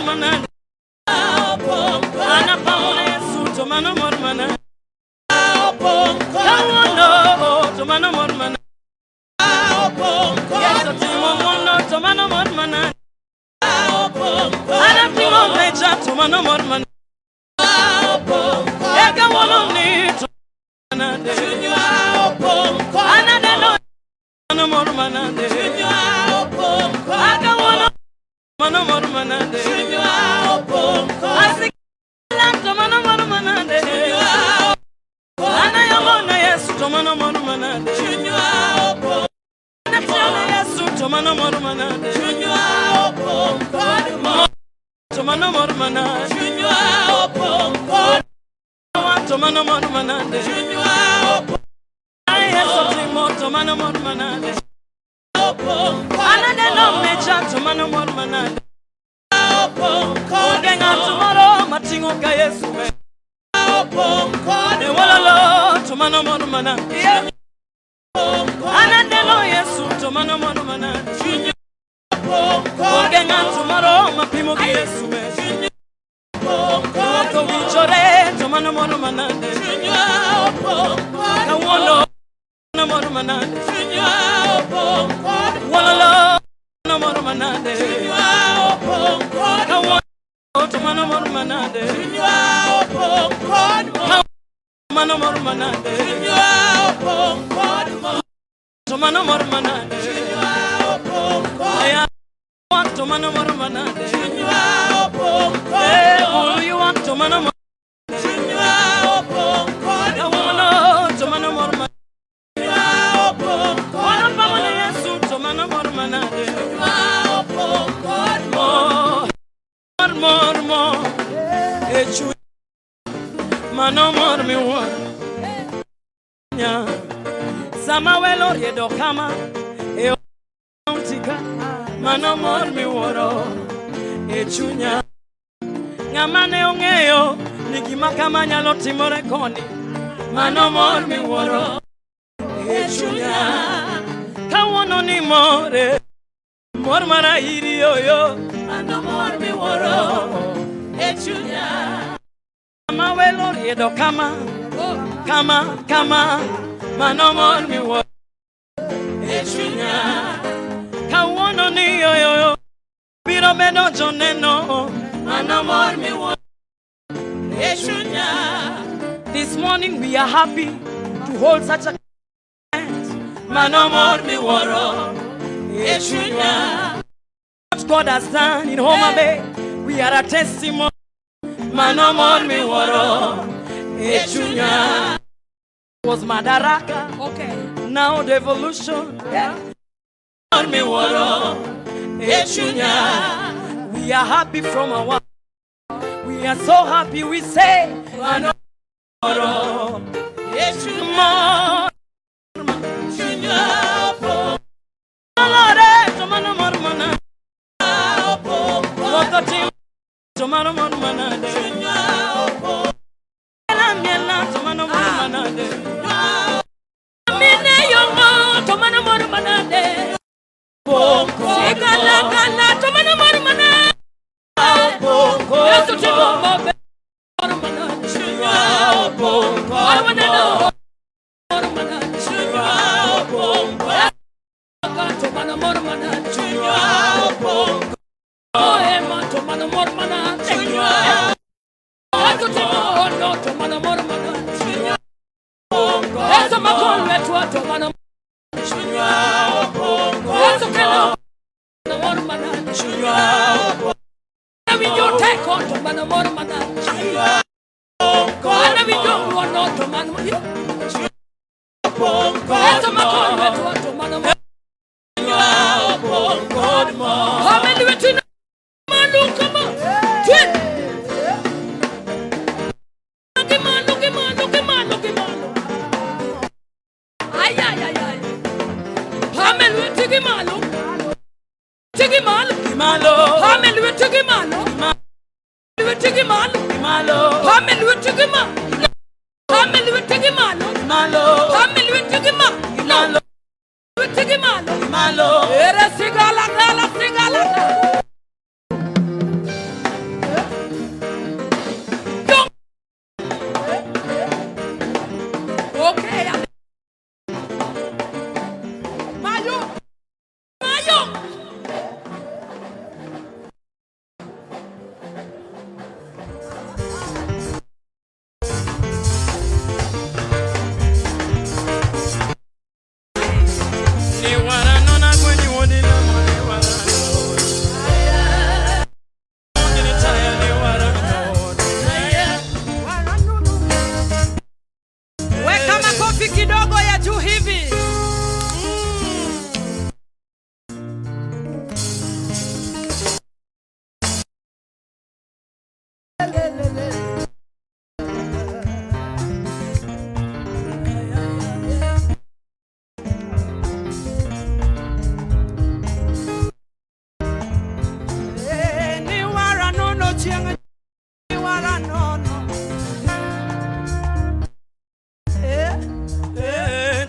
mormana. Ana paone su tomano mormana. Kawono tomano mormana. Yes, timo mono tomano mormana. Ana timo meja tomano mormana. Ega wono ni tomana de. Ana de no tomano mormana de. Aga wono tomano mormana de. Asik tomano mormana de. Ana yamona yesu tomano mormana de. Ana tiana yesu tomano mormana de. Tomano mormana. Tomano mormana de. Ana yesu timo tomano mormana de. Ana de no mecha tomano mormana de. Ogenga tomorrow matingo ka yesu me. Ne walalo tomano mormana. Ana de no yesu tomano mormana. Ogenga tomorrow mapimo ka yesu me. Ko vichore tomano mormana. Na wono tomano mormana. Walalo tomano mormana. Na wono tomano mormana. Tomano mormana. Tomano mormana. Tomano mormana. Oh, you want tomano mormana. Tomano mormana. Tomano mormana. More. Echu. Mano more mi wa. Samawelo riedo kama. Eontika. Mano more mi woro. Echunya. Ngamane ongeyo. Nigima kama nyalo timore koni. Mano more mi woro. Echunya. Kawono ni more. More mara iri yo. Mano more mi woro. Echunya. Samawelo riedo kama. Kama. Mano more mi woro. Echunya. Kawono ni yo. Biro bedo joneno. Mano more mi woro. Echunya. This morning we are happy to hold such a event. Mano more mi woro. Echunya. What God has done in Homa-Bay, we are a testimony. Mano more mi woro. Echunya. Was Madaraka. Okay. Now Devolution. Yeah. Me woro. Echunya. We are happy from our. We are so happy. We say Mano woro. Echunya. Echunya. Tomano mormana. Tomano mormana. Tomano mormana. Tomano mormana. Segala tomano mormana. Yesu timo mormana. Mormana. Tomano mormana. Oh, Emma, tomano mormana. Yesu timo tomano mormana. Yesu makonwe tomano. Yesu kelo mormana. We don't take on to Manamormana. And we don't want to Manamormana. How many went to Manu? Come on. Look him on. Ay. How many went to Gimalo? Tigimalo. Hamel with Tigimalo. Tigimalo. Hamel with Tigimalo. Hamel with Tigimalo. Hamel with Tigimalo. With Tigimalo. Era sigala.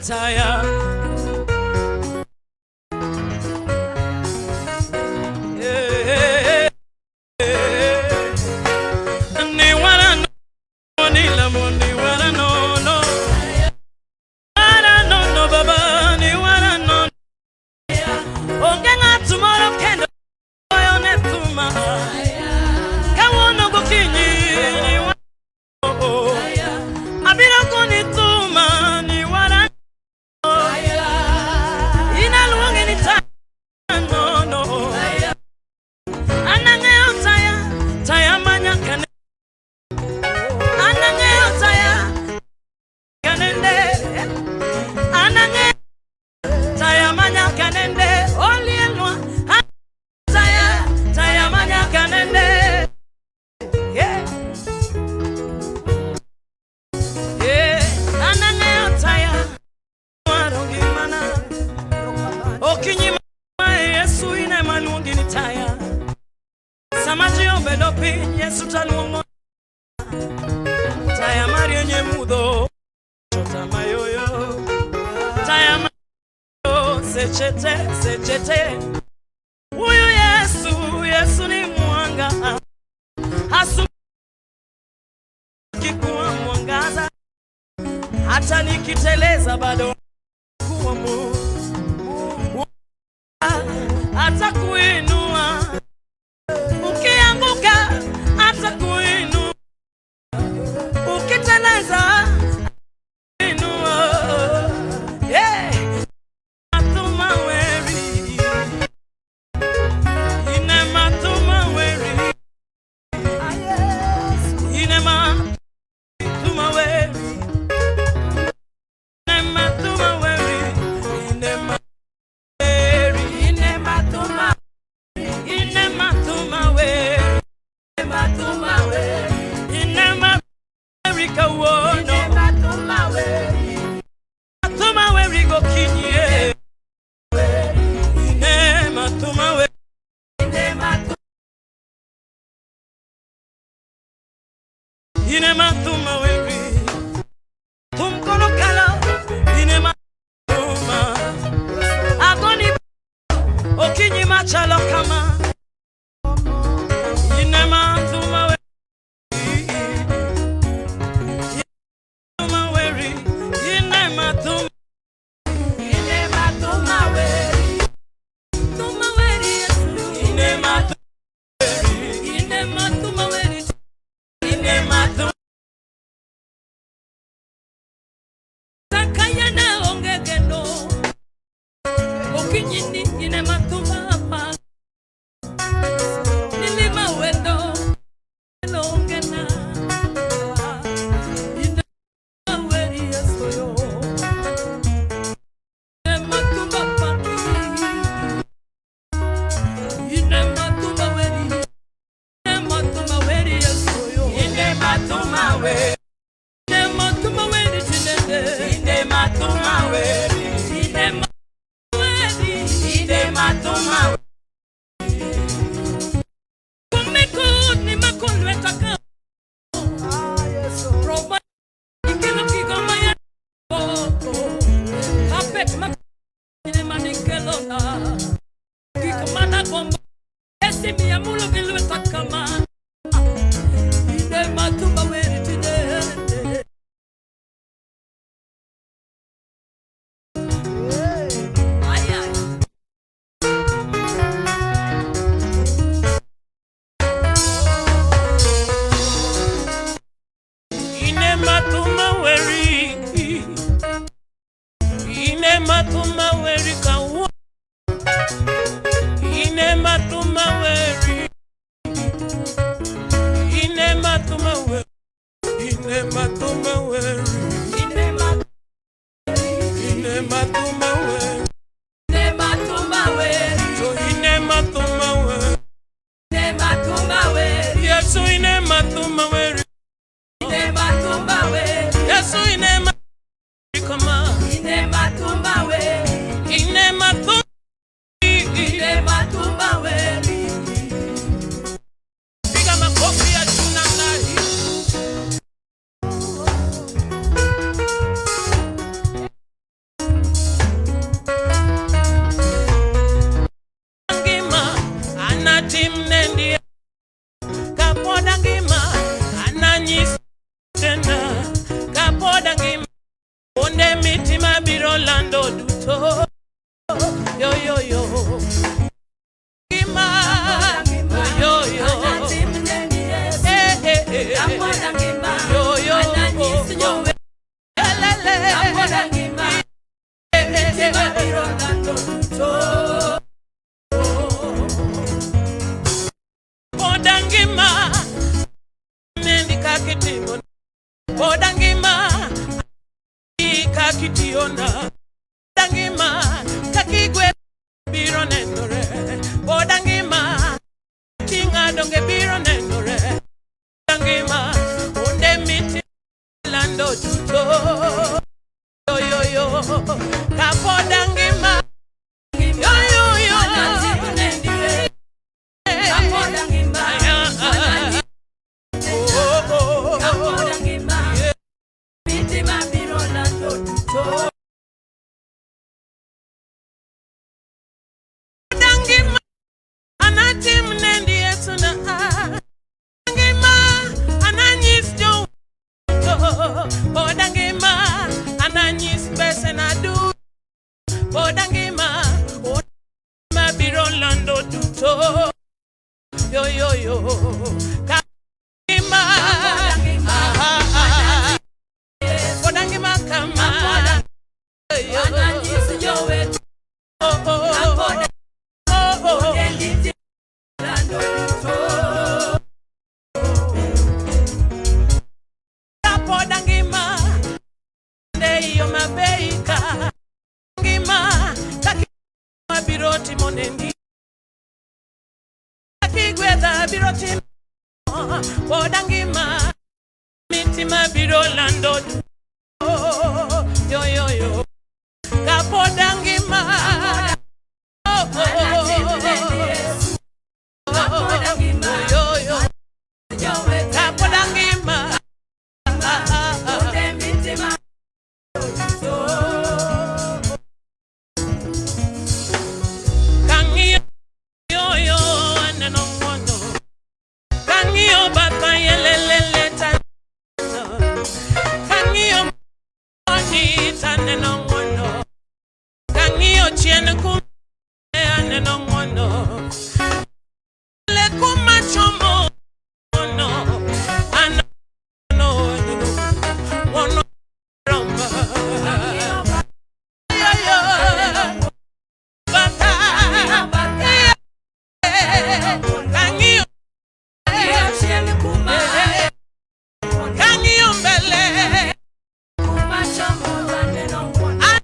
taya. Taya Mario Nyemudo Chota Mayoyo Taya Mario Sechete Huyu Yesu ni mwanga Hasu kikuwa mwangaza Hata nikiteleza bado kuwa Mungu Hata kuinua Ukianguka hata kuinua Ukiteleza inua Matuma weri Ine matuma weri Ine matuma weri Ine matuma weri Ine matuma weri Ine matuma Ine matuma weri Ine matuma weri Ine America wono Matuma weri go kinye Ine matuma weri Ine matuma weri Tumkono kala Ine matuma Agoni Okinyi machalo kama Ine matuma weri Podangima kakitiona Podangima kakigwe biro nenore Podangima tinga donge biro nenore Podangima onde miti lando tuto yo yo yo kapodangima yo yo yo kapodangima Podangima anatim nendi esuna Podangima ananyis jo Podangima ananyis besenadu Podangima ma biro lando tuto yo yo yo Podangima Podangima kama ananyis jo Podangima ndeyo mabeika Podangima kakigwedha biroti monendi kakigwedha biroti Podangima mitima biro lando yo yo yo kapodangima yo yo kapodangima Kangio yo yo aneno mono Kangio bata yelelele ta Kangio oni taneno mono Kangio chien kum aneno mono Le kuma chomo mono anano mono romba yo yo bata Kangio chien kuma Kangio mbele kuma chomo aneno mono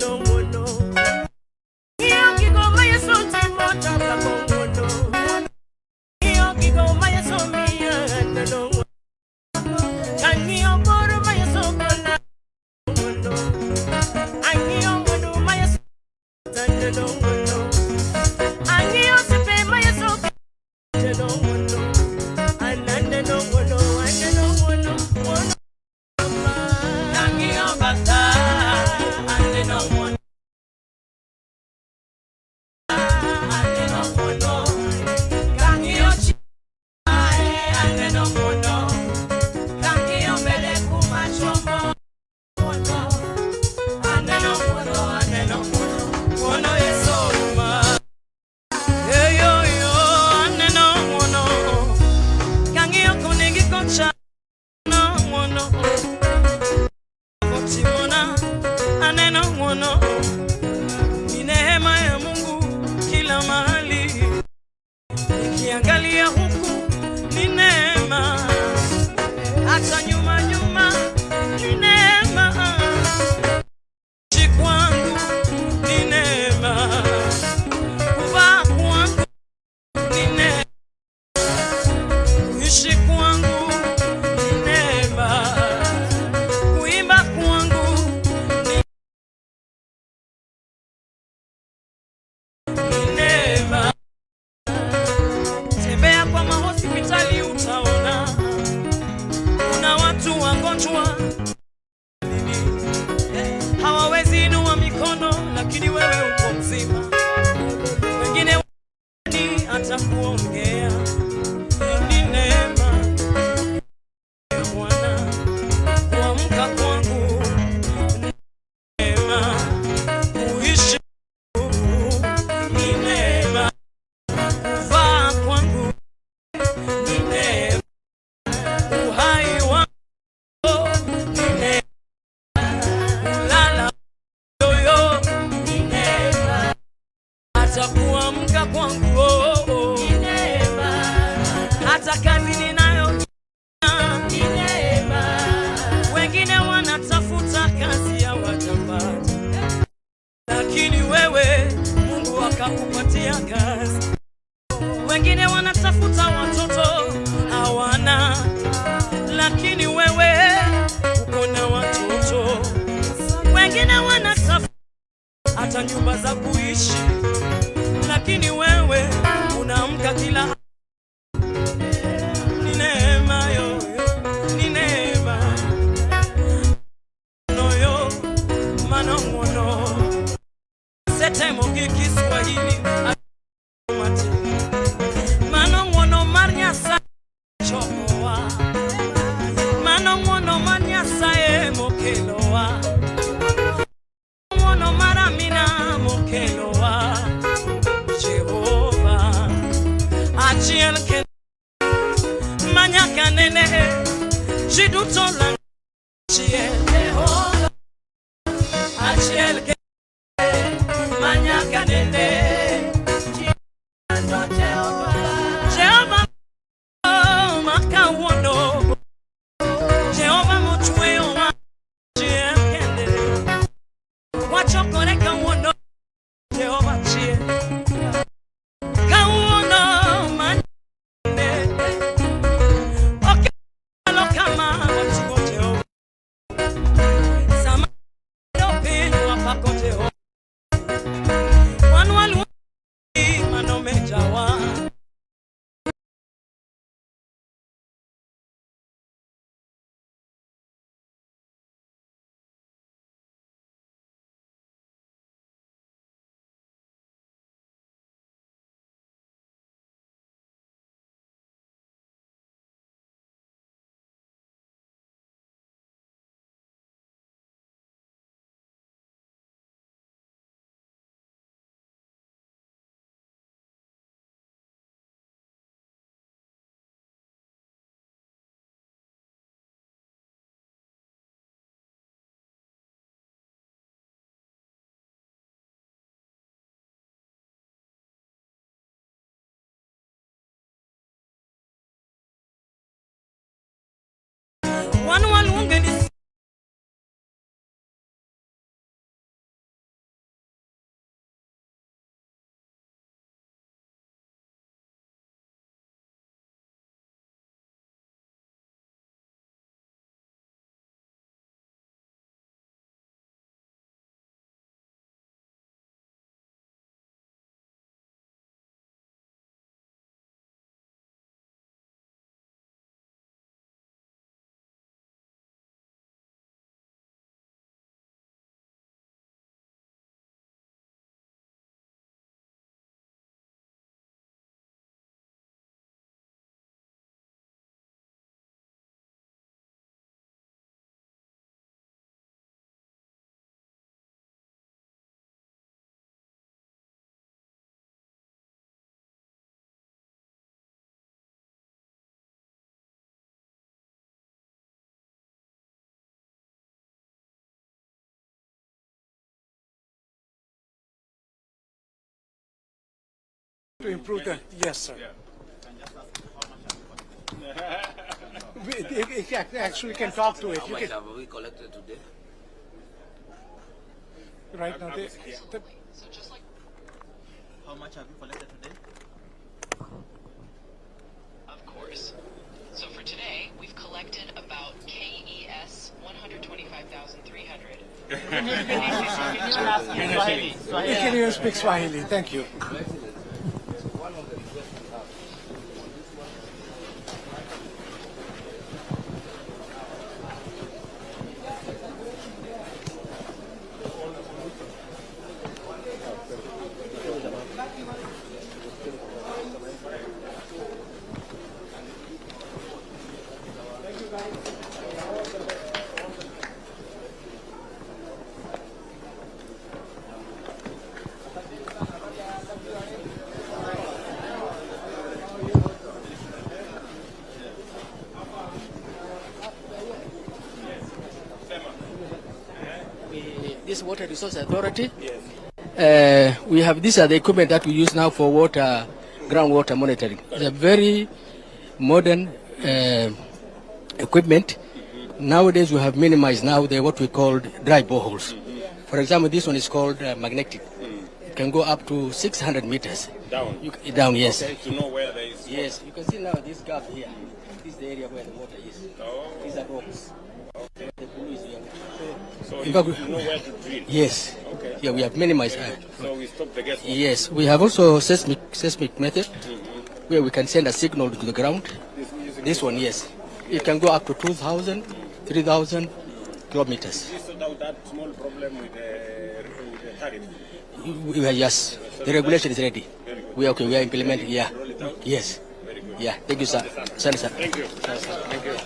no mono. Here you go, my Nikiangalia huku ni neema, hata nyuma nyuma ni neema, kuishi kwangu ni neema, kuvaa kwangu ni neema, kuishi kwangu ni neema, kuimba kwangu ni neema. Tembea kwa mahospitali utaona kuna watu wagonjwa hawawezi inua mikono, lakini wewe uko mzima. Wengine ni hata kuongea. Ni neema ya Bwana kuamka kwangu, neema kuishi ni neema, kuvaa kwangu ni neema, uhai wangu ni neema, kulala yoyo ni neema, hata kuamka kwangu ni neema, hata kazi ninayo ni neema. Wengine wanatafuta kazi hawajapata, lakini wewe Mungu akakupatia kazi. Wengine wanatafuta watoto hawana, lakini wewe uko na watoto. Wengine wanatafuta hata nyumba za kuishi, lakini wewe unaamka kila. Ni neema yo, ni neema noyo manongono setemo Kiswahili mate manongono marnyasa chokoa manongono marnyasa mokeloa manongono maramina mokeloa Jehova achiel ke manyaka nene jidutola chiel Jehova achiel ke manyaka nene Jehova makawuono Jehova mochweyo chiel kende wachokore kawuono Jehova chiel kawuono manyane okelo kama wachigo Jehova sama piny wapako Jehova wan waluongi manomejawa. To improve the, yes, sir. Actually, we can talk to it. How much have we collected today? Right now, How much have you collected today? Of course. So for today, we've collected about KES 125,300. you can even speak Swahili. Thank you. This Water Resource Authority. We have, these are the equipment that we use now for water, groundwater monitoring. It's a very modern equipment. Nowadays we have minimized now what we call dry boreholes. For example, this one is called magnetic. It can go up to 600 meters. Down? Down, yes. Okay, to know where there is. Yes, you can see now this gap here. This is the area where the water is. Oh. These are rocks. Okay. The blue is here. So In you fact, know where to drill? Yes. Okay. Yeah, we have minimized. So we stop the guesswork. Yes, we have also seismic method where we can send a signal to the ground. This one, yes. It can go up to 2,000, 3,000 kilometers. You sort out that small problem with the tariff. We are, yes, the regulation is ready. We are okay, we are implementing, yeah. Yes. Very good. Yeah, thank you, sir. Sir. Thank you. Thank you.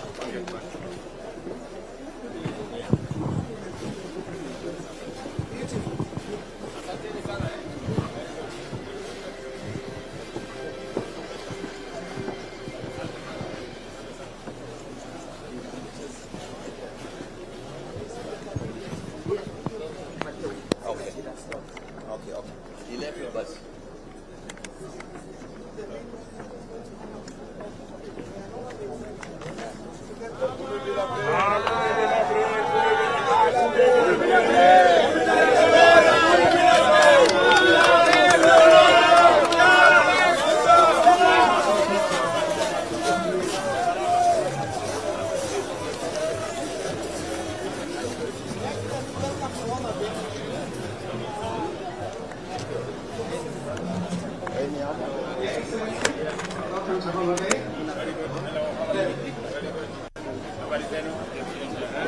Welcome to Homa-Bay.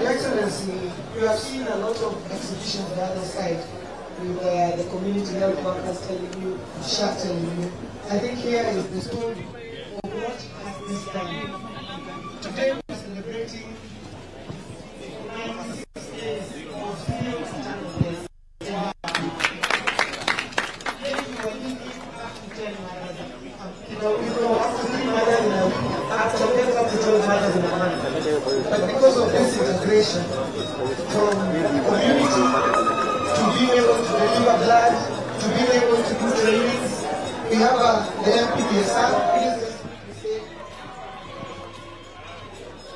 Your Excellency, you have seen a lot of exhibitions on the other side with the community health workers telling you, SHA telling you. I think here is the story of what has this done. Today we're celebrating 96 days of female maternal death. But because of this integration from the community to being able to deliver blood, to being able to do trainings, we have the MPPSR.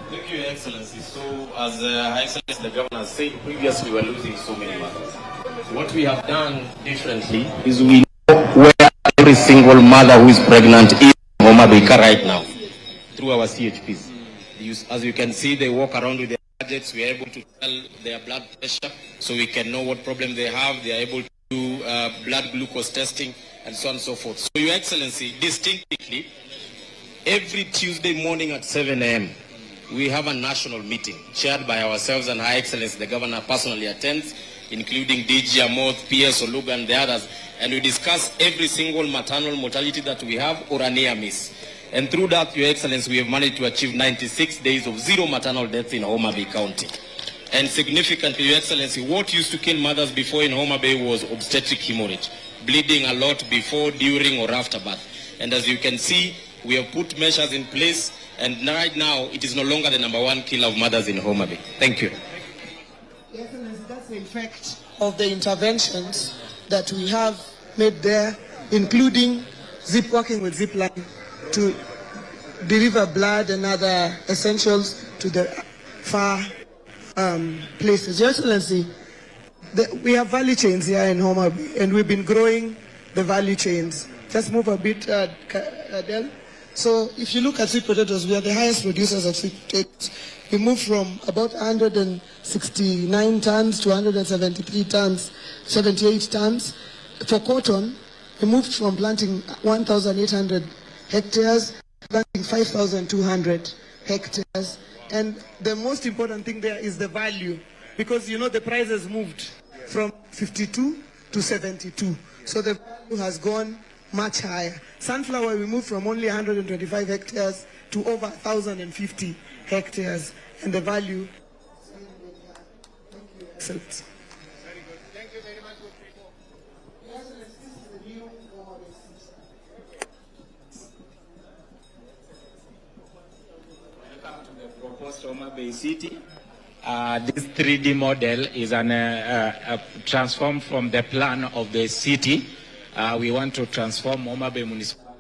Thank you, Your Excellency. So, as Her Excellency the Governor said previously, we were losing so many mothers. What we have done differently is we know where every single mother who is pregnant is in Homa-Bay right now through our CHPs. As you can see, they walk around with their gadgets. We are able to tell their blood pressure so we can know what problem they have. They are able to do blood glucose testing and so on and so forth. So, Your Excellency, distinctly, every Tuesday morning at 7 a.m., we have a national meeting chaired by ourselves, and Her Excellency the Governor personally attends, including DG Amoth, PS Oluga and the others, and we discuss every single maternal mortality that we have or a near miss. And through that, Your Excellency, we have managed to achieve 96 days of zero maternal deaths in Homa-Bay County. And significantly, Your Excellency, what used to kill mothers before in Homa-Bay was obstetric hemorrhage, bleeding a lot before, during or after birth. And as you can see, we have put measures in place, and right now, it is no longer the #1 killer of mothers in Homa-Bay. Thank you. Your Excellency, that's the effect of the interventions that we have made there, including working with Zipline to deliver blood and other essentials to the far places. Your Excellency, we have value chains here in Homa-Bay, and we've been growing the value chains. Just move a bit, Adele. So if you look at sweet potatoes, we are the highest producers of sweet potatoes. We moved from about 169 tons to 173 tons, 78 tons. For cotton, we moved from planting 1,800 hectares, planting 5,200 hectares. And the most important thing there is the value, because you know the price has moved from 52 to 72. So the value has gone much higher. Sunflower, we moved from only 125 hectares to over 1,050 hectares, and the value. Excellent. Very good. Thank you very much. Welcome to the proposed Homa-Bay City. This 3D model is transformed from the plan of the city. We want to transform Homa-Bay municipality.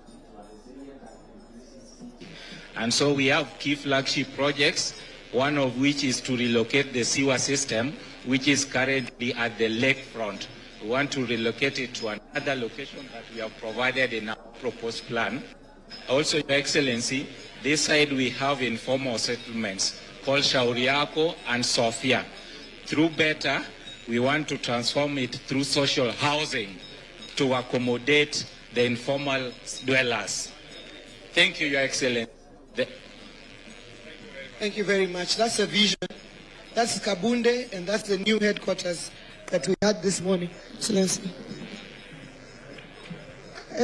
And so we have key flagship projects, one of which is to relocate the sewer system, which is currently at the lakefront. We want to relocate it to another location that we have provided in our proposed plan. Also, Your Excellency, this side we have informal settlements called Shauriako and Sofia. Through BETA, we want to transform it through social housing to accommodate the informal dwellers. Thank you, Your Excellency. Thank you very much. That's a vision. That's Kabunde, and that's the new headquarters that we had this morning. Excellency.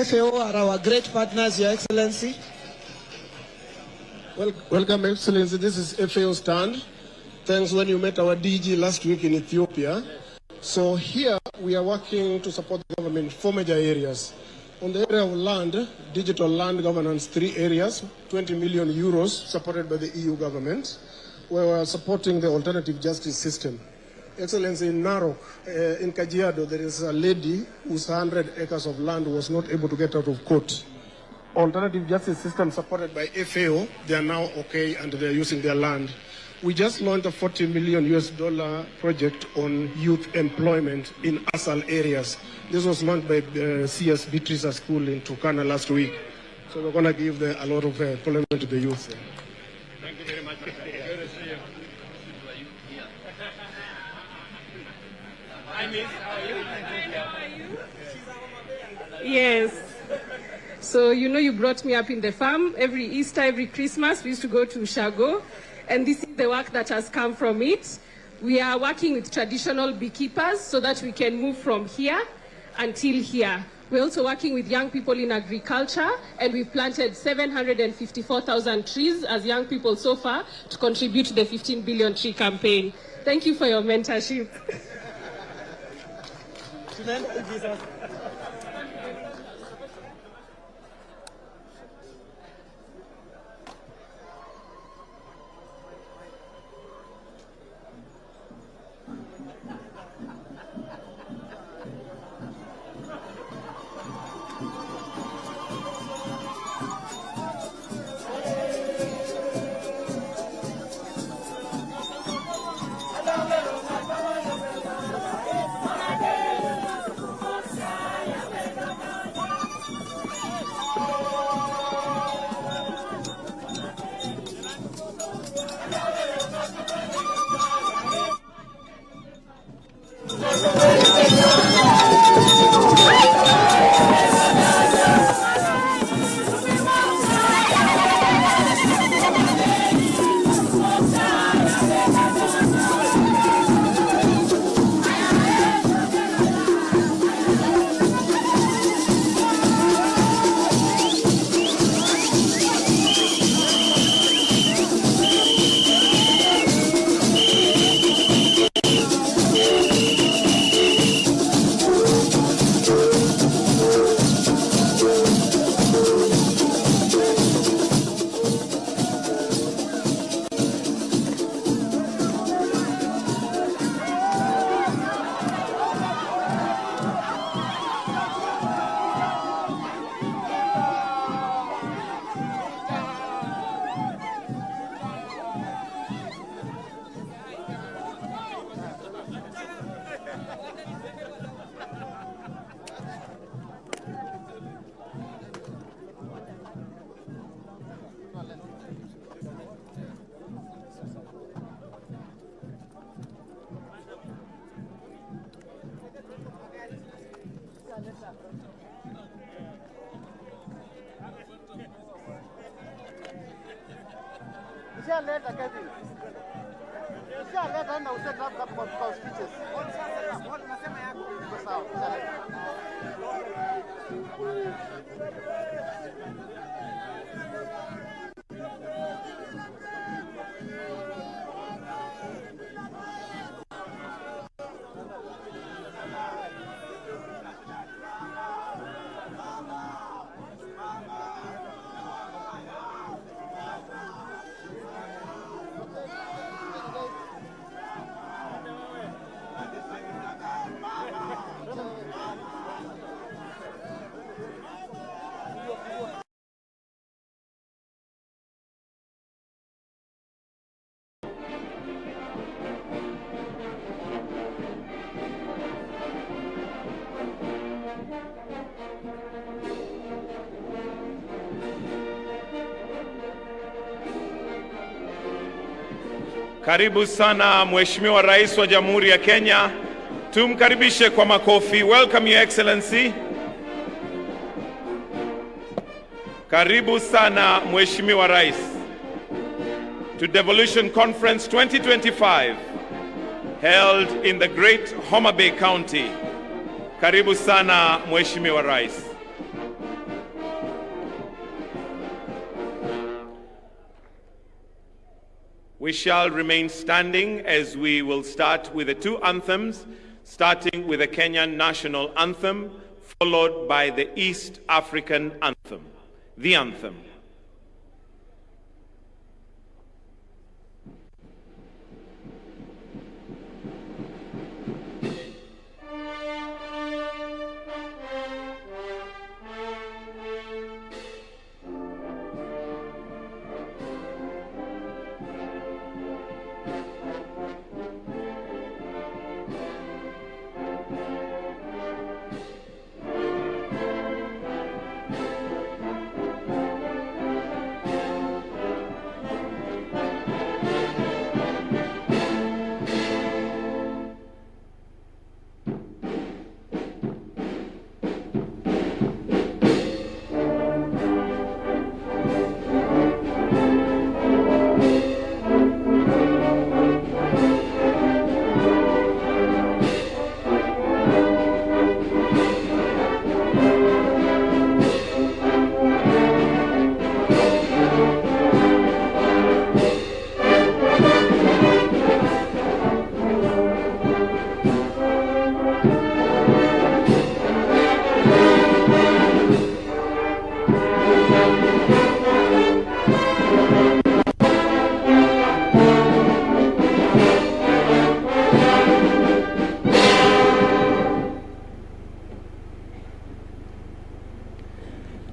FAO are our great partners, Your Excellency. Welcome, Excellency. This is FAO stand. Thanks when you met our DG last week in Ethiopia. So here we are working to support the government in 4 major areas. On the area of land, digital land governance, 3 areas, 20 million euros supported by the EU government, where we are supporting the alternative justice system. Excellency, in Narok, in Kajiado, there is a lady whose 100 acres of land was not able to get out of court. Alternative justice system supported by FAO, they are now okay and they are using their land. We just launched a $40 million project on youth employment in ASAL areas. This was launched by CS Beatrice School in Turkana last week. So we're going to give a lot of employment to the youth. Thank you very much. Yes. So, you know, you brought me up in the farm. Every Easter, every Christmas, we used to go to Shago. And this is the work that has come from it. We are working with traditional beekeepers so that we can move from here until here. We're also working with young people in agriculture, and we've planted 754,000 trees as young people so far to contribute to the 15 billion tree campaign. Thank you for your mentorship. Ishaleta Kevin. Ishaleta na usema hapo kwa speeches. What unasema yako? Iko sawa. Ishaleta. Karibu sana Mheshimiwa Rais wa Jamhuri ya Kenya. Tumkaribishe kwa makofi. Welcome Your Excellency. Karibu sana Mheshimiwa Rais to Devolution Conference 2025 held in the great Homa-Bay County. Karibu sana Mheshimiwa Rais. We shall remain standing as we will start with the two anthems, starting with the Kenyan national anthem, followed by the East African anthem. The anthem.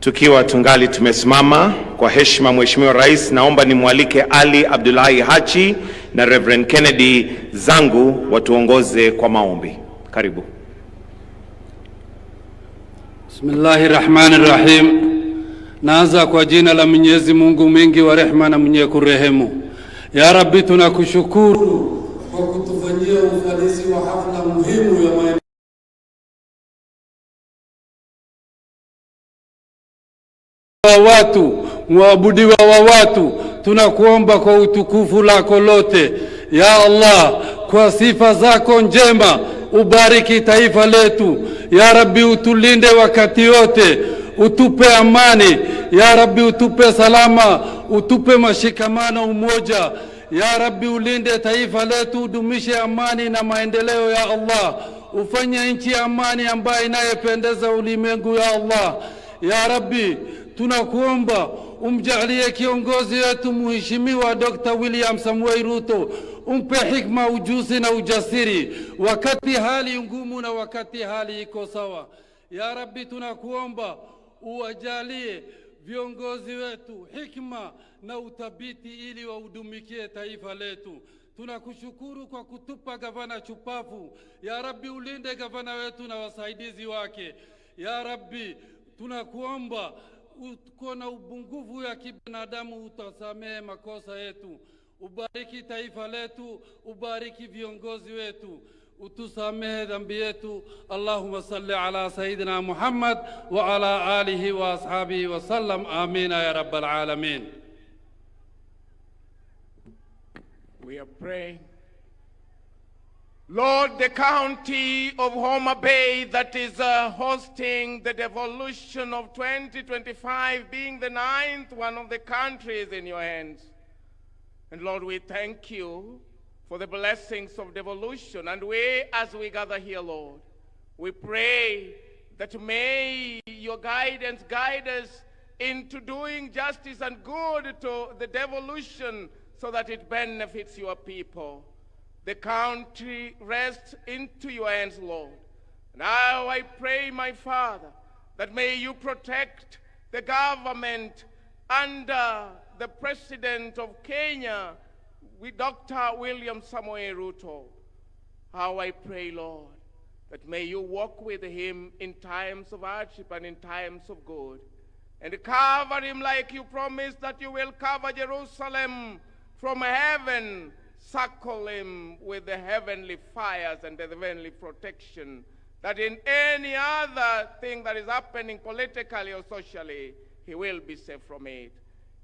Tukiwa tungali tumesimama kwa heshima Mheshimiwa Rais, naomba nimwalike Ali Abdullahi Hachi na Reverend Kennedy Zangu watuongoze kwa maombi. Karibu. Bismillahirrahmanirrahim. Naanza kwa jina la Mwenyezi Mungu mwingi wa rehema na mwenye kurehemu. Ya Rabbi, tunakushukuru kwa kutufanyia ufanisi wa hafla muhimu ya maendeleo wa watu, muabudiwa wa watu. Tunakuomba kwa utukufu lako lote, ya Allah, kwa sifa zako njema, ubariki taifa letu. Ya Rabbi, utulinde wakati wote, utupe amani. Ya Rabbi, utupe salama, utupe mashikamano, umoja. Ya Rabbi, ulinde taifa letu, udumishe amani na maendeleo. Ya Allah, ufanye nchi amani ambayo inayependeza ulimwengu. Ya Allah, ya Rabbi, tunakuomba umjalie kiongozi wetu Mheshimiwa Dr. William Samuel Ruto, umpe hikma, ujuzi na ujasiri wakati hali ngumu na wakati hali iko sawa. Ya Rabbi, tunakuomba uwajalie viongozi wetu hikma na utabiti ili waudumikie taifa letu. Tunakushukuru kwa kutupa gavana chupafu. Ya Rabbi, ulinde gavana wetu na wasaidizi wake. Ya Rabbi, tunakuomba uko na ubungufu ya kibinadamu, utasamehe makosa yetu. Ubariki taifa letu, ubariki viongozi wetu. utusamehe dhambi yetu. Allahumma salli ala Sayyidina Muhammad wa ala alihi wa ashabihi wa sallam. Amina ya Rabbal Alamin. We are praying. Lord, the county of Homa-Bay that is hosting the Devolution of 2025, being the 9th one of the countries in your hands. And Lord, we thank you for the blessings of devolution. And we, as we gather here, Lord, we pray that may your guidance guide us into doing justice and good to the devolution so that it benefits your people. The country rests into your hands, Lord. Now I pray, my Father, that may you protect the government under the President of Kenya, with Dr. William Samoei Ruto. How I pray, Lord, that may you walk with him in times of hardship and in times of good, and cover him like you promised that you will cover Jerusalem from heaven. Circle him with the heavenly fires and the heavenly protection, that in any other thing that is happening politically or socially, he will be safe from it.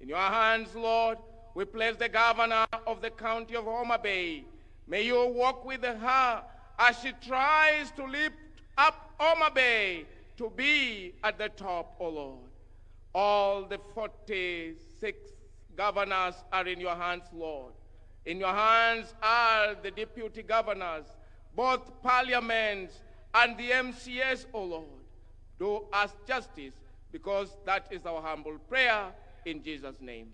In your hands, Lord, we place the governor of the county of Homa-Bay. May you walk with her as she tries to lift up Homa-Bay to be at the top, O Lord. All the 46 governors are in your hands, Lord. In your hands are the deputy governors, both parliaments and the MCS, O Lord. Do us justice, because that is our humble prayer in Jesus' name.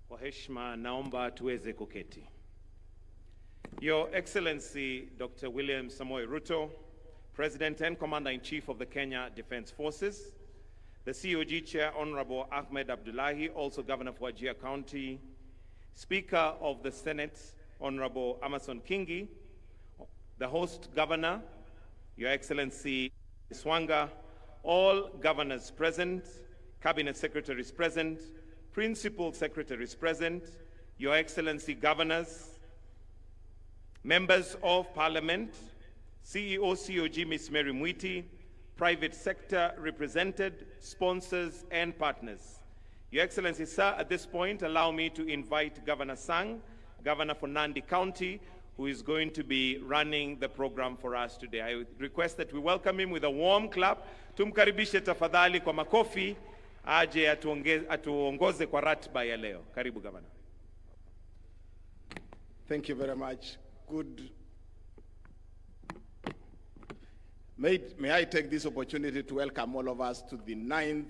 Kwa heshima naomba tuweze kuketi. Your Excellency Dr. William Samoei Ruto, President and Commander-in-Chief of the Kenya Defense Forces, the COG Chair, Honorable Ahmed Abdullahi, also Governor of Wajir County, Speaker of the Senate, Honorable Amason Kingi, the host governor, Your Excellency Swanga, all governors present, cabinet secretaries present, principal secretaries present, Your Excellency governors, members of parliament, CEO COG Ms. Mary Mwiti, private sector represented, sponsors and partners. Your Excellency, sir, at this point, allow me to invite Governor Sang, Governor for Nandi County, who is going to be running the program for us today. I request that we welcome him with a warm clap. Tumkaribishe tafadhali kwa makofi, aje atuongoze kwa ratiba ya leo. Karibu, Governor. Thank you very much. May I take this opportunity to welcome all of us to the 9th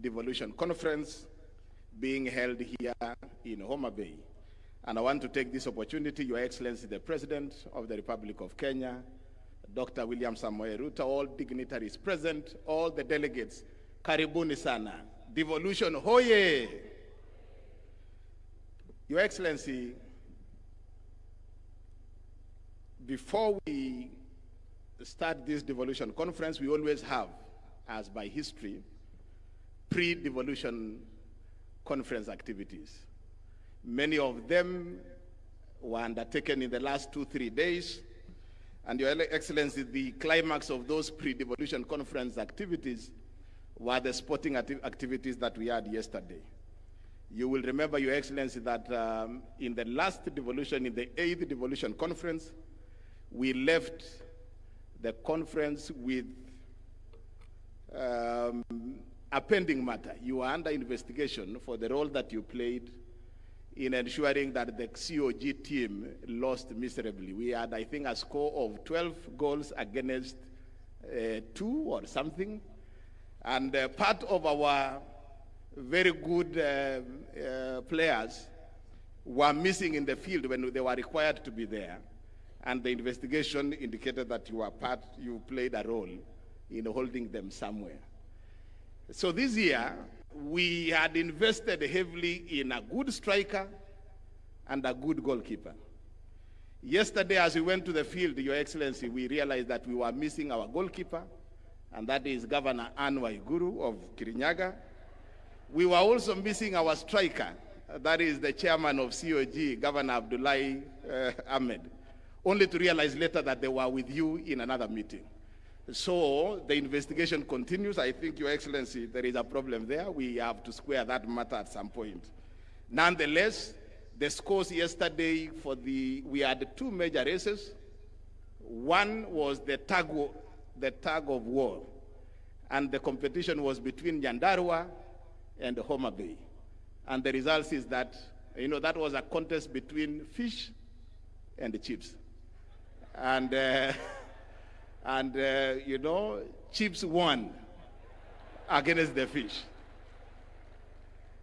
Devolution Conference being held here in Homa-Bay. And I want to take this opportunity, Your Excellency, the President of the Republic of Kenya, Dr. William Samoei Ruto, all dignitaries present, all the delegates, karibuni sana. Devolution, hoye! Your Excellency, before we start this devolution conference, we always have, as by history, pre-devolution conference activities. Many of them were undertaken in the last 2-3 days, and Your Excellency, the climax of those pre-devolution conference activities were the sporting activities that we had yesterday. You will remember, Your Excellency, that in the last devolution, in the 8th devolution conference, we left the conference with a pending matter. You are under investigation for the role that you played in ensuring that the COG team lost miserably. We had, I think, a score of 12 goals against 2 or something. And part of our very good players were missing in the field when they were required to be there. And the investigation indicated that you played a role in holding them somewhere. So this year, we had invested heavily in a good striker and a good goalkeeper. Yesterday, as we went to the field, Your Excellency, we realized that we were missing our goalkeeper, and that is Governor Ann Waiguru of Kirinyaga. We were also missing our striker, that is the chairman of COG, Governor Abdullahi Ahmed, only to realize later that they were with you in another meeting. So the investigation continues. I think, Your Excellency, there is a problem there. We have to square that matter at some point. Nonetheless, the scores yesterday we had two major races. One was the tug of war, and the competition was between Nyandarua and Homa-Bay. And the results is that, that was a contest between fish and chips. And, chips won against the fish.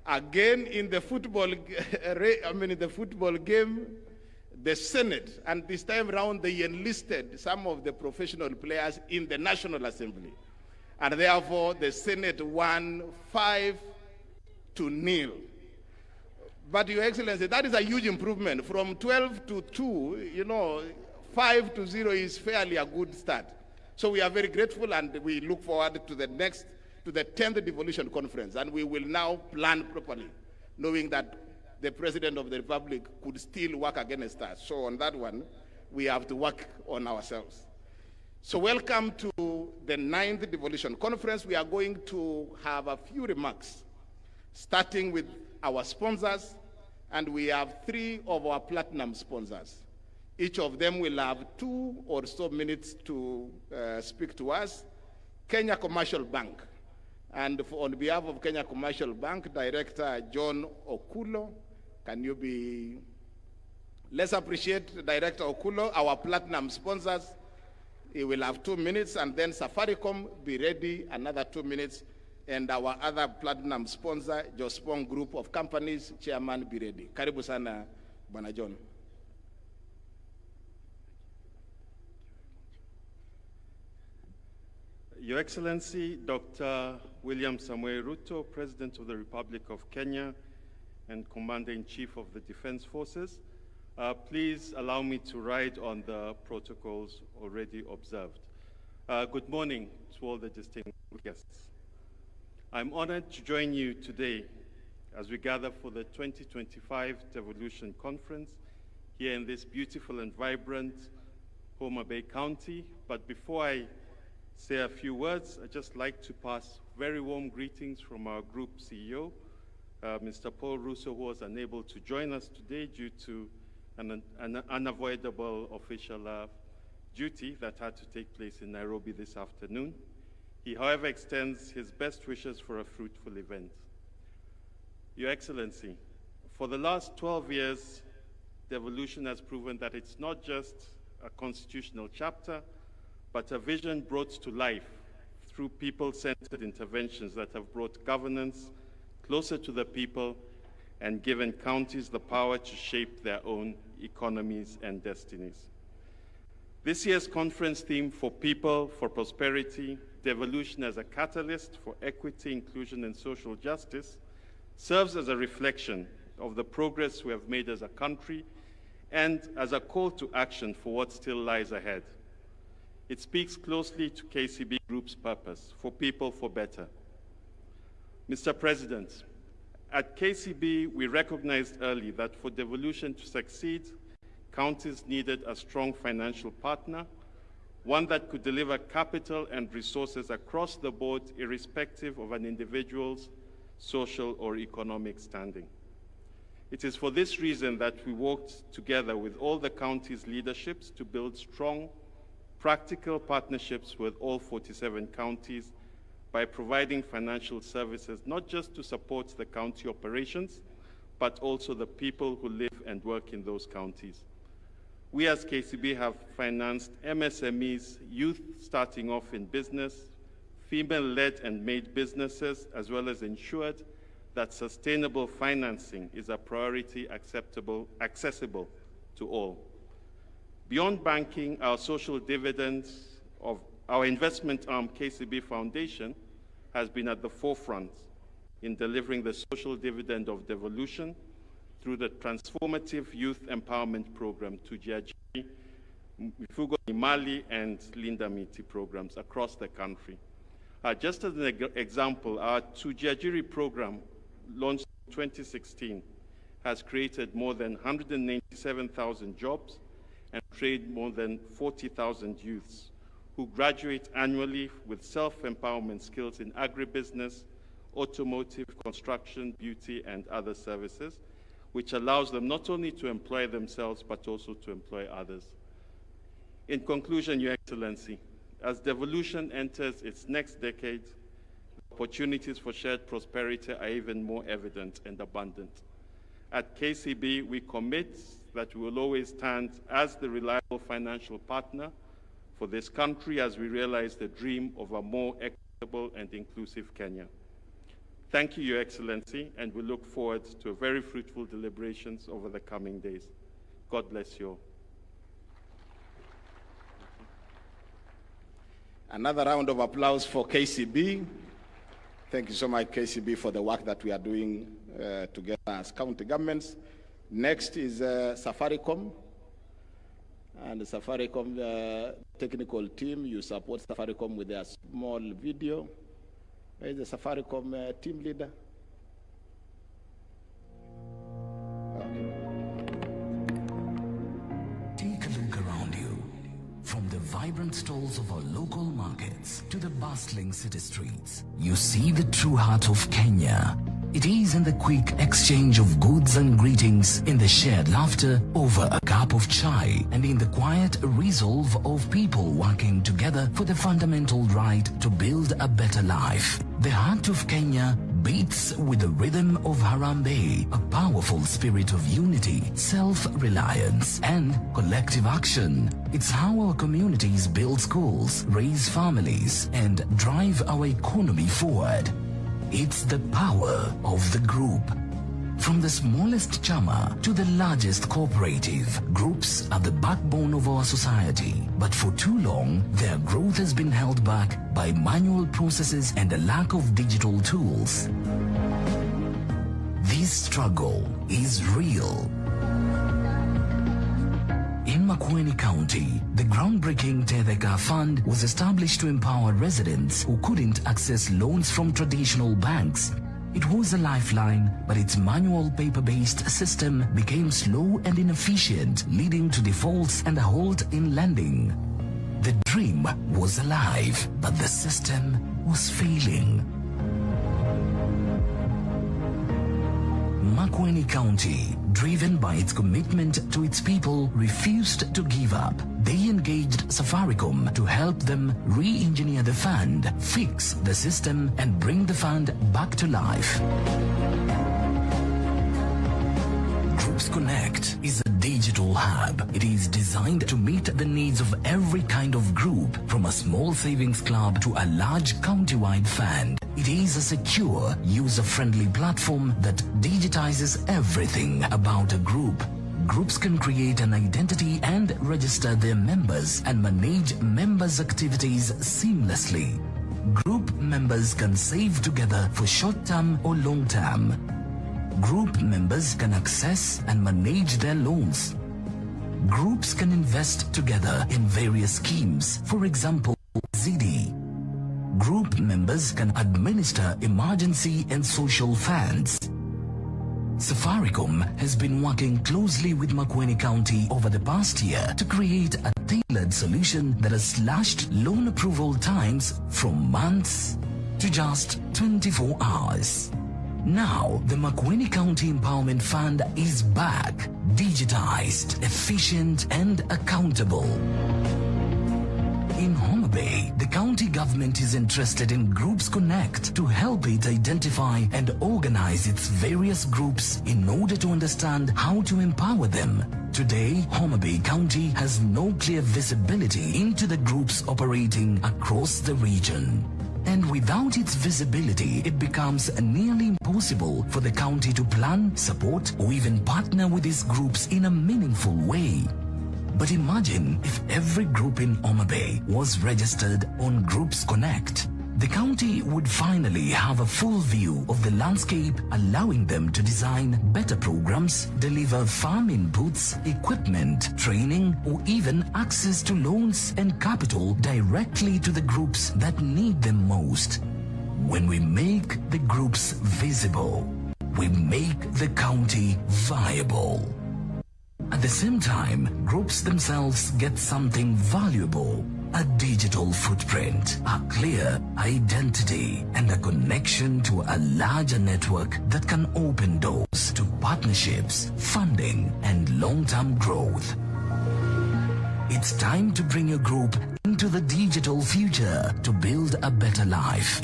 Again, in the football game, the Senate, and this time around they enlisted some of the professional players in the National Assembly. And therefore, the Senate won 5-0. But, Your Excellency, that is a huge improvement. From 12 to 2, 5-0 is fairly a good start. So we are very grateful, and we look forward to the 10th Devolution Conference. And we will now plan properly, knowing that the President of the Republic could still work against us. So on that one, we have to work on ourselves. So welcome to the 9th Devolution Conference. We are going to have a few remarks, starting with our sponsors, and we have 3 of our platinum sponsors. Each of them will have 2 or so minutes to speak to us. Kenya Commercial Bank. And on behalf of Kenya Commercial Bank, Director John Okulo, can you be... Let's appreciate Director Okulo, our platinum sponsors. He will have 2 minutes, and then Safaricom, be ready, another 2 minutes. And our other platinum sponsor, Jospong Group of Companies, Chairman, be ready. Karibu sana, Bwana John. Your Excellency, Dr. William Samoei Ruto, President of the Republic of Kenya and Commander-in-Chief of the Defense Forces, please allow me to ride on the protocols already observed. Good morning to all the distinguished guests. I'm honored to join you today as we gather for the 2025 Devolution Conference here in this beautiful and vibrant Homa-Bay County. But before I say a few words, I'd just like to pass very warm greetings from our group CEO, Mr. Paul Russo, who was unable to join us today due to an unavoidable official duty that had to take place in Nairobi this afternoon. He, however, extends his best wishes for a fruitful event. Your Excellency, for the last 12 years, Devolution has proven that it's not just a constitutional chapter, but a vision brought to life through people-centered interventions that have brought governance closer to the people and given counties the power to shape their own economies and destinies. This year's conference theme, For People, for Prosperity, Devolution as a Catalyst for Equity, Inclusion, and Social Justice, serves as a reflection of the progress we have made as a country and as a call to action for what still lies ahead. It speaks closely to KCB Group's purpose, for people, for better. Mr. President, at KCB, we recognized early that for devolution to succeed, counties needed a strong financial partner, one that could deliver capital and resources across the board, irrespective of an individual's social or economic standing. It is for this reason that we worked together with all the counties' leaderships to build strong, practical partnerships with all 47 counties by providing financial services, not just to support the county operations, but also the people who live and work in those counties. We as KCB have financed MSMEs, youth starting off in business, female-led and made businesses, as well as ensured that sustainable financing is a priority accessible to all. Beyond banking, our social dividends of our investment arm, KCB Foundation, has been at the forefront in delivering the social dividend of devolution through the transformative youth empowerment program, Tujiajiri, Mifugo Imali, and Linda Miti programs across the country. Just as an example, our Tujiajiri program, launched in 2016, has created more than 197,000 jobs and trained more than 40,000 youths who graduate annually with self-empowerment skills in agribusiness, automotive, construction, beauty, and other services, which allows them not only to employ themselves, but also to employ others. In conclusion, Your Excellency, as devolution enters its next decade, opportunities for shared prosperity are even more evident and abundant. At KCB, we commit that we will always stand as the reliable financial partner for this country as we realize the dream of a more equitable and inclusive Kenya. Thank you, Your Excellency, and we look forward to very fruitful deliberations over the coming days. God bless you all. Another round of applause for KCB. Thank you so much, KCB, for the work that we are doing together as county governments. Next is Safaricom. And the Safaricom technical team, you support Safaricom with a small video. Where is the Safaricom team leader? Take a look around you. From the vibrant stalls of our local markets to the bustling city streets, you see the true heart of Kenya. It is in the quick exchange of goods and greetings, in the shared laughter over a cup of chai, and in the quiet resolve of people working together for the fundamental right to build a better life. The heart of Kenya beats with the rhythm of Homa-Bay, a powerful spirit of unity, self-reliance, and collective action. It's how our communities build schools, raise families, and drive our economy forward. It's the power of the group. From the smallest chama to the largest cooperative, groups are the backbone of our society. But for too long, their growth has been held back by manual processes and a lack of digital tools. This struggle is real. In Makueni County, the groundbreaking Tetheka Fund was established to empower residents who couldn't access loans from traditional banks. It was a lifeline, but its manual paper-based system became slow and inefficient, leading to defaults and a halt in lending. The dream was alive, but the system was failing. Makueni County, driven by its commitment to its people, refused to give up. They engaged Safaricom to help them re-engineer the fund, fix the system, and bring the fund back to life. Groups Connect is a digital hub. It is designed to meet the needs of every kind of group, from a small savings club to a large county-wide fund. It is a secure, user-friendly platform that digitizes everything about a group. Groups can create an identity and register their members and manage members' activities seamlessly. Group members can save together for short-term or long-term. Group members can access and manage their loans. Groups can invest together in various schemes, for example, ZD. Group members can administer emergency and social funds. Safaricom has been working closely with Makueni County over the past year to create a tailored solution that has slashed loan approval times from months to just 24 hours. Now, the Makueni County Empowerment Fund is back, digitized, efficient, and accountable. In Homa-Bay, the county government is interested in Groups Connect to help it identify and organize its various groups in order to understand how to empower them. Today, Homa-Bay County has no clear visibility into the groups operating across the region. And without its visibility, it becomes nearly impossible for the county to plan, support, or even partner with these groups in a meaningful way. But imagine if every group in Homa-Bay was registered on Groups Connect. The county would finally have a full view of the landscape, allowing them to design better programs, deliver farm inputs, equipment, training, or even access to loans and capital directly to the groups that need them most. When we make the groups visible, we make the county viable. At the same time, groups themselves get something valuable: a digital footprint, a clear identity, and a connection to a larger network that can open doors to partnerships, funding, and long-term growth. It's time to bring your group into the digital future to build a better life.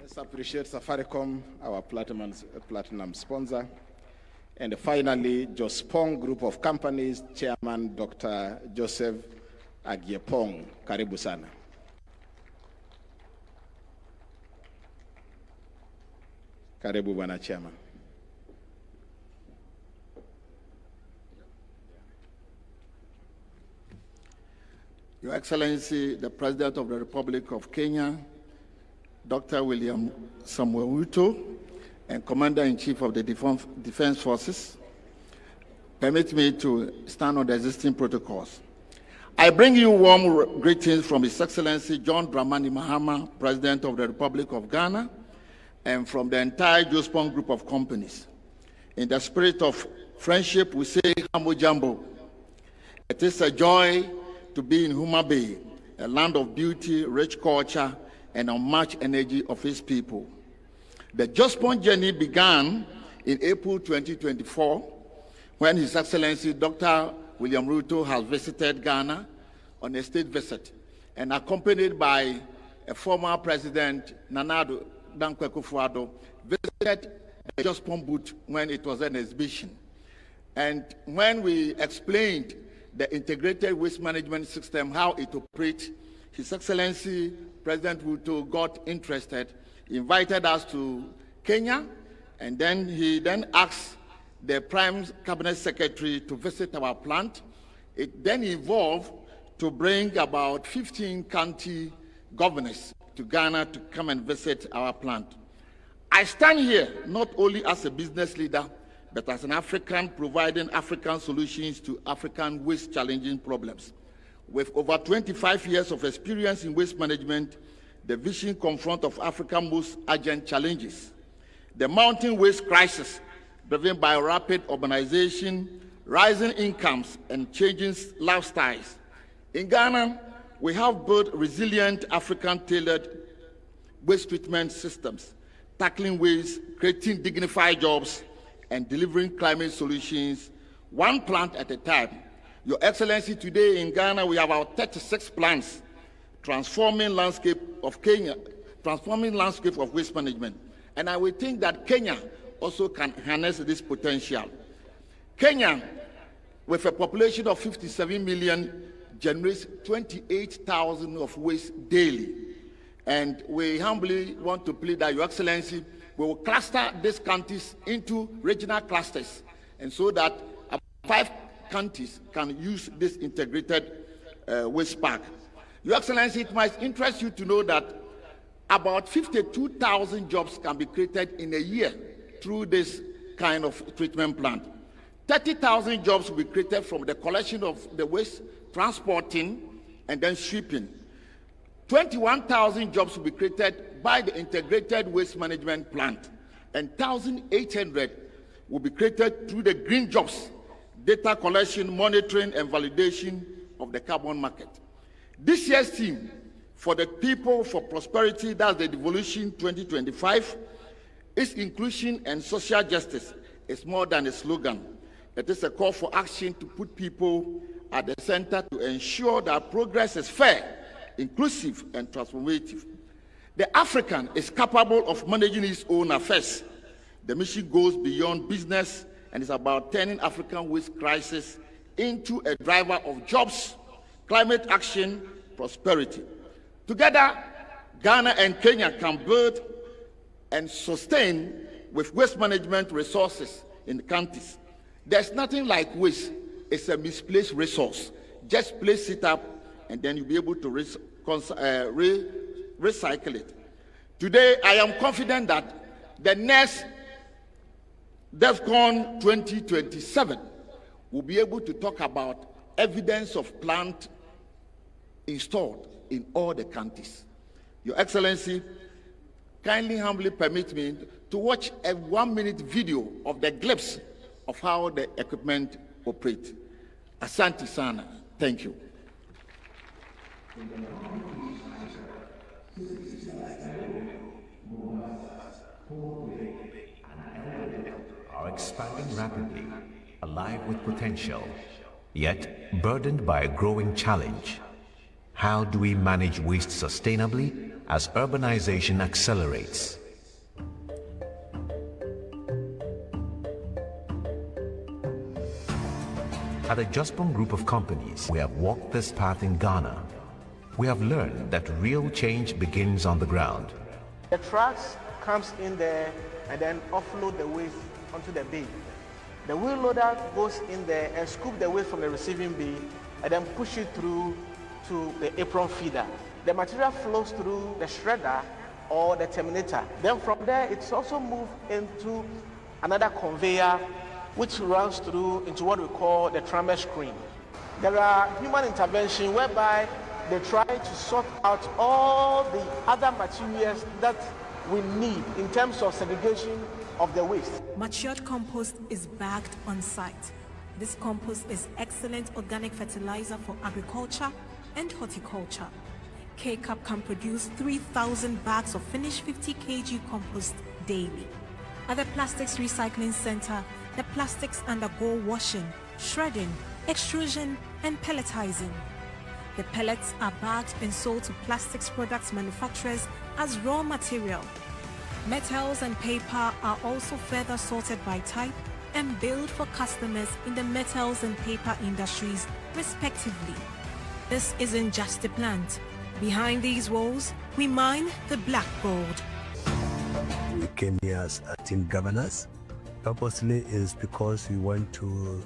Let's appreciate Safaricom, our platinum sponsor. And finally, Jospong Group of Companies, Chairman Dr. Joseph Agiepong. Karibu sana. Karibu Bwana Chairman. Your Excellency, the President of the Republic of Kenya, Dr. William Samuel Ruto, and Commander-in-Chief of the Defense Forces, permit me to stand on the existing protocols. I bring you warm greetings from His Excellency John Dramani Mahama, President of the Republic of Ghana, and from the entire Jospong Group of Companies. In the spirit of friendship, we say Hambo Jambo. It is a joy to be in Homa-Bay, a land of beauty, rich culture, and unmatched energy of its people. The Jospong journey began in April 2024 when His Excellency Dr. William Ruto has visited Ghana on a state visit and accompanied by a former President Nana Addo Dankwa Akufo-Addo visited the Jospong booth when it was an exhibition. And when we explained the integrated waste management system, how it operates, His Excellency President Ruto got interested, invited us to Kenya, and then he asked the Prime Cabinet Secretary to visit our plant. It then evolved to bring about 15 county governors to Ghana to come and visit our plant. I stand here not only as a business leader, but as an African providing African solutions to African waste challenging problems. With over 25 years of experience in waste management, the vision confront of Africa's most urgent challenges: the mounting waste crisis driven by rapid urbanization, rising incomes, and changing lifestyles. In Ghana, we have built resilient African-tailored waste treatment systems, tackling waste, creating dignified jobs, and delivering climate solutions, one plant at a time. Your Excellency, today in Ghana, we have our 36 plants transforming landscape of Kenya, transforming landscape of waste management. And I would think that Kenya also can harness this potential. Kenya, with a population of 57 million, generates 28,000 of waste daily. And we humbly want to plead that Your Excellency will cluster these counties into regional clusters, and so that 5 counties can use this integrated waste park. Your Excellency, it might interest you to know that about 52,000 jobs can be created in a year through this kind of treatment plant. 30,000 jobs will be created from the collection of the waste, transporting, and then shipping. 21,000 jobs will be created by the integrated waste management plant, and 1,800 will be created through the green jobs, data collection, monitoring, and validation of the carbon market. This year's theme for the people for prosperity, that's the Devolution 2025, is inclusion and social justice. It's more than a slogan. It is a call for action to put people at the center to ensure that progress is fair, inclusive, and transformative. The African is capable of managing his own affairs. The mission goes beyond business and is about turning African waste crisis into a driver of jobs, climate action, prosperity. Together, Ghana and Kenya can build and sustain with waste management resources in the countries. There's nothing like waste. It's a misplaced resource. Just place it up, and then you'll be able to recycle it. Today, I am confident that the next DEFCON 2027 will be able to talk about evidence of plant installed in all the counties. Your Excellency, kindly humbly permit me to watch a 1-minute video of the glimpse of how the equipment operates. Asante sana. Thank you. Are expanding rapidly, alive with potential, yet burdened by a growing challenge. How do we manage waste sustainably as urbanization accelerates? At the Jospong Group of companies, we have walked this path in Ghana. We have learned that real change begins on the ground. The trucks comes in there and then offload the waste onto the bay. The wheel loader goes in there and scoop the waste from the receiving bay and then push it through to the apron feeder. The material flows through the shredder or the terminator. Then from there, it's also moved into another conveyor which runs through into what we call the trammer screen. There are human intervention whereby they try to sort out all the other materials that we need in terms of segregation of the waste. Matured compost is bagged on site. This compost is excellent organic fertilizer for agriculture and horticulture. K-Cup can produce 3,000 bags of finished 50 kg compost daily. At the Plastics Recycling Center, the plastics undergo washing, shredding, extrusion, and pelletizing. The pellets are bagged and sold to plastics products manufacturers as raw material. Metals and paper are also further sorted by type and billed for customers in the metals and paper industries, respectively. This isn't just a plant. Behind these walls, we mine the black gold. We came here as team governors. Purposely is because we want to,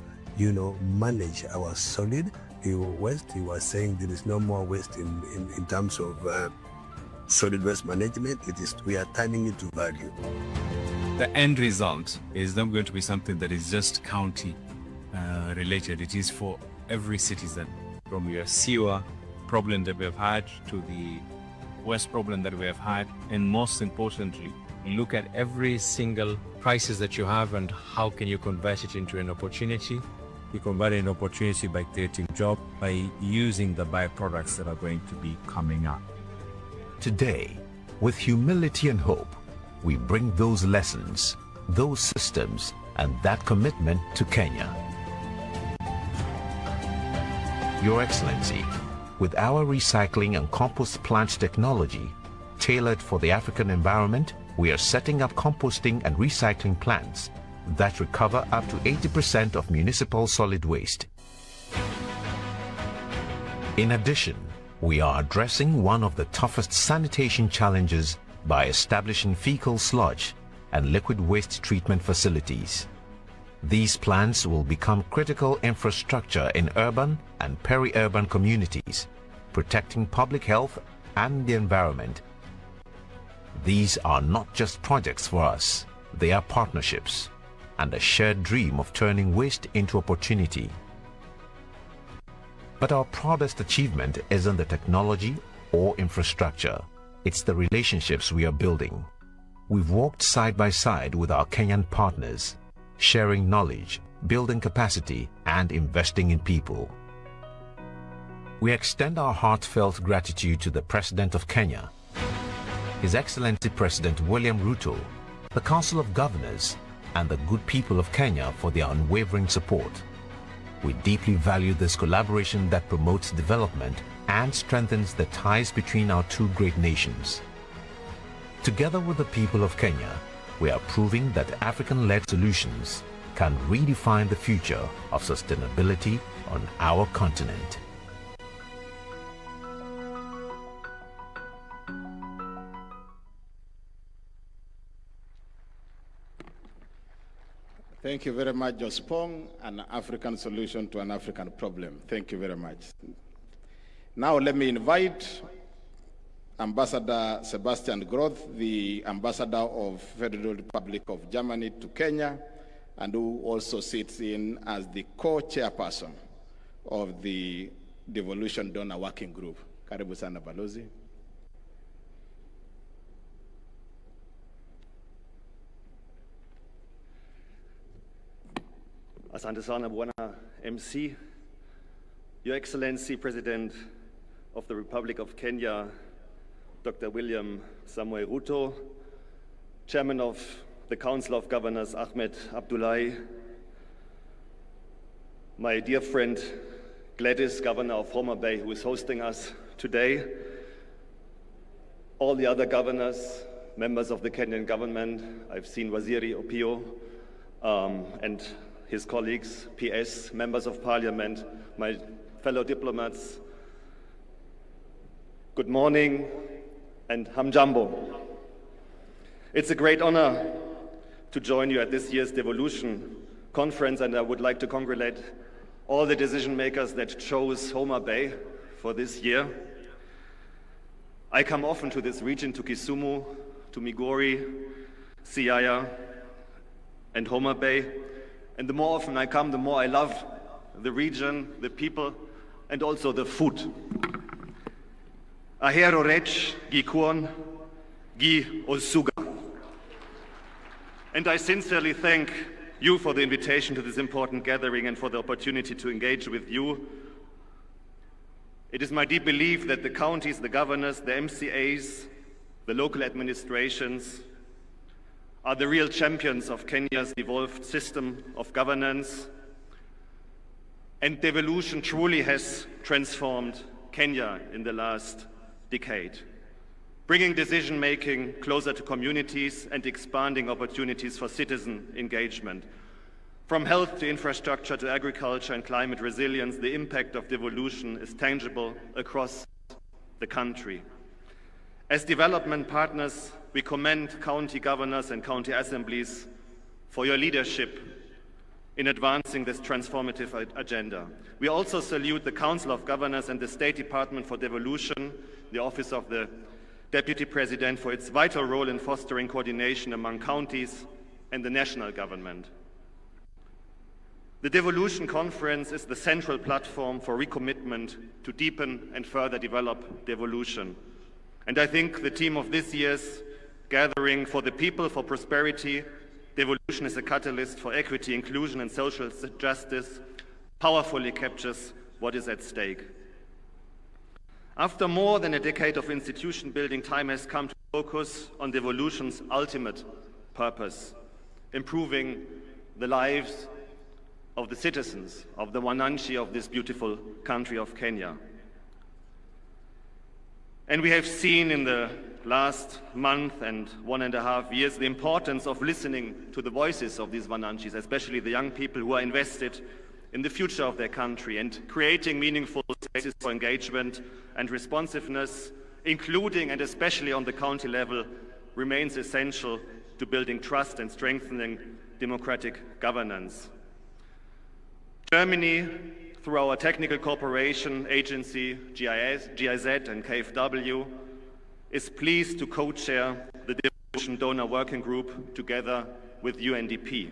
manage our solid waste. He was saying there is no more waste in terms of solid waste management. We are turning it to value. The end result is not going to be something that is just county related. It is for every citizen, from your sewer problem that we have had to the waste problem that we have had, and most importantly, look at every single crisis that you have and how can you convert it into an opportunity. You convert an opportunity by creating jobs, by using the byproducts that are going to be coming up. Today, with humility and hope, we bring those lessons, those systems, and that commitment to Kenya. Your Excellency, with our recycling and compost plant technology tailored for the African environment, we are setting up composting and recycling plants that recover up to 80% of municipal solid waste. In addition, we are addressing one of the toughest sanitation challenges by establishing fecal sludge and liquid waste treatment facilities. These plants will become critical infrastructure in urban and peri-urban communities, protecting public health and the environment. These are not just projects for us, they are partnerships and a shared dream of turning waste into opportunity. But our proudest achievement isn't the technology or infrastructure, it's the relationships we are building. We've walked side by side with our Kenyan partners, sharing knowledge, building capacity, and investing in people. We extend our heartfelt gratitude to the President of Kenya, His Excellency President William Ruto, the Council of Governors, and the good people of Kenya for their unwavering support. We deeply value this collaboration that promotes development and strengthens the ties between our two great nations. Together with the people of Kenya, we are proving that African-led solutions can redefine the future of sustainability on our continent. Thank you very much, Jospong, an African solution to an African problem. Thank you very much. Now let me invite Ambassador Sebastian Groth, the Ambassador of Federal Republic of Germany to Kenya, and who also sits in as the co-chairperson of the Devolution Donor Working Group. Karibu sana balozi. Asante sana Bwana MC, Your Excellency President of the Republic of Kenya, Dr. William Samoei Ruto, Chairman of the Council of Governors Ahmed Abdullahi, my dear friend Gladys, Governor of Homa-Bay, who is hosting us today, all the other governors, members of the Kenyan government. I've seen Waziri Opio and his colleagues, PS, members of parliament, my fellow diplomats. Good morning and hamjambo. It's a great honor to join you at this year's Devolution conference, and I would like to congratulate all the decision makers that chose Homa-Bay for this year. I come often to this region, to Kisumu, to Migori, Siaya, and Homa-Bay. And the more often I come, the more I love the region, the people, and also the food. Ahero rech, gi kuon, gi osuga. And I sincerely thank you for the invitation to this important gathering and for the opportunity to engage with you. It is my deep belief that the counties, the governors, the MCAs, the local administrations are the real champions of Kenya's evolved system of governance. And devolution truly has transformed Kenya in the last decade, bringing decision-making closer to communities and expanding opportunities for citizen engagement. From health to infrastructure to agriculture and climate resilience, the impact of devolution is tangible across the country. As development partners, we commend county governors and county assemblies for your leadership in advancing this transformative agenda. We also salute the Council of Governors and the State Department for Devolution, the Office of the Deputy President, for its vital role in fostering coordination among counties and the national government. The Devolution Conference is the central platform for recommitment to deepen and further develop devolution. And I think the theme of this year's Gathering for the People for Prosperity, Devolution is a catalyst for equity, inclusion, and social justice, powerfully captures what is at stake. After more than a decade of institution building, time has come to focus on devolution's ultimate purpose, improving the lives of the citizens of the Wananchi of this beautiful country of Kenya. And we have seen in the last month and 1.5 years the importance of listening to the voices of these Wananchis, especially the young people who are invested in the future of their country, and creating meaningful spaces for engagement and responsiveness, including and especially on the county level, remains essential to building trust and strengthening democratic governance. Germany, through our technical cooperation agency, GIZ and KfW, is pleased to co-chair the Devolution Donor Working Group together with UNDP.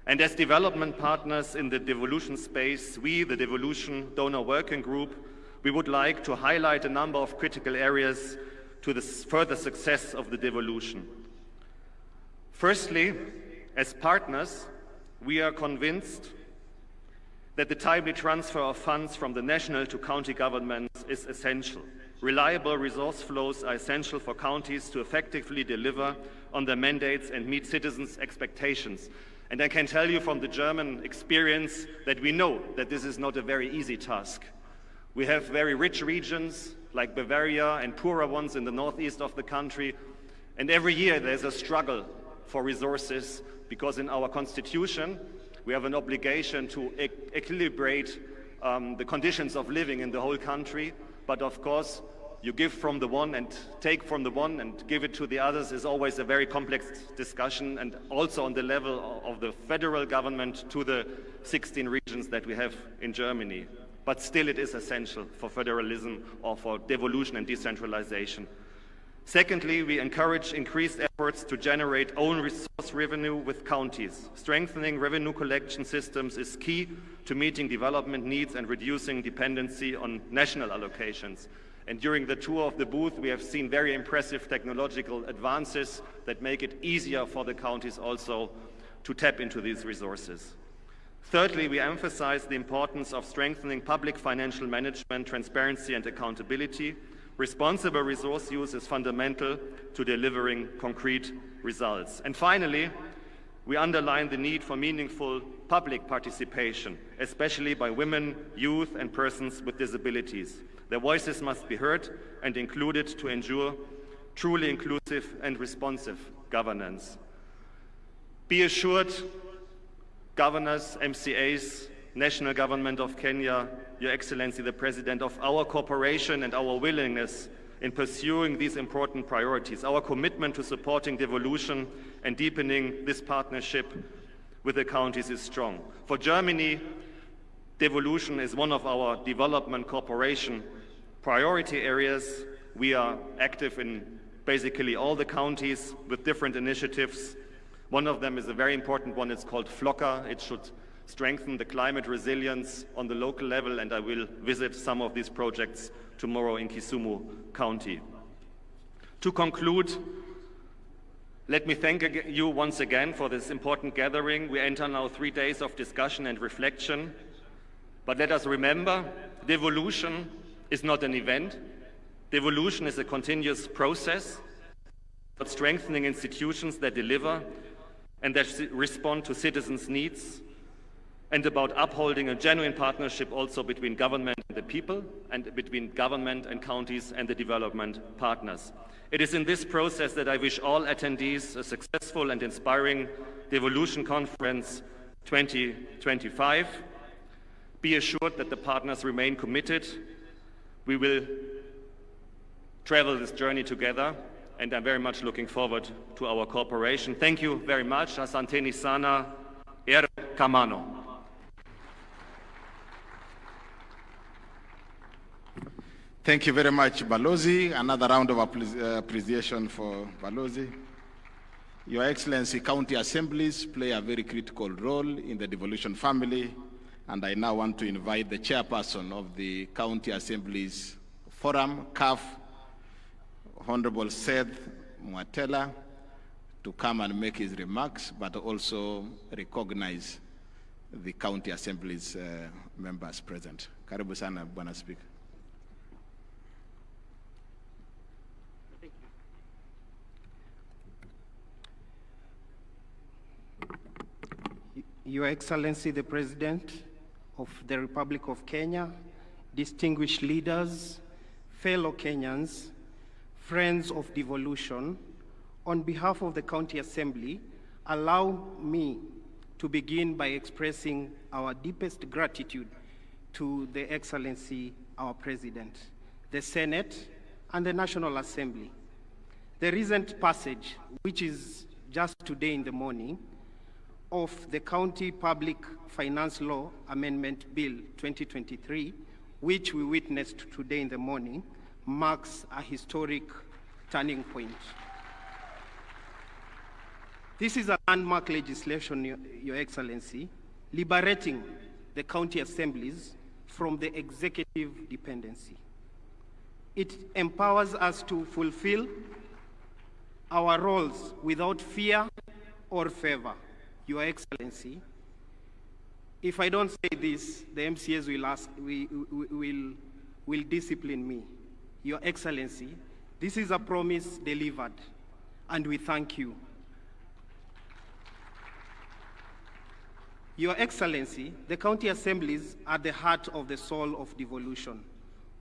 And as development partners in the devolution space, we, the Devolution Donor Working Group, we would like to highlight a number of critical areas to the further success of the devolution. Firstly, as partners, we are convinced that the timely transfer of funds from the national to county governments is essential. Reliable resource flows are essential for counties to effectively deliver on their mandates and meet citizens' expectations. And I can tell you from the German experience that we know that this is not a very easy task. We have very rich regions like Bavaria and poorer ones in the northeast of the country. And every year there's a struggle for resources because in our constitution, we have an obligation to equilibrate the conditions of living in the whole country. But of course, you give from the one and take from the one and give it to the others is always a very complex discussion, and also on the level of the federal government to the 16 regions that we have in Germany. But still it is essential for federalism or for devolution and decentralization. Secondly, we encourage increased efforts to generate own resource revenue with counties. Strengthening revenue collection systems is key to meeting development needs and reducing dependency on national allocations. And during the tour of the booth, we have seen very impressive technological advances that make it easier for the counties also to tap into these resources. Thirdly, we emphasize the importance of strengthening public financial management, transparency and accountability. Responsible resource use is fundamental to delivering concrete results. And finally, we underline the need for meaningful public participation, especially by women, youth and persons with disabilities. Their voices must be heard and included to ensure truly inclusive and responsive governance. Be assured, governors, MCAs, National Government of Kenya, Your Excellency the President, of our cooperation and our willingness in pursuing these important priorities. Our commitment to supporting devolution and deepening this partnership with the counties is strong. For Germany, devolution is one of our development cooperation priority areas. We are active in basically all the counties with different initiatives. One of them is a very important one. It's called FLOCA. It should strengthen the climate resilience on the local level, and I will visit some of these projects tomorrow in Kisumu County. To conclude, let me thank you once again for this important gathering. We enter now 3 days of discussion and reflection. But let us remember, devolution is not an event. Devolution is a continuous process, but strengthening institutions that deliver and that respond to citizens' needs, and about upholding a genuine partnership also between government and the people, and between government and counties and the development partners. It is in this process that I wish all attendees a successful and inspiring Devolution Conference 2025. Be assured that the partners remain committed. We will travel this journey together, and I'm very much looking forward to our cooperation. Thank you very much. Asanteni sana. Kamano. Thank you very much, Balozi. Another round of appreciation for Balozi. Your Excellency, county assemblies play a very critical role in the devolution family, and I now want to invite the chairperson of the County Assemblies Forum, CAF, Honorable Seth Mwatela, to come and make his remarks, but also recognize the County Assemblies members present. Karibu sana, Bwana Speaker. Your Excellency, the President of the Republic of Kenya, distinguished leaders, fellow Kenyans, friends of devolution, on behalf of the County Assembly, allow me to begin by expressing our deepest gratitude to the Excellency, our President, the Senate, and the National Assembly. The recent passage, which is just today in the morning, of the County Public Finance Law Amendment Bill 2023, which we witnessed today in the morning, marks a historic turning point. This is a landmark legislation, Your Excellency, liberating the county assemblies from the executive dependency. It empowers us to fulfill our roles without fear or favor. Your Excellency, if I don't say this, the MCAs will discipline me. Your Excellency, this is a promise delivered, and we thank you. Your Excellency, the county assemblies are the heart of the soul of devolution.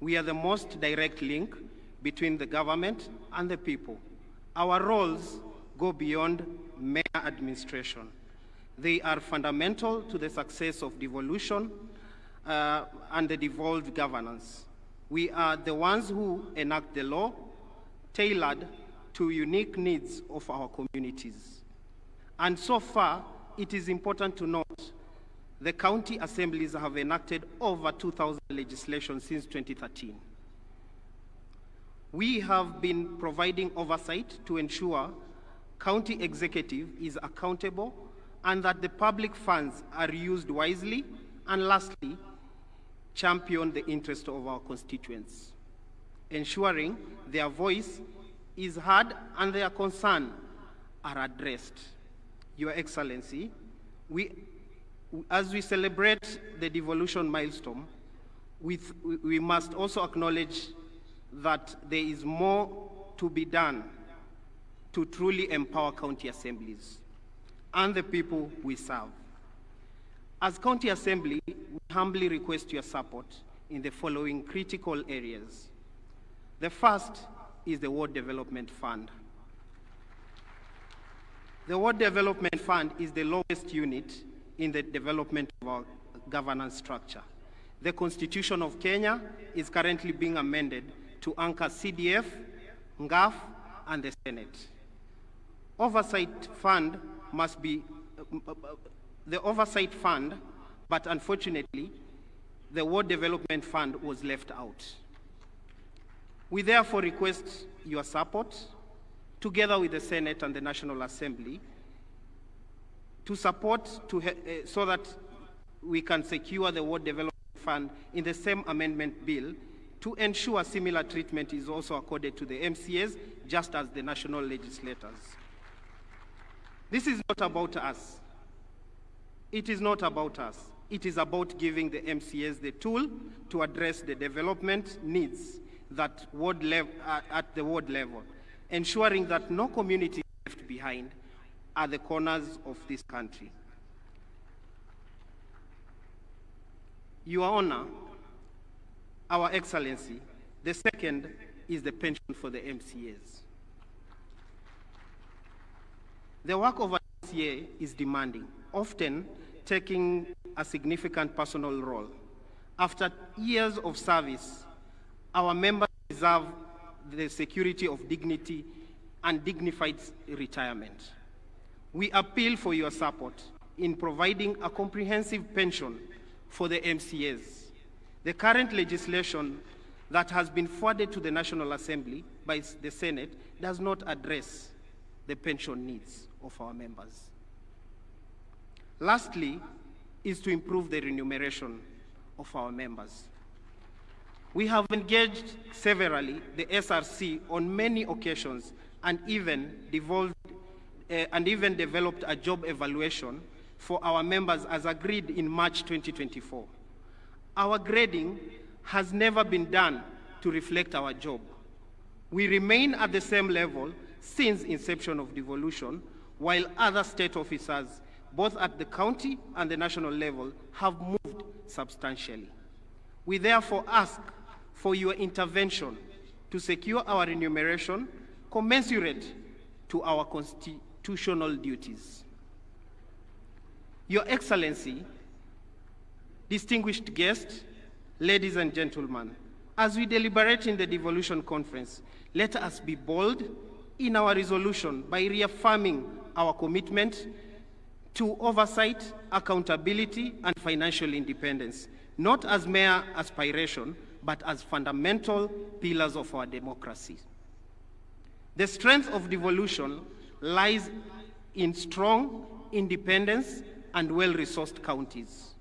We are the most direct link between the government and the people. Our roles go beyond mere administration. They are fundamental to the success of devolution and the devolved governance. We are the ones who enact the law tailored to unique needs of our communities. And so far, it is important to note the county assemblies have enacted over 2,000 legislation since 2013. We have been providing oversight to ensure county executive is accountable and that the public funds are used wisely, and lastly, champion the interest of our constituents. ensuring their voice is heard and their concerns are addressed. Your Excellency, as we celebrate the devolution milestone, we must also acknowledge that there is more to be done to truly empower county assemblies and the people we serve. As County Assembly, we humbly request your support in the following critical areas. The first is the Ward Development Fund. The Ward Development Fund is the lowest unit in the development of our governance structure. The Constitution of Kenya is currently being amended to anchor CDF, NGAF, and the Senate. Oversight fund must be the Oversight Fund, but unfortunately, the Ward Development Fund was left out. We therefore request your support, together with the Senate and the National Assembly, to support so that we can secure the Ward Development Fund in the same amendment bill to ensure similar treatment is also accorded to the MCAs, just as the national legislators. This is not about us. It is not about us. It is about giving the MCAs the tool to address the development needs that at the ward level, ensuring that no community is left behind at the corners of this country. Your Honor, Our Excellency, the second is the pension for the MCAs. The work of an MCA is demanding, often taking a significant personal role. After years of service, our members deserve the security of dignity and dignified retirement. We appeal for your support in providing a comprehensive pension for the MCAs. The current legislation that has been forwarded to the National Assembly by the Senate does not address the pension needs of our members. Lastly, is to improve the remuneration of our members. We have engaged severally the SRC on many occasions and even developed a job evaluation for our members as agreed in March 2024. Our grading has never been done to reflect our job. We remain at the same level since inception of devolution, while other state officers, both at the county and the national level, have moved substantially. We therefore ask for your intervention to secure our remuneration commensurate to our constitutional duties. Your Excellency, distinguished guests, ladies and gentlemen, as we deliberate in the devolution conference, let us be bold in our resolution by reaffirming our commitment to oversight, accountability, and financial independence, not as mere aspiration, but as fundamental pillars of our democracy. The strength of devolution lies in strong, independence, and well-resourced counties.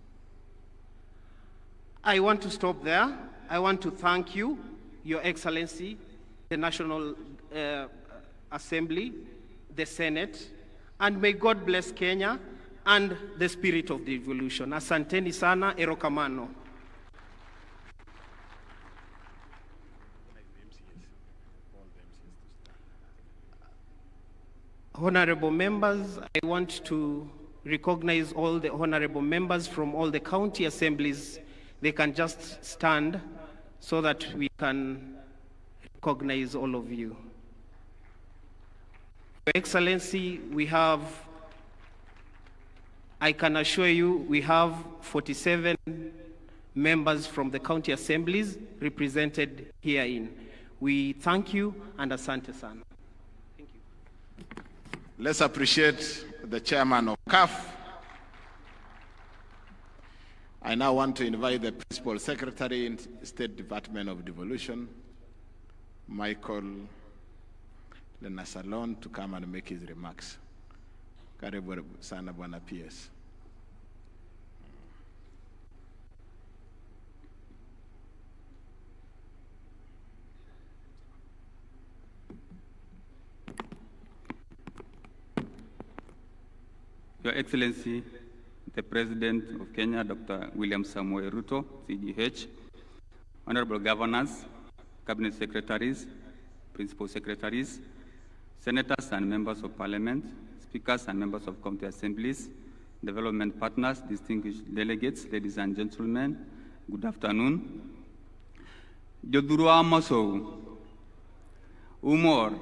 I want to stop there. I want to thank you, Your Excellency, the National Assembly, the Senate, and may God bless Kenya and the spirit of devolution. Asanteni sana, erokamano. Honorable members, I want to recognize all the honorable members from all the county assemblies. They can just stand so that we can recognize all of you. Your Excellency, I can assure you, we have 47 members from the county assemblies represented herein. We thank you and asante sana. Thank you. Let's appreciate the chairman of CAF. I now want to invite the Principal Secretary in State Department of Devolution, Michael Lenasalon, to come and make his remarks. Karibu sana Bwana PS. Your Excellency, the President of Kenya, Dr. William Samoei Ruto, CGH, Honorable Governors, Cabinet Secretaries, Principal Secretaries, Senators and Members of Parliament, Speakers and Members of County Assemblies, Development Partners, distinguished delegates, ladies and gentlemen, good afternoon. Jodurua Masou, Umor,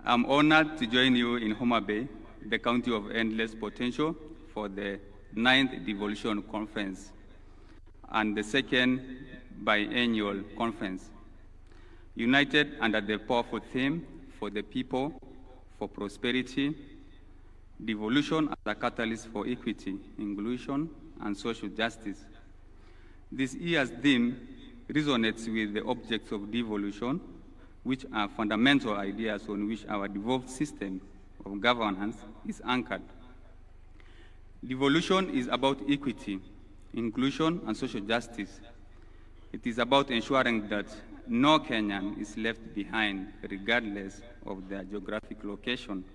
I'm honored to join you in Homa-Bay, the county of endless potential, for the 9th Devolution Conference and the 2nd biennial conference. United under the powerful theme, for the people, for prosperity, devolution as a catalyst for equity, inclusion, and social justice. This year's theme resonates with the objects of devolution, which are fundamental ideas on which our devolved system of governance is anchored. Devolution is about equity, inclusion, and social justice. It is about ensuring that no Kenyan is left behind, regardless of their geographic location,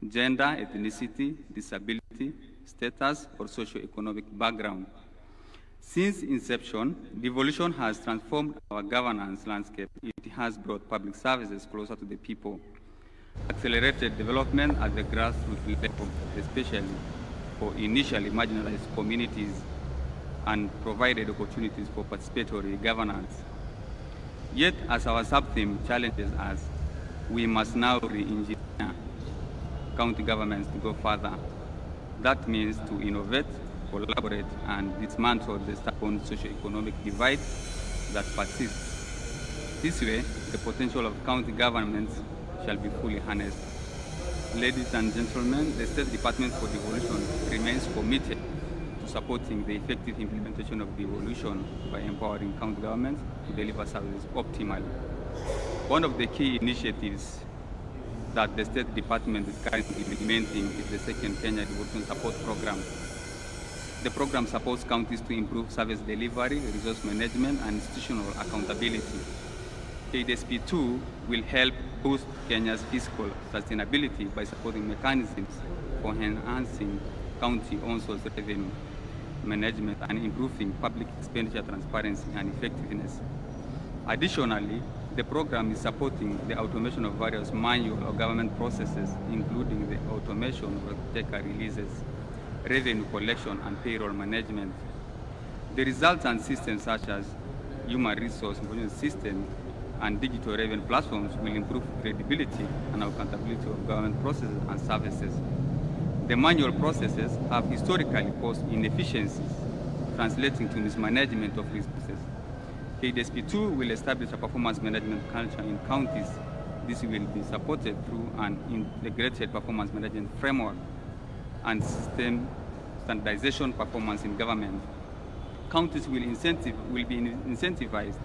gender, ethnicity, disability, status, or socio-economic background. Since inception, devolution has transformed our governance landscape. It has brought public services closer to the people, accelerated development at the grassroots level, especially for initially marginalized communities, and provided opportunities for participatory governance. Yet, as our sub-theme challenges us, we must now re-engineer county governments to go further. That means to innovate, collaborate, and dismantle the stubborn socio-economic divide that persists. This way, the potential of county governments shall be fully harnessed. Ladies and gentlemen, the State Department for Devolution remains committed to supporting the effective implementation of devolution by empowering county governments to deliver services optimally. One of the key initiatives that the State Department is currently implementing is the second Kenya Devolution Support Program. The program supports counties to improve service delivery, resource management, and institutional accountability. KDSP2 will help boost Kenya's fiscal sustainability by supporting mechanisms for enhancing county-owned source revenue management and improving public expenditure transparency and effectiveness. Additionally, the program is supporting the automation of various manual or government processes, including the automation of taker releases, revenue collection, and payroll management. The resultant systems such as human resource information system and digital revenue platforms will improve credibility and accountability of government processes and services. The manual processes have historically caused inefficiencies, translating to mismanagement of resources. KDSP2 will establish a performance management culture in counties. This will be supported through an integrated performance management framework and system standardization performance in government. Counties will be incentivized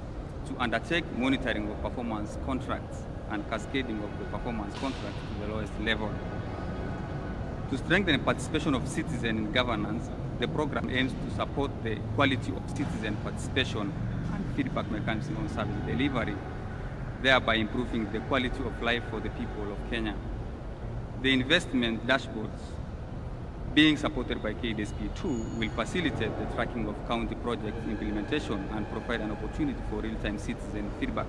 to undertake monitoring of performance contracts and cascading of the performance contracts to the lowest level. To strengthen the participation of citizens in governance, the program aims to support the quality of citizen participation and feedback mechanism on service delivery, thereby improving the quality of life for the people of Kenya. The investment dashboards being supported by KDSP2 will facilitate the tracking of county project implementation and provide an opportunity for real-time citizen feedback.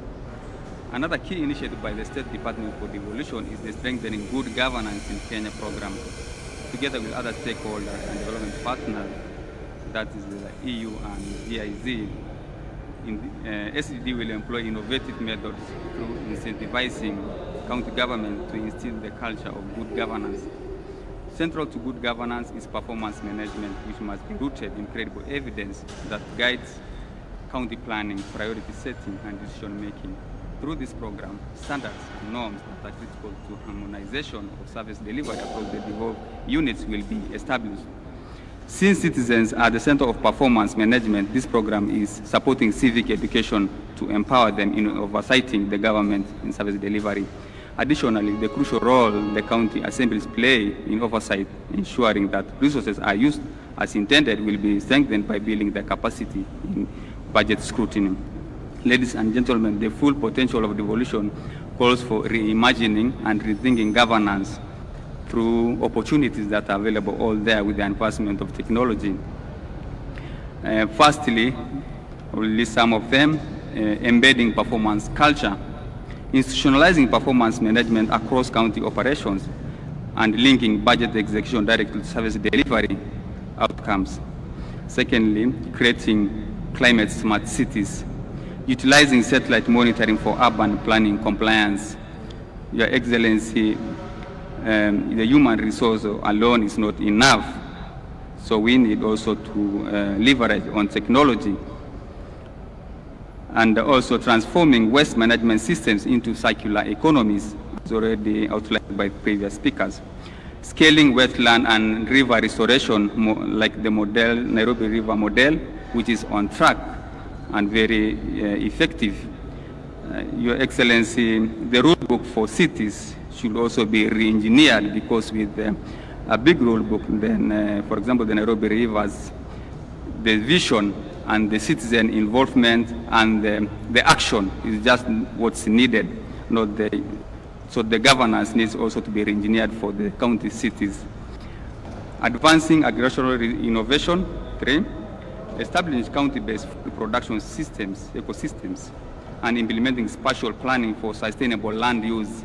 Another key initiative by the State Department for Devolution is the Strengthening Good Governance in Kenya program. Together with other stakeholders and development partners, that is the EU and GIZ, SDD will employ innovative methods through incentivizing county government to instill the culture of good governance. Central to good governance is performance management, which must be rooted in credible evidence that guides county planning, priority setting, and decision making. Through this program, standards and norms that are critical to harmonization of service delivery across the devolved units will be established. Since citizens are the center of performance management, this program is supporting civic education to empower them in oversighting the government in service delivery. Additionally, the crucial role the county assemblies play in oversight, ensuring that resources are used as intended, will be strengthened by building their capacity in budget scrutiny. Ladies and gentlemen, the full potential of devolution calls for reimagining and rethinking governance through opportunities that are available all there with the advancement of technology. Firstly, I will list some of them: embedding performance culture, institutionalizing performance management across county operations, and linking budget execution directly to service delivery outcomes. Secondly, creating climate smart cities, utilizing satellite monitoring for urban planning compliance. Your Excellency, the human resource alone is not enough, so we need also to leverage on technology, and also transforming waste management systems into circular economies, as already outlined by previous speakers. Scaling wetland and river restoration, like the model, Nairobi River model, which is on track and very effective. Your Excellency, the rule book for cities should also be re-engineered, because with a big rule book, then, for example, the Nairobi Rivers, the vision and the citizen involvement and the action is just what's needed, not the. So the governance needs also to be re-engineered for the county cities. Advancing agricultural innovation. 3, establishing county-based production systems, ecosystems, and implementing spatial planning for sustainable land use.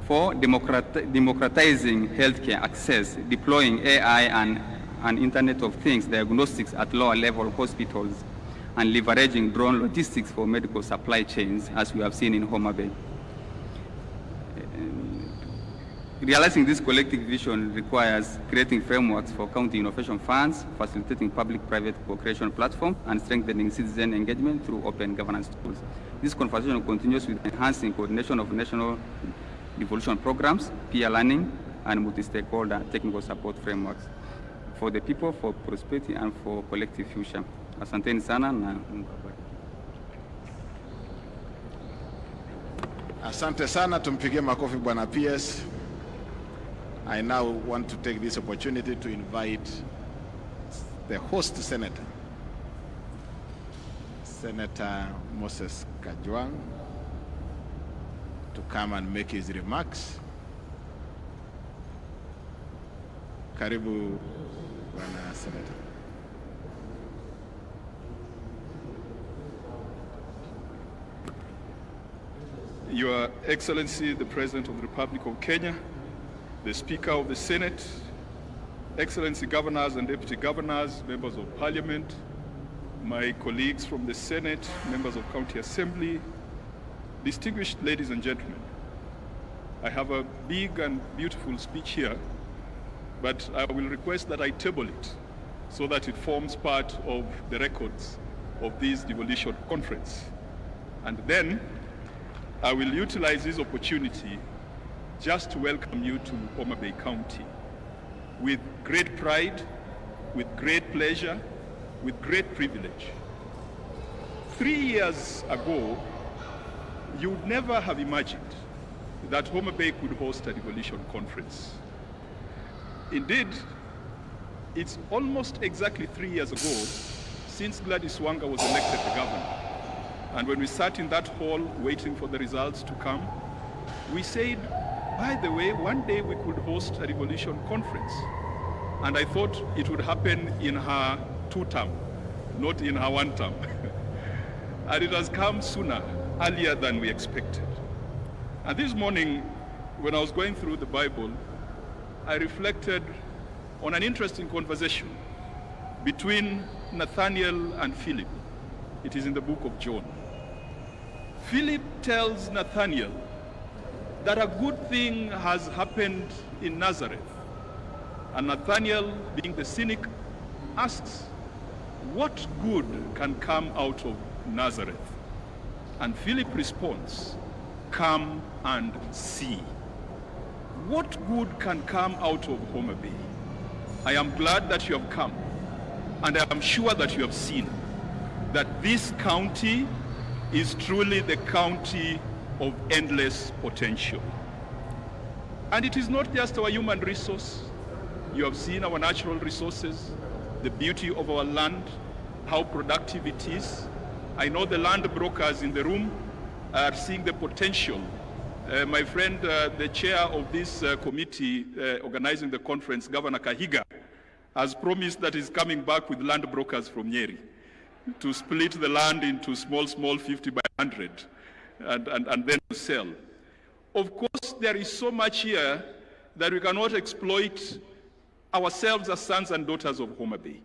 4, democratizing healthcare access, deploying AI and Internet of Things diagnostics at lower level hospitals, and leveraging drone logistics for medical supply chains, as we have seen in Homa-Bay. Realizing this collective vision requires creating frameworks for county innovation funds, facilitating public-private co-creation platforms, and strengthening citizen engagement through open governance tools. This conversation continues with enhancing coordination of national devolution programs, peer learning, and multi-stakeholder technical support frameworks for the people, for prosperity, and for collective future. Asanteni sana na Mungu awabariki. Asante sana, tumpigie makofi Bwana PS. I now want to take this opportunity to invite the host senator, Senator Moses Kajwang, to come and make his remarks. Karibu, Bwana Senator. Your Excellency, the President of the Republic of Kenya, the Speaker of the Senate, Excellency Governors and Deputy Governors, Members of Parliament, my colleagues from the Senate, Members of County Assembly, distinguished ladies and gentlemen, I have a big and beautiful speech here, but I will request that I table it so that it forms part of the records of this devolution conference. And then I will utilize this opportunity just to welcome you to Homa-Bay County with great pride, with great pleasure, with great privilege. 3 years ago, you would never have imagined that Homa-Bay could host a devolution conference. Indeed, it's almost exactly 3 years ago since Gladys Wanga was elected the governor. And when we sat in that hall waiting for the results to come, we said, by the way, one day we could host a devolution conference. And I thought it would happen in her 2-term, not in her 1-term. And it has come sooner, earlier than we expected. And this morning, when I was going through the Bible, I reflected on an interesting conversation between Nathaniel and Philip. It is in the book of John. Philip tells Nathaniel that a good thing has happened in Nazareth. And Nathaniel, being the cynic, asks, what good can come out of Nazareth? And Philip responds, come and see. What good can come out of Homa-Bay? I am glad that you have come, and I am sure that you have seen that this county is truly the county of endless potential. And it is not just our human resource. You have seen our natural resources, the beauty of our land, how productive it is. I know the land brokers in the room are seeing the potential My friend, the chair of this committee organizing the conference, Governor Kahiga, has promised that he's coming back with land brokers from Nyeri to split the land into small 50 by 100 and then sell. Of course, there is so much here that we cannot exploit ourselves as sons and daughters of Homa-Bay.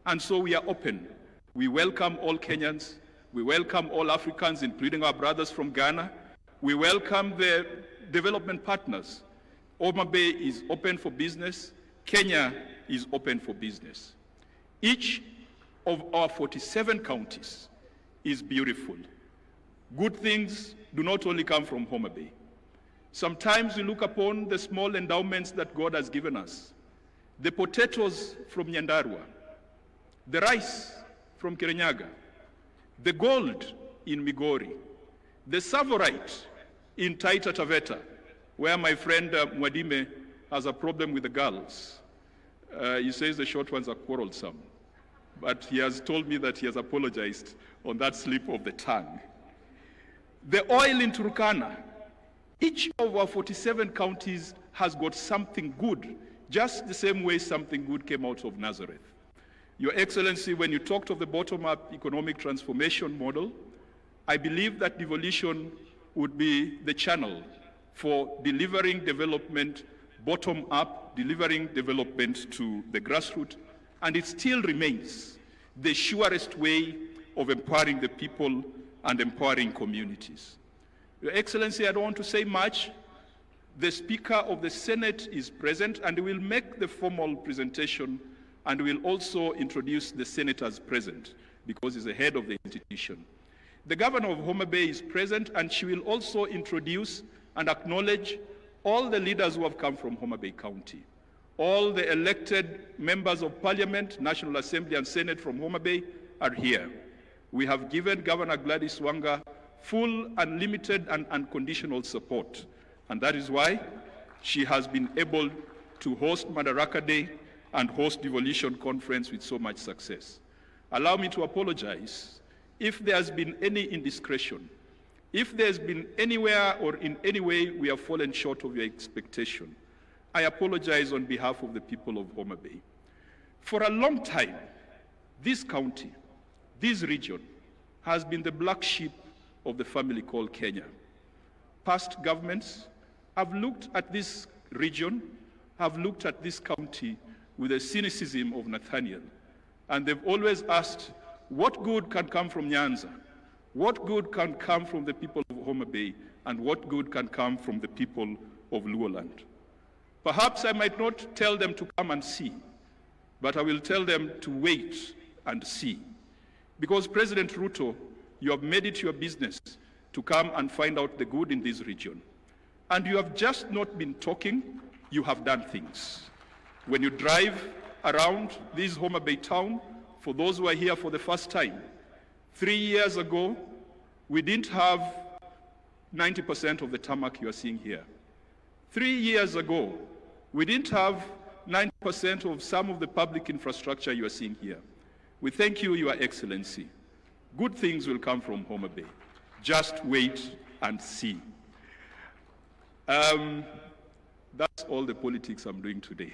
And so we are open. We welcome all Kenyans. We welcome all Africans, including our brothers from Ghana. We welcome the development partners. Homa-Bay is open for business. Kenya is open for business. Each of our 47 counties is beautiful. Good things do not only come from Homa-Bay. Sometimes we look upon the small endowments that God has given us. The potatoes from Nyandarua, the rice from Kirinyaga, the gold in Migori, the Savorite in Taita Taveta, where my friend Mwadime has a problem with the girls. He says the short ones are quarrelsome, but he has told me that he has apologized on that slip of the tongue. The oil in Turkana, each of our 47 counties has got something good, just the same way something good came out of Nazareth. Your Excellency, when you talked of the bottom-up economic transformation model, I believe that devolution would be the channel for delivering development bottom-up, delivering development to the grassroots, and it still remains the surest way of empowering the people and empowering communities. Your Excellency, I don't want to say much. The Speaker of the Senate is present and will make the formal presentation, and will also introduce the senators present because he's the head of the institution. The Governor of Homa-Bay is present, and she will also introduce and acknowledge all the leaders who have come from Homa-Bay County. All the elected members of Parliament, National Assembly and Senate from Homa-Bay are here. We have given Governor Gladys Wanga full, unlimited and unconditional support, and that is why she has been able to host Madaraka Day and host Devolution Conference with so much success. Allow me to apologize if there has been any indiscretion, if there's been anywhere or in any way we have fallen short of your expectation. I apologize on behalf of the people of Homa-Bay. For a long time, this county, this region, has been the black sheep of the family called Kenya. Past governments have looked at this region, have looked at this county with the cynicism of Nathaniel, and they've always asked, what good can come from Nyanza? What good can come from the people of Homa-Bay? And what good can come from the people of Luoland? Perhaps I might not tell them to come and see, but I will tell them to wait and see. Because President Ruto, you have made it your business to come and find out the good in this region. And you have just not been talking, you have done things. When you drive around this Homa-Bay town, for those who are here for the first time, 3 years ago, we didn't have 90% of the tarmac you are seeing here. 3 years ago, we didn't have 90% of some of the public infrastructure you are seeing here. We thank you, Your Excellency. Good things will come from Homa-Bay. Just wait and see. That's all the politics I'm doing today.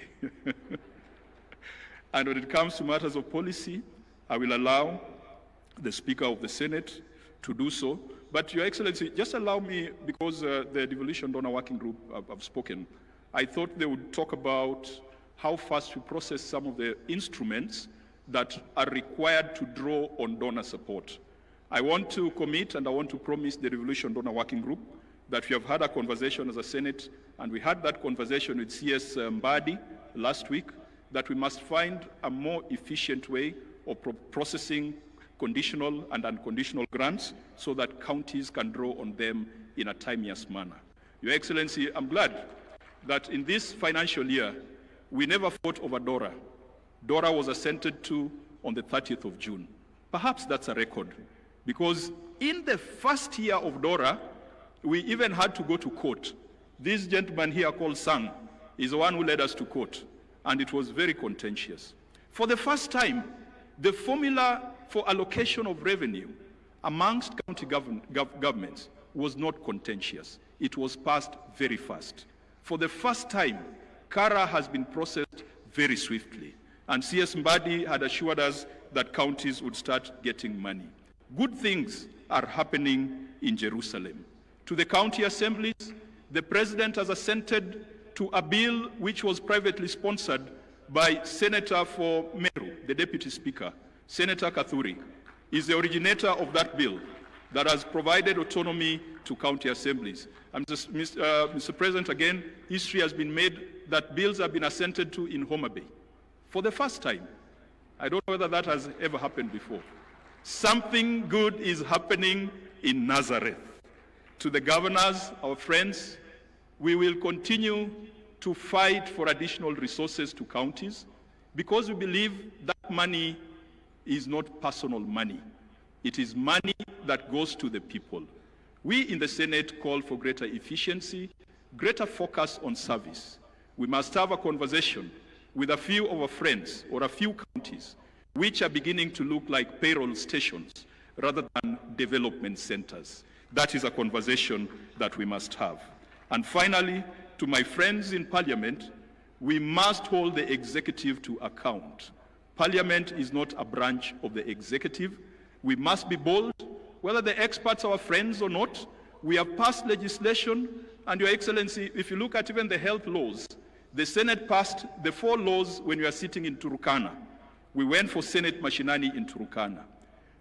And when it comes to matters of policy, I will allow the Speaker of the Senate to do so. But Your Excellency, just allow me, because the Devolution Donor Working Group have spoken, I thought they would talk about how fast we process some of the instruments that are required to draw on donor support. I want to commit and I want to promise the Devolution Donor Working Group that we have had a conversation as a Senate, and we had that conversation with CS Mbadi last week, that we must find a more efficient way of processing conditional and unconditional grants so that counties can draw on them in a timeous manner. Your Excellency, I'm glad that in this financial year, we never fought over DORA. DORA was assented to on the 30th of June. Perhaps that's a record, because in the first year of DORA, we even had to go to court. This gentleman here called Sang is the one who led us to court, and it was very contentious. For the first time, the formula for allocation of revenue amongst county governments was not contentious. it was passed very fast. For the first time, Kara has been processed very swiftly. And CS Mbadi had assured us that counties would start getting money. Good things are happening in Jerusalem. To the county assemblies, the president has assented to a bill which was privately sponsored by Senator for Meru, the deputy speaker. Senator Kathuri is the originator of that bill that has provided autonomy to county assemblies. And Mr. President, again, history has been made that bills have been assented to in Homa-Bay for the first time. I don't know whether that has ever happened before. Something good is happening in Nazareth. To the governors, our friends, we will continue to fight for additional resources to counties because we believe that money is not personal money. It is money that goes to the people. We in the Senate call for greater efficiency, greater focus on service. We must have a conversation with a few of our friends or a few counties which are beginning to look like payroll stations rather than development centers. That is a conversation that we must have. And finally, to my friends in Parliament, we must hold the executive to account. Parliament is not a branch of the executive. We must be bold, whether the experts are our friends or not. We have passed legislation, and Your Excellency, if you look at even the health laws, the Senate passed the 4 laws when we are sitting in Turkana. We went for Senate Mashinani in Turkana.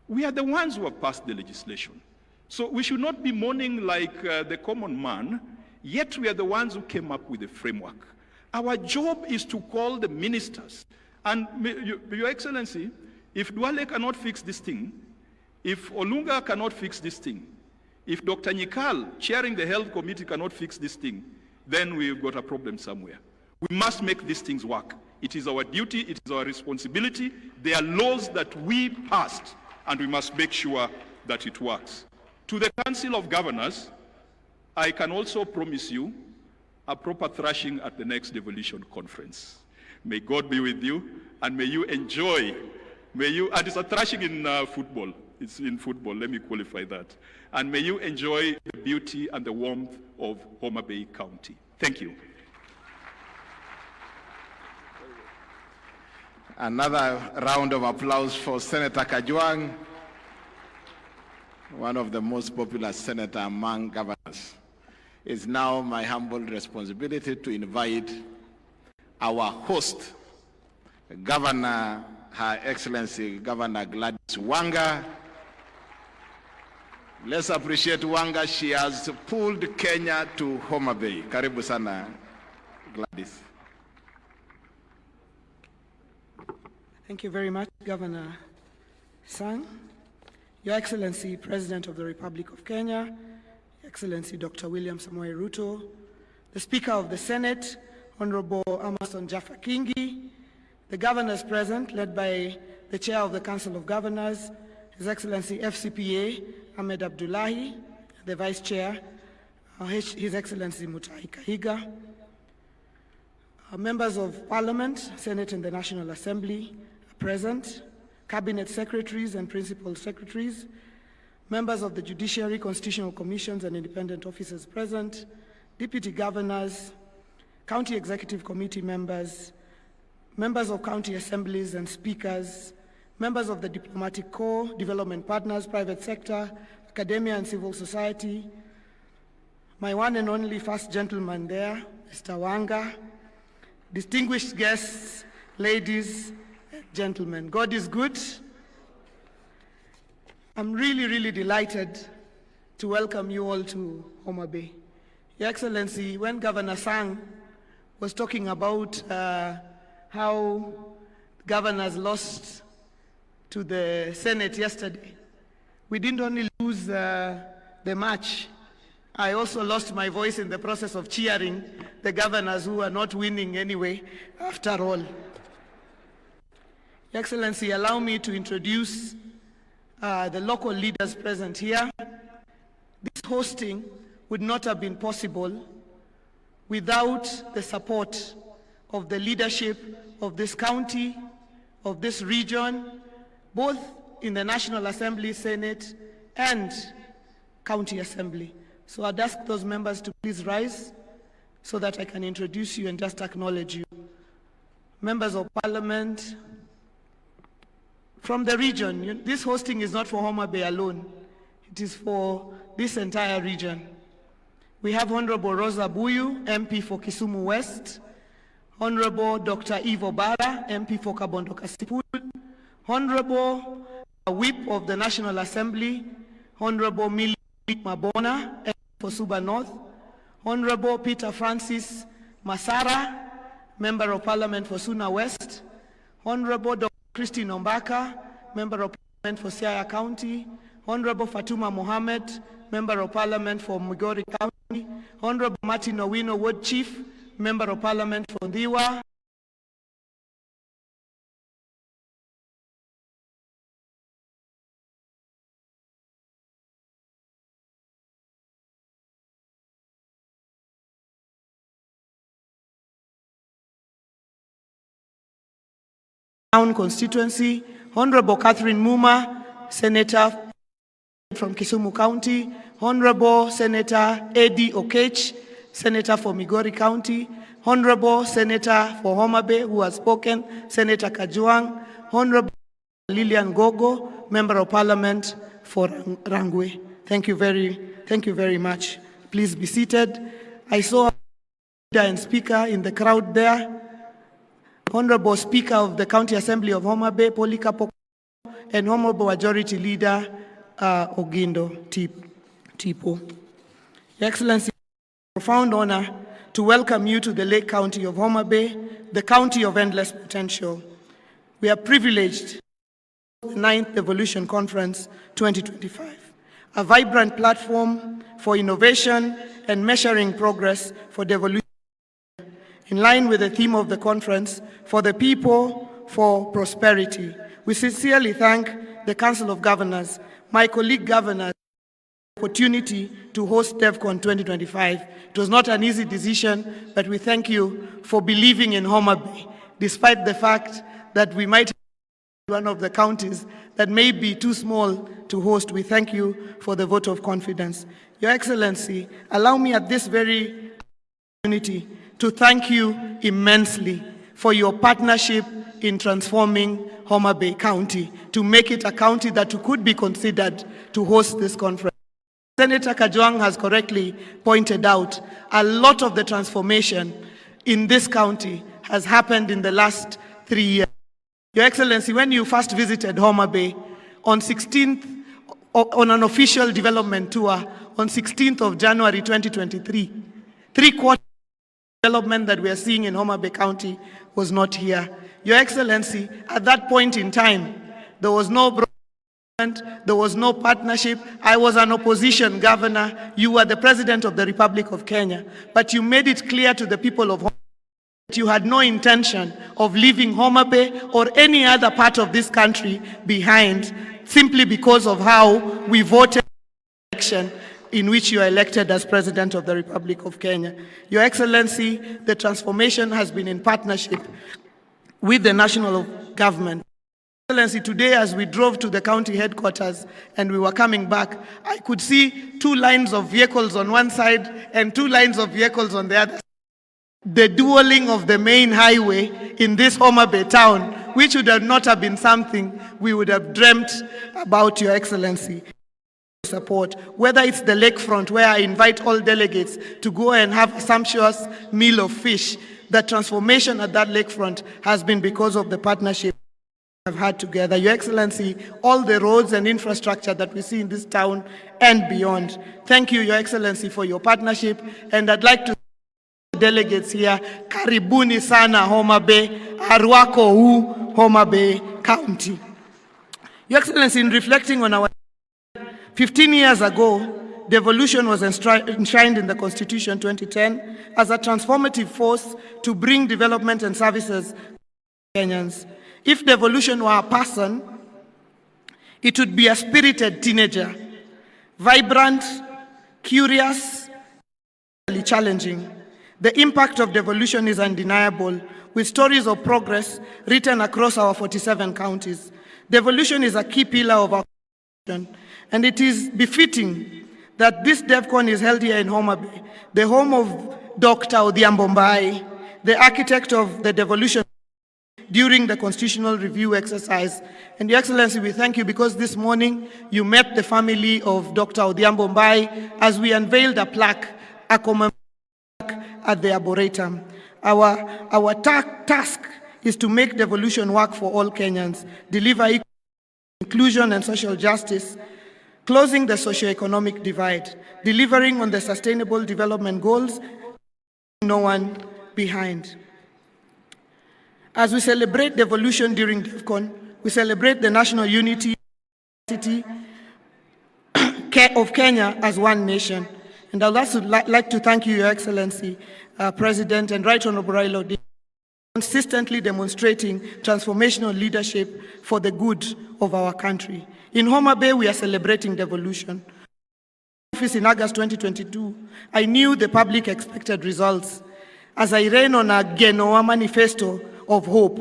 We are the ones who have passed the legislation. So we should not be mourning like the common man, yet we are the ones who came up with the framework. Our job is to call the ministers. And Your Excellency, if Duale cannot fix this thing, if Olunga cannot fix this thing, if Dr. Nyikal, chairing the health committee, cannot fix this thing, then we've got a problem somewhere. We must make these things work. It is our duty, it is our responsibility. They are laws that we passed, and we must make sure that it works. To the Council of Governors, I can also promise you a proper thrashing at the next Devolution conference. May God be with you, and may you enjoy, and it's a thrashing in football. It's in football, let me qualify that. And may you enjoy the beauty and the warmth of Homa-Bay County. Thank you. Another round of applause for Senator Kajwang, one of the most popular senators among governors. It's now my humble responsibility to invite our host, Governor, Her Excellency Governor Gladys Wanga. Let's appreciate Wanga. She has pulled Kenya to Homa-Bay. Karibu sana, Gladys. Thank you very much, Governor Sang. Your Excellency, President of the Republic of Kenya, Your Excellency Dr. William Samoei Ruto, the Speaker of the Senate, Honorable Amason Jaffa Kingi, the governors present, led by the Chair of the Council of Governors, His Excellency FCPA Ahmed Abdullahi, the Vice Chair, His Excellency Mutahi Kahiga, members of Parliament, Senate and the National Assembly are present, Cabinet Secretaries and Principal Secretaries, members of the Judiciary, Constitutional Commissions and Independent Officers present, Deputy Governors, County Executive Committee members, members of county assemblies and speakers, members of the Diplomatic Corps, development partners, private sector, academia and civil society, my one and only first gentleman there, Mr. Wanga, distinguished guests, ladies, gentlemen. God is good. I'm really delighted to welcome you all to Homa-Bay. Your Excellency, when Governor Sang was talking about how governors lost to the Senate yesterday, we didn't only lose the match, I also lost my voice in the process of cheering the governors who are not winning anyway, after all. Your Excellency, allow me to introduce the local leaders present here. This hosting would not have been possible without the support of the leadership of this county, of this region, both in the National Assembly, Senate, and County Assembly. So I'd ask those members to please rise so that I can introduce you and just acknowledge you. Members of Parliament from the region, this hosting is not for Homa-Bay alone. It is for this entire region. We have Honorable Rosa Buyu, MP for Kisumu West, Honorable Dr. Ivo Bara, MP for Kabondo Kasipul, Honorable Whip of the National Assembly, Honorable Millie Mabona, MP for Suba North, Honorable Peter Francis Masara, Member of Parliament for Suna West, Honorable Dr. Christine Ombaka, Member of Parliament for Siaya County, Honorable Fatuma Mohammed, Member of Parliament for Migori County, Honorable Martin Owino, Ward Chief, Member of Parliament for Ndiwa, Town constituency, Honorable Catherine Muma, Senator from Kisumu County, Honorable Senator Eddie Okech, Senator for Migori County, Honorable Senator for Homa-Bay, who has spoken, Senator Kajwang, Honorable Lillian Gogo, Member of Parliament for Rangwe. Thank you very much. Please be seated. I saw a leader and speaker in the crowd there. Honorable Speaker of the County Assembly of Homa-Bay, Polikapo, and Honorable Majority Leader Ogindo Tipo. Your Excellency, it's a profound honor to welcome you to the Lake County of Homa-Bay, the county of endless potential. We are privileged the 9th Devolution Conference 2025, a vibrant platform for innovation and measuring progress for devolution. In line with the theme of the conference, for the people, for prosperity. We sincerely thank the Council of Governors, my colleague governors, for the opportunity to host DevCon 2025. It was not an easy decision, but we thank you for believing in Homa-Bay, despite the fact that we might have one of the counties that may be too small to host. We thank you for the vote of confidence. Your Excellency, allow me at this very opportunity to thank you immensely for your partnership in transforming Homa-Bay County to make it a county that could be considered to host this conference. Senator Kajwang has correctly pointed out a lot of the transformation in this county has happened in the last 3 years. Your Excellency, when you first visited Homa-Bay on 16th, on an official development tour on 16th of January 2023, 3/4 development that we are seeing in Homa-Bay County was not here. Your Excellency, at that point in time, there was no government, there was no partnership. I was an opposition governor. You were the President of the Republic of Kenya. But you made it clear to the people of Homa-Bay that you had no intention of leaving Homa-Bay or any other part of this country behind simply because of how we voted in the election in which you are elected as President of the Republic of Kenya. Your Excellency, the transformation has been in partnership with the national government. Your Excellency, today as we drove to the county headquarters and we were coming back, I could see 2 lines of vehicles on one side and 2 lines of vehicles on the other side. The dueling of the main highway in this Homa-Bay town, which would have not have been something we would have dreamt about, Your Excellency. Support, whether it's the lakefront where I invite all delegates to go and have a sumptuous meal of fish. The transformation at that lakefront has been because of the partnership we have had together. Your Excellency, all the roads and infrastructure that we see in this town and beyond. Thank you, Your Excellency, for your partnership, and I'd like to thank the delegates here. Karibuni sana Homa-Bay, Arwako hu Homa-Bay County. Your Excellency, in reflecting on our 15 years ago, devolution was enshrined in the Constitution 2010 as a transformative force to bring development and services to Kenyans. If devolution were a person, it would be a spirited teenager, vibrant, curious, and challenging. The impact of devolution is undeniable, with stories of progress written across our 47 counties. Devolution is a key pillar of our constitution, and it is befitting that this DevCon is held here in Homa-Bay, the home of Dr. Odhiambo, the architect of the devolution during the constitutional review exercise. And Your Excellency, we thank you because this morning you met the family of Dr. Odhiambo as we unveiled a plaque, a commemoration at the Arboretum. Our task is to make devolution work for all Kenyans, deliver equal inclusion and social justice, closing the socio-economic divide, delivering on the sustainable development goals, no one behind. As we celebrate devolution during DevCon, we celebrate the national unity of Kenya as one nation. And I'd also like to thank you, Your Excellency, President and Right Honorable Raila Odinga, consistently demonstrating transformational leadership for the good of our country. In Homa-Bay, we are celebrating devolution. In August 2022, I knew the public expected results as I ran on a Genoa manifesto of hope.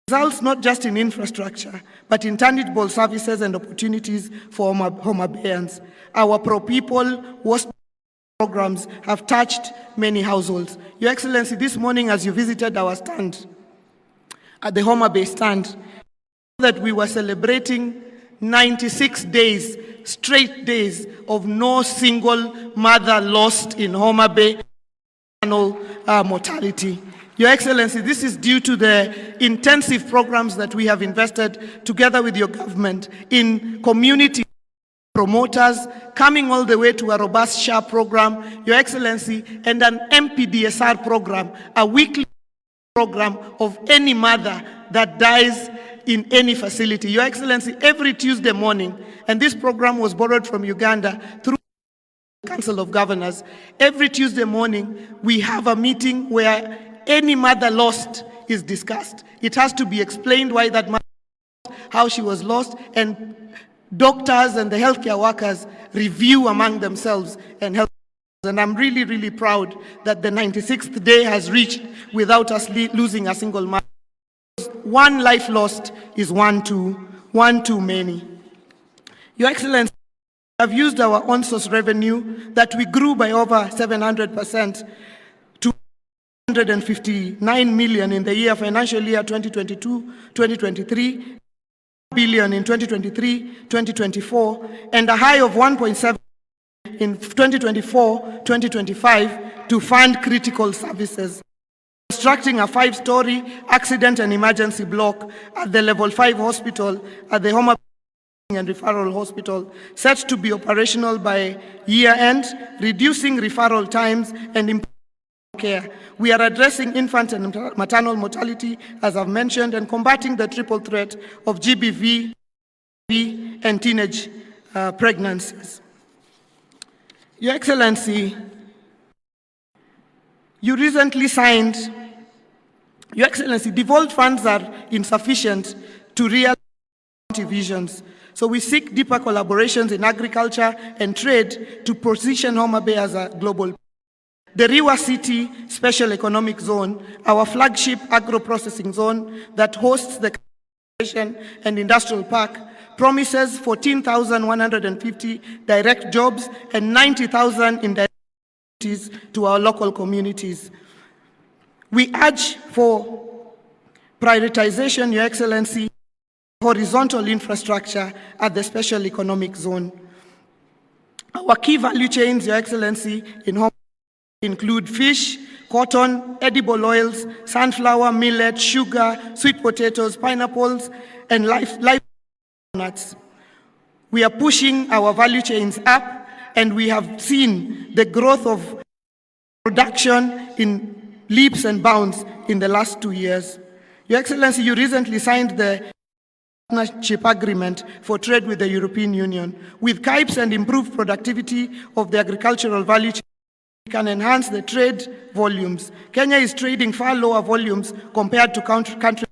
Results not just in infrastructure, but in tangible services and opportunities for Homa-Bayans. Our pro-people programs have touched many households. Your Excellency, this morning as you visited our stand, at the Homa-Bay stand, that we were celebrating 96 days, straight days of no single mother lost in Homa-Bay mortality. Your Excellency, this is due to the intensive programs that we have invested together with your government in community promoters, coming all the way to a robust SHA program, Your Excellency, and an MPDSR program, a weekly program of any mother that dies in any facility. Your Excellency, every Tuesday morning, and this program was borrowed from Uganda through the Council of Governors, every Tuesday morning we have a meeting where any mother lost is discussed. It has to be explained why that mother, how she was lost, and doctors and the healthcare workers review among themselves and help. And I'm really, really proud that the 96th day has reached without us losing a single mother. One life lost is one too many. Your Excellency, we have used our on-source revenue that we grew by over 700% to 159 million in the financial year 2022-2023, billion in 2023-2024, and a high of 1.7 in 2024-2025 to fund critical services. Constructing a 5-story accident and emergency block at the level 5 hospital at the Homa-Bay and Referral Hospital, set to be operational by year end, reducing referral times and improving care. We are addressing infant and maternal mortality, as I've mentioned, and combating the triple threat of GBV and teenage pregnancies. Your Excellency, you recently signed, Your Excellency, devolved funds are insufficient to realize visions. So we seek deeper collaborations in agriculture and trade to position Homa-Bay as a global. The Riwa City Special Economic Zone, our flagship agro-processing zone that hosts the and industrial park, promises 14,150 direct jobs and 90,000 indirect to our local communities. We urge for prioritization, Your Excellency, horizontal infrastructure at the Special Economic Zone. Our key value chains, Your Excellency, in Homa include fish, cotton, edible oils, sunflower, millet, sugar, sweet potatoes, pineapples, and live nuts. We are pushing our value chains up, and we have seen the growth of production in leaps and bounds in the last 2 years. Your Excellency, you recently signed the partnership agreement for trade with the European Union. With CAIPS and improved productivity of the agricultural value chain, we can enhance the trade volumes. Kenya is trading far lower volumes compared to countries.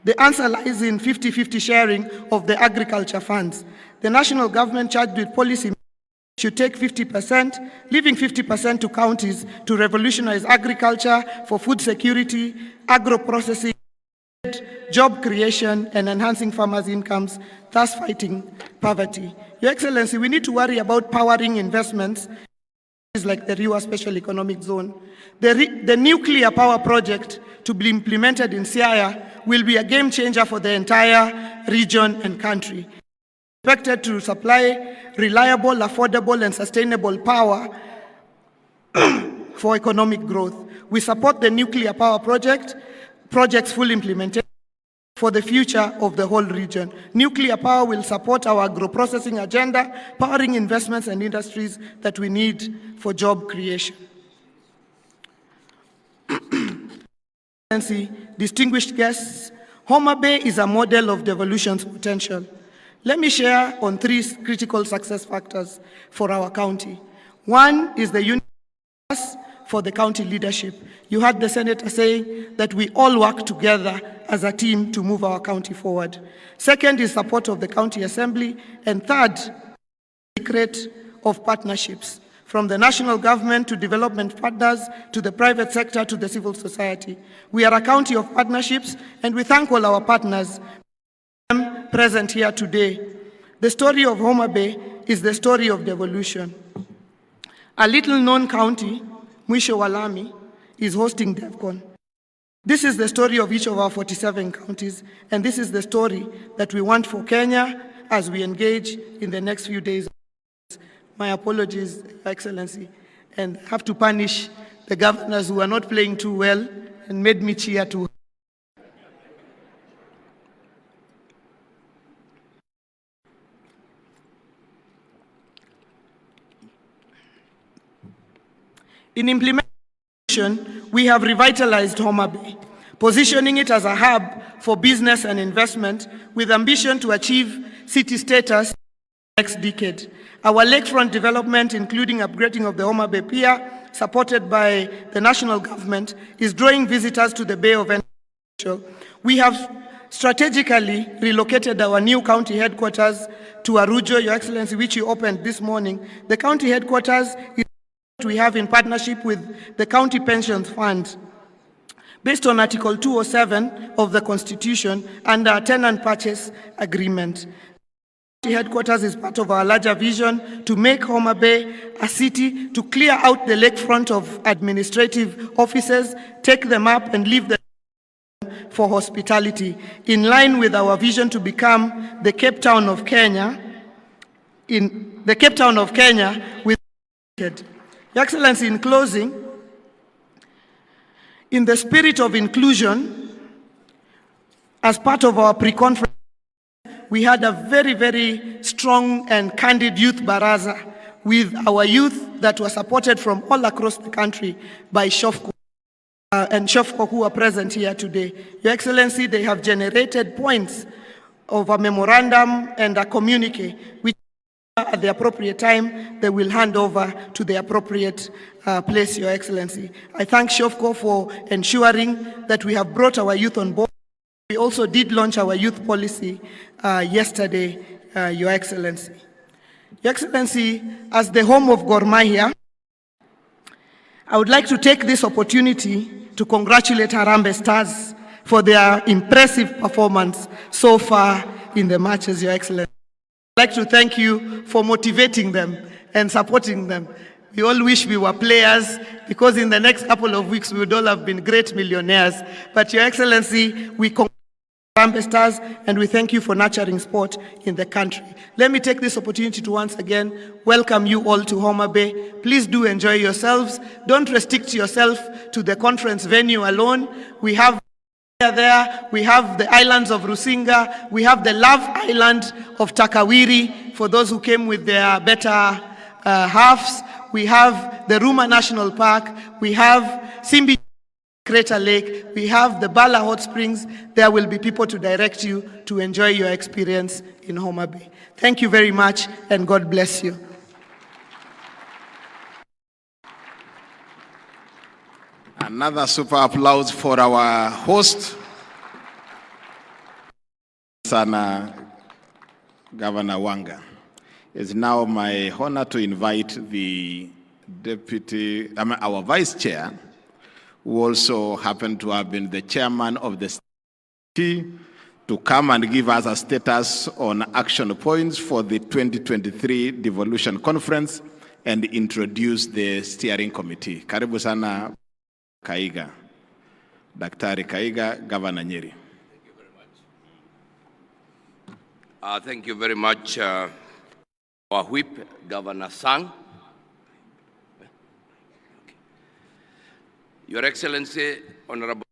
The answer lies in 50-50 sharing of the agriculture funds. The national government charged with policy should take 50%, leaving 50% to counties to revolutionize agriculture for food security, agro-processing, job creation, and enhancing farmers' incomes, thus fighting poverty. Your Excellency, we need to worry about powering investments like the Riwa Special Economic Zone. The nuclear power project to be implemented in Siaya will be a game changer for the entire region and country. Expected to supply reliable, affordable, and sustainable power for economic growth. We support the nuclear power project's full implementation for the future of the whole region. Nuclear power will support our agro-processing agenda, powering investments and industries that we need for job creation. Distinguished guests, Homa-Bay is a model of devolution's potential. Let me share on 3 critical success factors for our county. One is the unity for the county leadership. You heard the Senator say that we all work together as a team to move our county forward. Second is support of the county assembly. And third, the secret of partnerships, from the national government to development partners, to the private sector, to the civil society. We are a county of partnerships, and we thank all our partners present here today. The story of Homa-Bay is the story of devolution. A little-known county, Mwisho wa Lami, is hosting DevCon. This is the story of each of our 47 counties, and this is the story that we want for Kenya as we engage in the next few days. My apologies, Your Excellency, and have to punish the governors who are not playing too well and made me cheer too. In implementation, we have revitalized Homa-Bay, positioning it as a hub for business and investment with ambition to achieve city status next decade. Our lakefront development, including upgrading of the Homa-Bay Pier, supported by the national government, is drawing visitors to the Bay of Entry. We have strategically relocated our new county headquarters to Arujo, Your Excellency, which you opened this morning. The county headquarters is we have in partnership with the County Pensions Fund, based on Article 207 of the Constitution and our tenant purchase agreement. The headquarters is part of our larger vision to make Homa-Bay a city, to clear out the lakefront of administrative offices, take them up and leave them for hospitality, in line with our vision to become the Cape Town of Kenya, with Your Excellency, in closing, in the spirit of inclusion, as part of our pre-conference, we had a very, very strong and candid youth baraza with our youth that were supported from all across the country by Shofco and Shofco, who are present here today. Your Excellency, they have generated points of a memorandum and a communique, which at the appropriate time, they will hand over to the appropriate place, Your Excellency. I thank Shofco for ensuring that we have brought our youth on board. We also did launch our youth policy yesterday, Your Excellency. Your Excellency, as the home of Gor Mahia, I would like to take this opportunity to congratulate Harambee Stars for their impressive performance so far in the matches, Your Excellency. I'd like to thank you for motivating them and supporting them. We all wish we were players, because in the next couple of weeks we would all have been great millionaires. But Your Excellency, we congratulate Harambee Stars and we thank you for nurturing sport in the country. Let me take this opportunity to once again welcome you all to Homa-Bay. Please do enjoy yourselves. Don't restrict yourself to the conference venue alone. We have there, we have the islands of Rusinga, we have the Love Island of Takawiri for those who came with their better halves. We have the Ruma National Park, we have Simbi Crater Lake, we have the Bala Hot Springs. There will be people to direct you to enjoy your experience in Homa-Bay. Thank you very much and God bless you. Another super applause for our host, Sana Governor Wanga. It's now my honor to invite the our vice chair, who also happened to have been the chairman of the to come and give us a status on action points for the 2023 Devolution Conference and introduce the steering committee. Karibu sana Kaiga. Daktari Kaiga, Governor Nyeri. Thank you very much, our whip, Governor Sang. Your Excellency, Honorable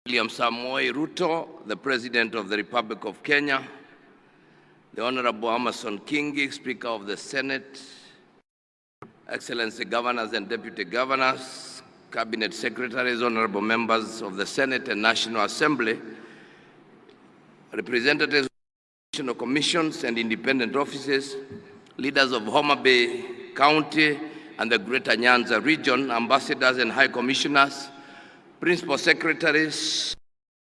William Samoei Ruto, the President of the Republic of Kenya, the Honorable Amason Kingi, Speaker of the Senate, Excellency Governors and Deputy Governors, Cabinet Secretaries, Honorable Members of the Senate and National Assembly, representatives of national commissions and independent offices, leaders of Homa-Bay County and the Greater Nyanza region, ambassadors and high commissioners, principal secretaries,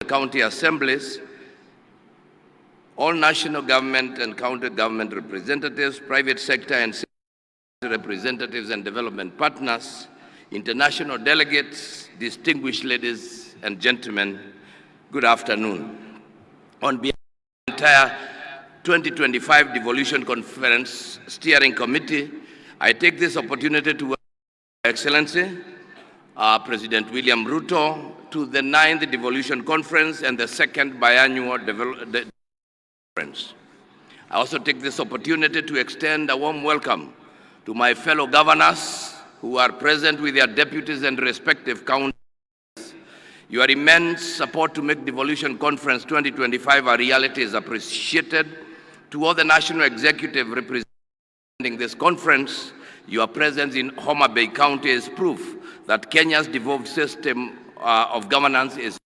county assemblies, all national government and county government representatives, private sector and representatives and development partners, international delegates, distinguished ladies and gentlemen, good afternoon. On behalf of the entire 2025 Devolution Conference Steering Committee, I take this opportunity to welcome Your Excellency, President William Ruto, to the 9th Devolution Conference and the 2nd Biannual Conference. I also take this opportunity to extend a warm welcome to my fellow governors who are present with their deputies and respective counties. Your immense support to make Devolution Conference 2025 a reality is appreciated. To all the National Executive representing this conference, your presence in Homa-Bay County is proof that Kenya's devolved system of governance is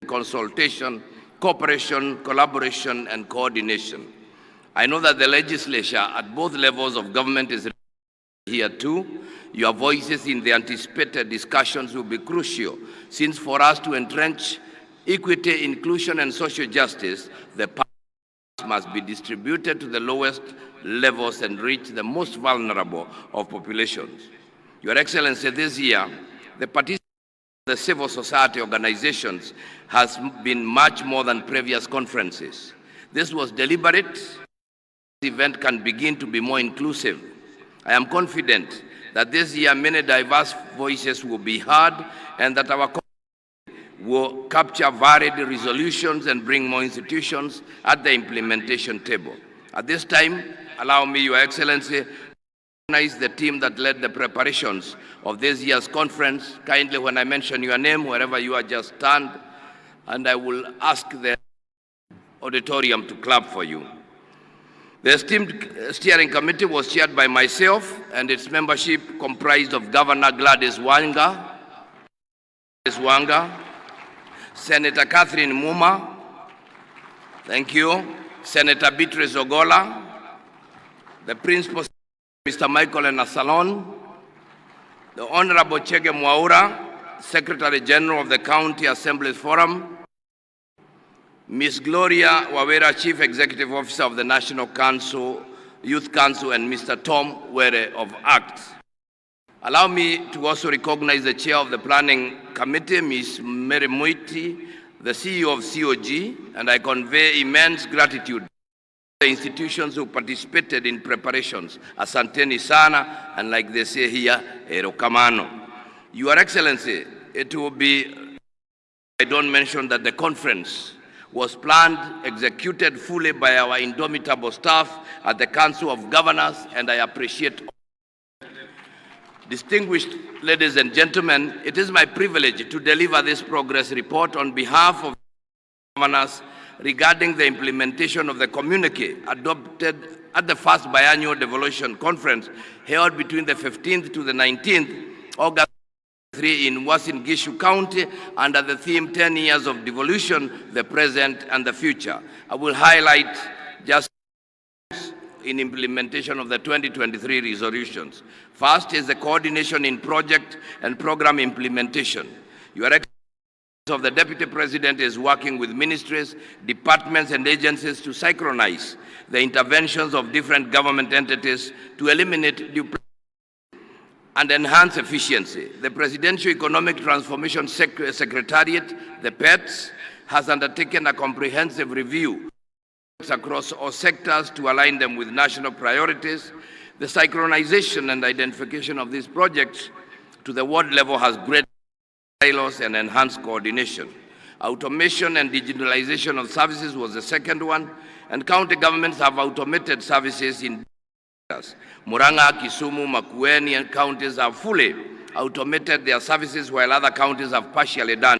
consultation, cooperation, collaboration, and coordination. I know that the legislature at both levels of government is here too. Your voices in the anticipated discussions will be crucial, since for us to entrench equity, inclusion, and social justice, the power must be distributed to the lowest levels and reach the most vulnerable of populations. Your Excellency, this year, the participation of the civil society organizations has been much more than previous conferences. This was deliberate. This event can begin to be more inclusive. I am confident that this year many diverse voices will be heard and that our will capture varied resolutions and bring more institutions at the implementation table. At this time, allow me, Your Excellency, to recognize the team that led the preparations of this year's conference. Kindly, when I mention your name, wherever you are, just stand, and I will ask the auditorium to clap for you. The esteemed steering committee was chaired by myself, and its membership comprised of Governor Gladys Wanga, Senator Catherine Muma, thank you, Senator Beatrice Ogola, the Principal Mr. Michael Enasalon, the Honorable Chege Mwaura, Secretary General of the County Assemblies Forum, Ms. Gloria Wawera, Chief Executive Officer of the National Council, Youth Council, and Mr. Tom Were of ACT. Allow me to also recognize the Chair of the Planning Committee, Ms. Mary Muiti, the CEO of COG, and I convey immense gratitude to the institutions who participated in preparations. Asanteni sana, and like they say here, Erokamano. Your Excellency, it will be, I don't mention that the conference was planned, executed fully by our indomitable staff at the Council of Governors, and I appreciate all. Distinguished ladies and gentlemen, it is my privilege to deliver this progress report on behalf of governors regarding the implementation of the communique adopted at the first biannual Devolution Conference held between the 15th to the 19th August in Uasin Gishu County under the theme 10 years of devolution, the present and the future. I will highlight just in implementation of the 2023 resolutions. First is the coordination in project and program implementation. Your Excellency of the Deputy President is working with ministries, departments, and agencies to synchronize the interventions of different government entities to eliminate duplication and enhance efficiency. The Presidential Economic Transformation Secretariat, the PETS, has undertaken a comprehensive review across all sectors to align them with national priorities. The synchronization and identification of these projects to the ward level has great silos and enhanced coordination. Automation and digitalization of services was the second one, and county governments have automated services in areas. Murang'a, Kisumu, Makueni and counties have fully automated their services, while other counties have partially done.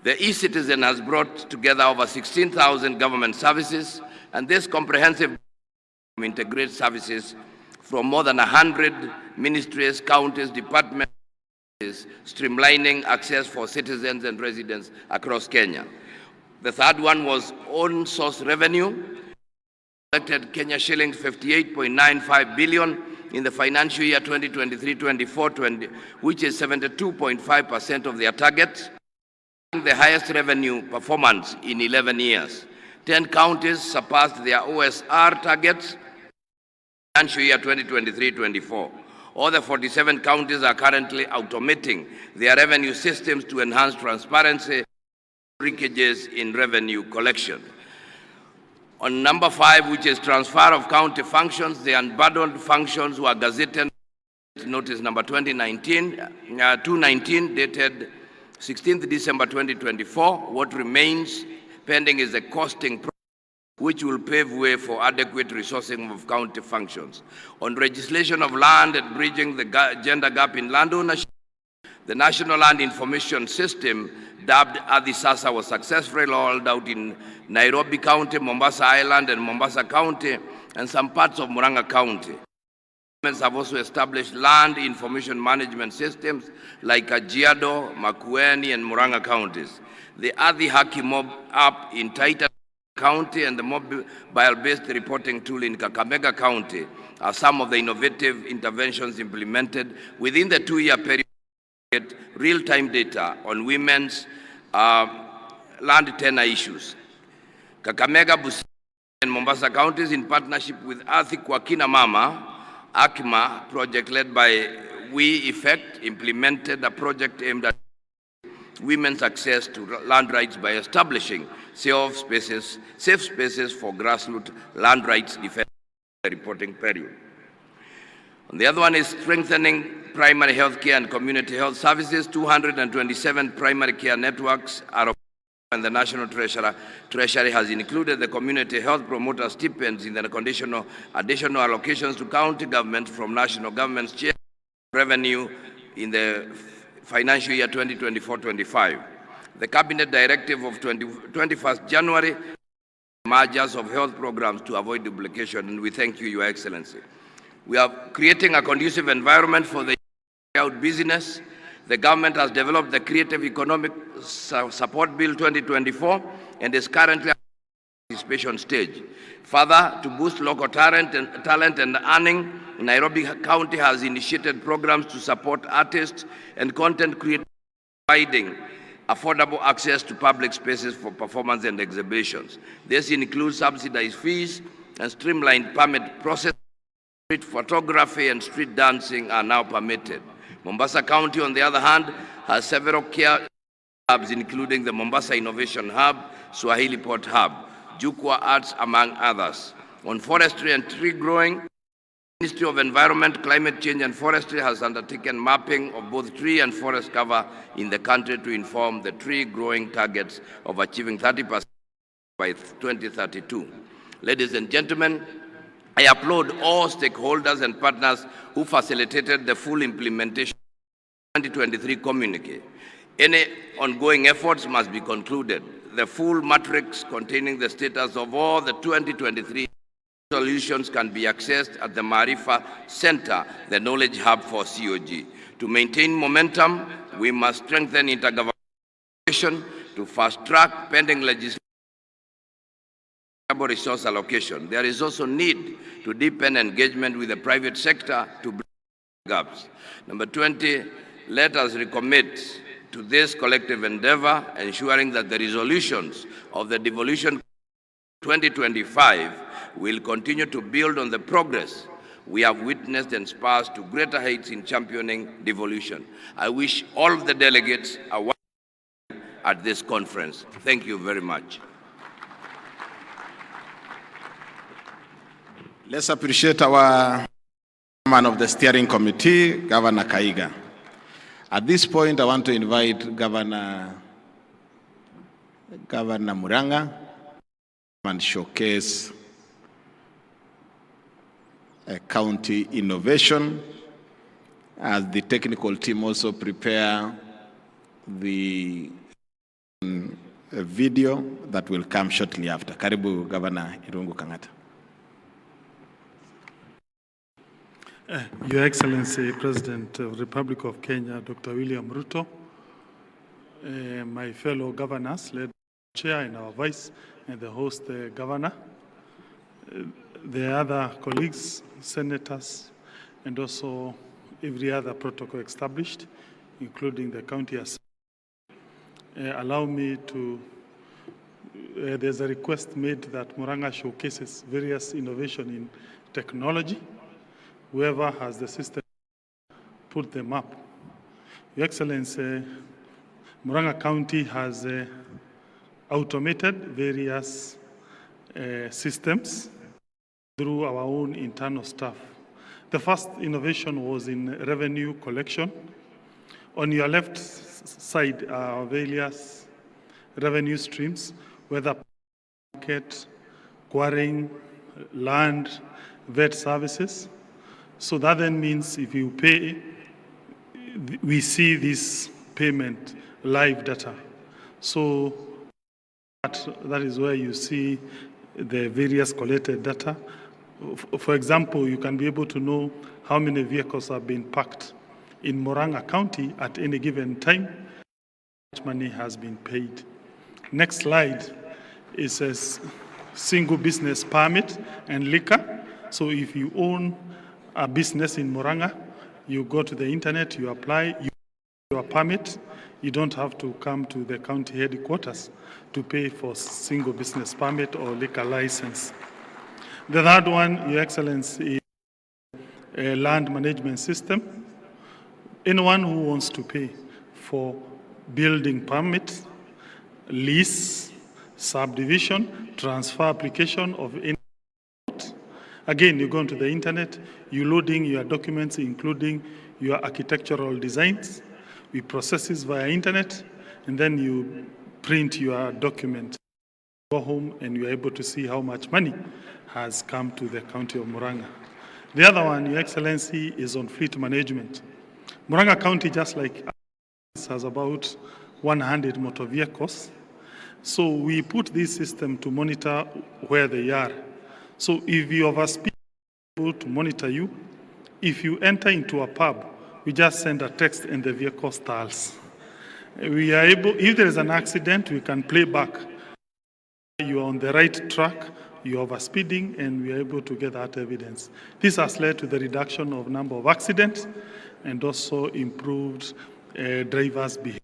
The e-citizen has brought together over 16,000 government services, and this comprehensive integrates services from more than 100 ministries, counties, departments, streamlining access for citizens and residents across Kenya. The third one was own source revenue, collected Kenya shillings 58.95 billion in the financial year 2023-24, which is 72.5% of their target, the highest revenue performance in 11 years. 10 counties surpassed their OSR targets financial year 2023-24. All the 47 counties are currently automating their revenue systems to enhance transparency, breakages in revenue collection. On number 5, which is transfer of county functions, the unbundled functions were gazetted notice number 219 dated 16th December 2024. What remains pending is the costing process, which will pave way for adequate resourcing of county functions. On legislation of land and bridging the gender gap in land ownership, the National Land Information System, dubbed Adisasa, was successfully rolled out in Nairobi County, Mombasa Island and Mombasa County, and some parts of Murang'a County. Governments have also established land information management systems like Kajiado, Makueni, and Murang'a counties. The Adi Haki Mob app in Taita County and the mobile-based reporting tool in Kakamega County are some of the innovative interventions implemented within the 2-year period to get real-time data on women's land tenure issues. Kakamega, Busia, and Mombasa counties, in partnership with Athi kwa Kina Mama, AKMA project led by We Effect, implemented a project aimed at women's access to land rights by establishing safe spaces for grassroots land rights defense reporting period. And the other one is strengthening primary health care and community health services. 227 primary care networks are, and the National Treasury has included the community health promoter stipends in the additional allocations to county governments from national government's share revenue in the financial year 2024-25. The Cabinet Directive of 21st January mergers of health programs to avoid duplication, and we thank you, Your Excellency. We are creating a conducive environment for the out business. The government has developed the Creative Economic Support Bill 2024 and is currently at the participation stage. Further, to boost local talent and earning, Nairobi County has initiated programs to support artists and content creators, providing affordable access to public spaces for performance and exhibitions. This includes subsidized fees and streamlined permit process. Street photography and street dancing are now permitted. Mombasa County, on the other hand, has several care hubs, including the Mombasa Innovation Hub, Swahili Port Hub, Jukwa Arts, among others. On forestry and tree growing, the Ministry of Environment, Climate Change and Forestry has undertaken mapping of both tree and forest cover in the country to inform the tree growing targets of achieving 30% by 2032. Ladies and gentlemen, I applaud all stakeholders and partners who facilitated the full implementation of the 2023 communique. Any ongoing efforts must be concluded. The full matrix containing the status of all the 2023 solutions can be accessed at the Marifa Center, the knowledge hub for COG. To maintain momentum, we must strengthen intergovernmental to fast-track pending legislation. Resource allocation. There is also need to deepen engagement with the private sector to bridge gaps. Number 20, let us recommit to this collective endeavor, ensuring that the resolutions of the Devolution 2025 will continue to build on the progress we have witnessed and spurs to greater heights in championing devolution. I wish all of the delegates a at this conference. Thank you very much. Let's appreciate our chairman of the steering committee, Governor Kaiga. At this point, I want to invite Governor Muranga and showcase a county innovation as the technical team also prepare the video that will come shortly after. Karibu, Governor Irungu Kangata. Your Excellency, President of the Republic of Kenya, Dr. William Ruto, my fellow governors, led by the Chair and our Vice, and the host governor, the other colleagues, senators, and also every other protocol established, including the county assembly. Allow me to, there's a request made that Muranga showcases various innovation in technology. Whoever has the system, put them up. Your Excellency, Muranga County has automated various systems through our own internal staff. The first innovation was in revenue collection. On your left side are various revenue streams, whether market, quarrying, land, vet services. So that then means if you pay, we see this payment live data. So that is where you see the various collected data. For example, you can be able to know how many vehicles have been parked in Muranga County at any given time, how much money has been paid. Next slide is a single business permit and liquor. So if you own a business in Muranga, you go to the internet, you apply your permit. You don't have to come to the county headquarters to pay for single business permit or liquor license. The third one, Your Excellency, is a land management system. Anyone who wants to pay for building permit, lease, subdivision, transfer application of any. Again, you go onto the internet, you loading your documents, including your architectural designs. We process this via internet, and then you print your document. Go home, and you're able to see how much money has come to the county of Muranga. The other one, Your Excellency, is on fleet management. Muranga County, just like us, has about 100 motor vehicles. So we put this system to monitor where they are. So if you overspeed, we're able to monitor you. If you enter into a pub, we just send a text and the vehicle stalls. We are able, if there is an accident, we can play back. You are on the right track, you are overspeeding, and we are able to get that evidence. This has led to the reduction of number of accidents and also improved drivers' behavior.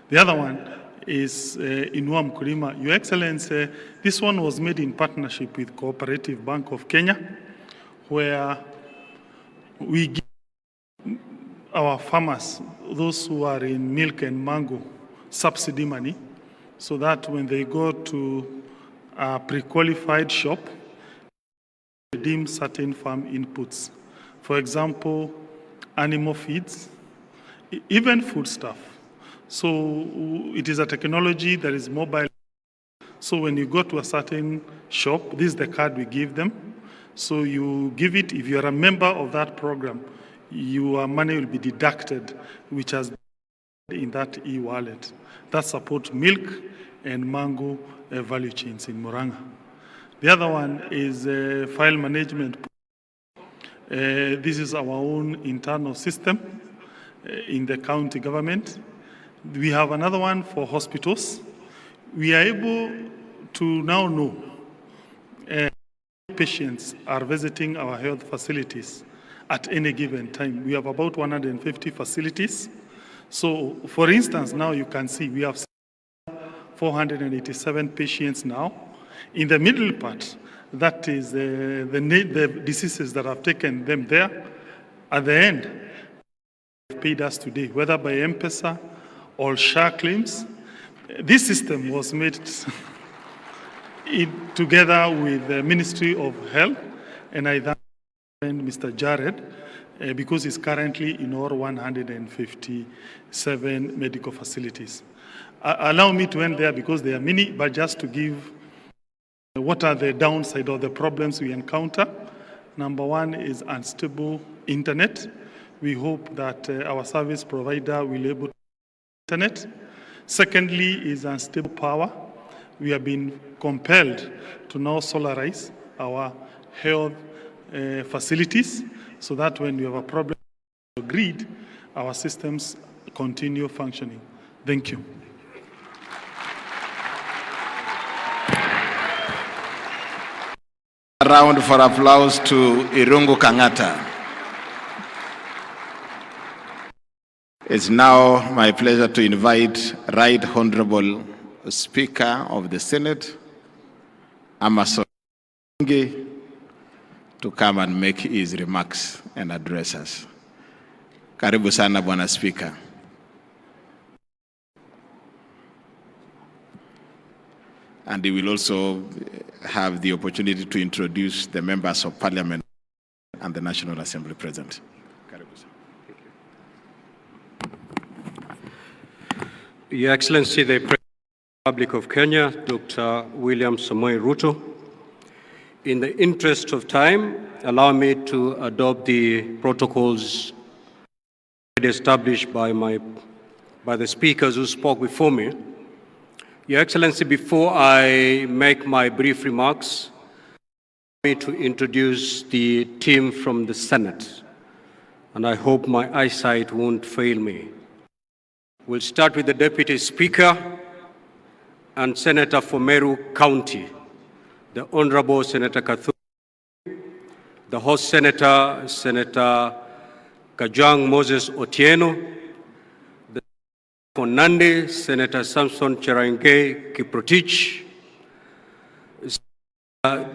The other one is Inua Mkulima. Your Excellency, this one was made in partnership with Cooperative Bank of Kenya, where we give our farmers, those who are in milk and mango, subsidy money, so that when they go to a pre-qualified shop, they redeem certain farm inputs. For example, animal feeds, even foodstuff. So it is a technology that is mobile. So when you go to a certain shop, this is the card we give them. So you give it, if you are a member of that program, your money will be deducted, which has been in that e-wallet. That supports milk and mango value chains in Muranga. The other one is file management. This is our own internal system in the county government. We have another one for hospitals. We are able to now know patients are visiting our health facilities at any given time. We have about 150 facilities. So, for instance, now you can see we have 487 patients now. In the middle part, that is the diseases that have taken them there. At the end, they paid us today, whether by M-Pesa or SHA claims, This system was made together with the Ministry of Health, and I thank Mr. Jared because he's currently in all 157 medical facilities. Allow me to end there because there are many, but just to give what are the downside or the problems we encounter. Number one is unstable internet. We hope that our service provider will be able to internet. Secondly is unstable power. We have been compelled to now solarize our health facilities so that when we have a problem with the grid, our systems continue functioning. Thank you. A round for applause to Irungu Kangata. It's now my pleasure to invite Right Honorable Speaker of the Senate, Amason Nge, to come and make his remarks and address us. Karibu sana Bwana Speaker. And he will also have the opportunity to introduce the members of Parliament and the National Assembly present. Your Excellency, the President of the Republic of Kenya, Dr. William Samoei Ruto, in the interest of time, allow me to adopt the protocols established by the speakers who spoke before me. Your Excellency, before I make my brief remarks, allow me to introduce the team from the Senate, and I hope my eyesight won't fail me. We'll start with the Deputy Speaker and Senator for Meru County, the Honorable Senator Kathu, the host Senator, Senator Kajwang Moses Otieno, the for Nandi, Senator Samson Cherargei Kiprotich,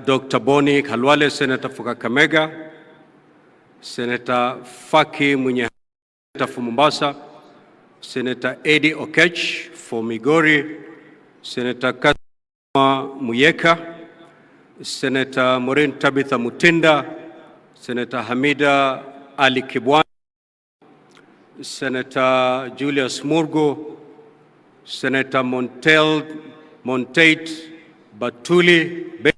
Dr. Boni Khalwale, Senator for Kakamega, Senator Faki Munye, Senator for Mombasa, Senator Eddie Okech for Migori, Senator Katma Muyeka, Senator Maureen Tabitha Mutinda, Senator Hamida Ali Kibwan, Senator Julius Murgo, Senator Montate Batuli,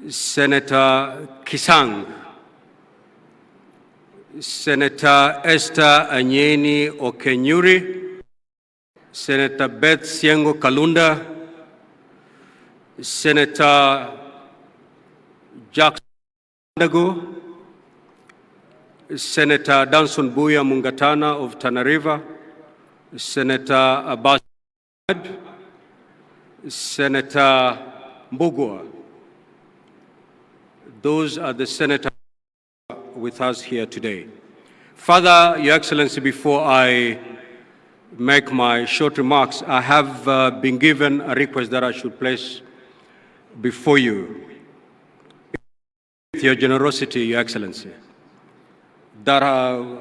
Senator Kisang, Senator Esther Anyeni Okenyuri, Senator Beth Siengo Kalunda, Senator Jackson Dago, Senator Danson Buya Mungatana of Tana River, Senator Abbas, Senator Mbugua. Those are the senators with us here today. Further, Your Excellency, before I make my short remarks, I have been given a request that I should place before you. With your generosity, Your Excellency, that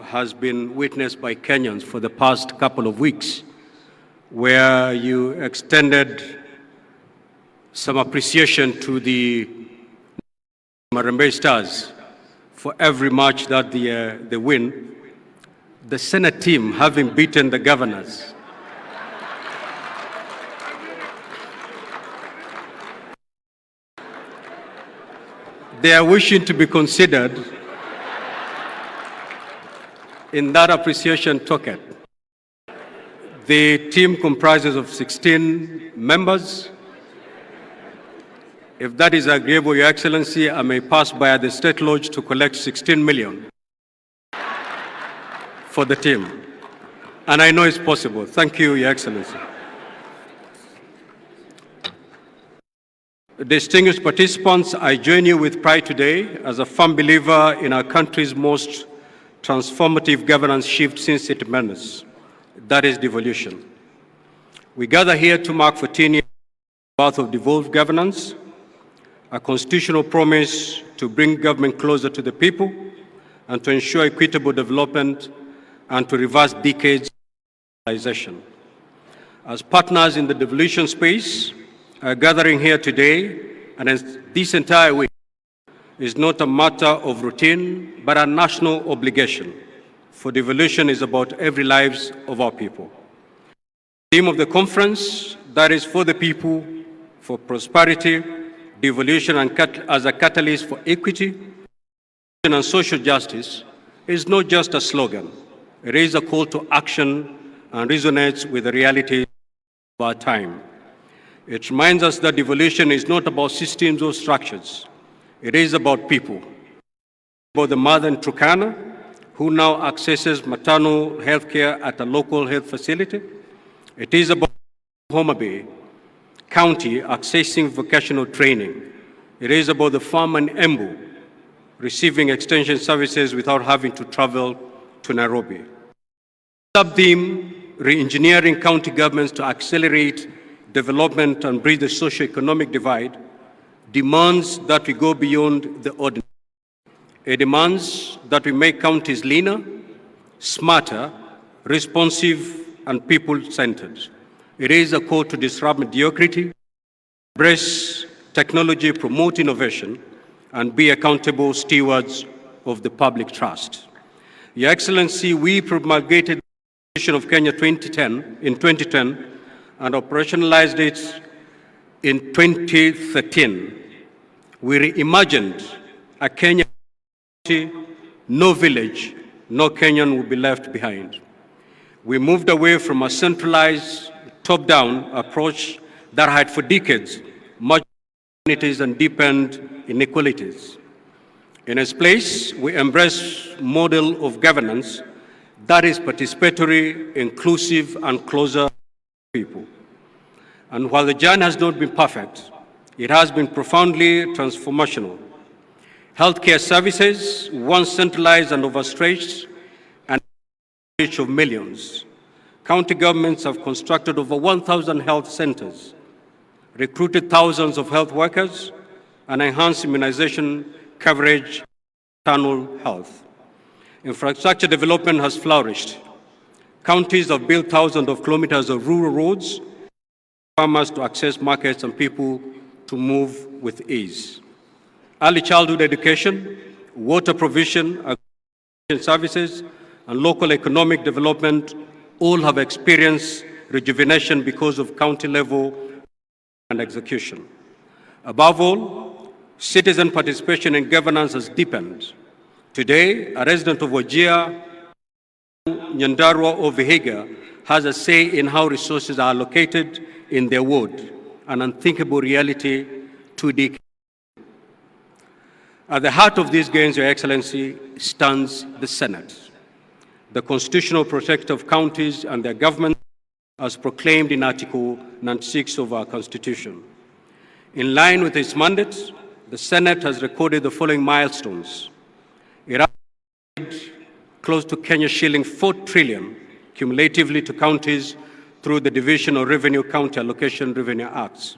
has been witnessed by Kenyans for the past couple of weeks, where you extended some appreciation to the Homa-Bay Stars for every match that they win. The Senate team, having beaten the governors, they are wishing to be considered in that appreciation token. The team comprises of 16 members. If that is agreeable, Your Excellency, I may pass by the State Lodge to collect 16 million for the team. And I know it's possible. Thank you, Your Excellency. Distinguished participants, I join you with pride today as a firm believer in our country's most transformative governance shift since independence. That is devolution. We gather here to mark 14 years of the birth of devolved governance, a constitutional promise to bring government closer to the people and to ensure equitable development and to reverse decades of centralization. As partners in the devolution space, our gathering here today and this entire week is not a matter of routine, but a national obligation. For devolution is about every lives of our people. The theme of the conference, that is for the people, for prosperity, devolution and as a catalyst for equity and social justice, is not just a slogan. It is a call to action and resonates with the reality of our time. It reminds us that devolution is not about systems or structures. It is about people. About the mother in Turkana, who now accesses maternal health care at a local health facility. It is about Homa-Bay County accessing vocational training. It is about the farmer in Embu receiving extension services without having to travel to Nairobi. Sub-theme, re-engineering county governments to accelerate development and bridge the socio-economic divide, demands that we go beyond the ordinary. It demands that we make counties leaner, smarter, responsive, and people-centered. It is a call to disrupt mediocrity, embrace technology, promote innovation, and be accountable stewards of the public trust. Your Excellency, we promulgated the Devolution of Kenya in 2010 and operationalized it in 2013. We reimagined a Kenya, no village, no Kenyan will be left behind. We moved away from a centralized, top-down approach that had for decades much inequalities and deepened inequalities. In its place, we embrace a model of governance that is participatory, inclusive, and closer to people. And while the journey has not been perfect, it has been profoundly transformational. Healthcare services, once centralized and overstretched, and reach of millions. County governments have constructed over 1,000 health centers, recruited thousands of health workers, and enhanced immunization coverage, maternal health. Infrastructure development has flourished. Counties have built thousands of kilometers of rural roads, farmers to access markets and people to move with ease. Early childhood education, water provision, agricultural services, and local economic development all have experienced rejuvenation because of county level and execution. Above all, citizen participation in governance has deepened. Today, a resident of Wajir, Nyandarua, or Vihiga has a say in how resources are allocated in their ward, an unthinkable reality 2 decades. At the heart of these gains, Your Excellency, stands the Senate, the constitutional protector of counties and their government, as proclaimed in Article 96 of our Constitution. In line with its mandate, the Senate has recorded the following milestones. It has paid close to Kenya shilling 4 trillion cumulatively to counties through the Division of Revenue County Allocation Revenue Acts.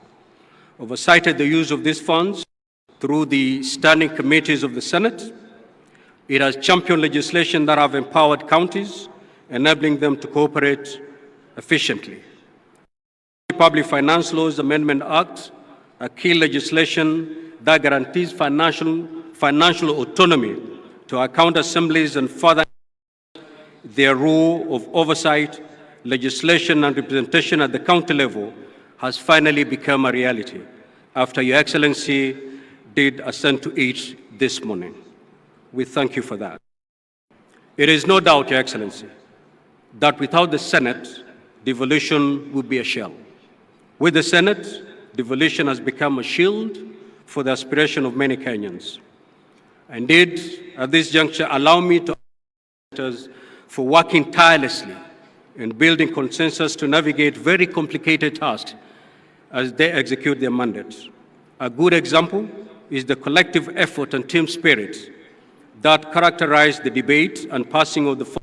Oversighted the use of these funds through the standing committees of the Senate. It has championed legislation that have empowered counties, enabling them to cooperate efficiently. The Public Finance Laws Amendment Act, a key legislation that guarantees financial autonomy to our county assemblies and further their role of oversight, legislation, and representation at the county level, has finally become a reality after Your Excellency did assent to it this morning. We thank you for that. It is no doubt, Your Excellency, that without the Senate, devolution would be a shell. With the Senate, devolution has become a shield for the aspiration of many Kenyans. Indeed, at this juncture, allow me to thank for working tirelessly in building consensus to navigate very complicated tasks as they execute their mandates. A good example is the collective effort and team spirit that characterized the debate and passing of the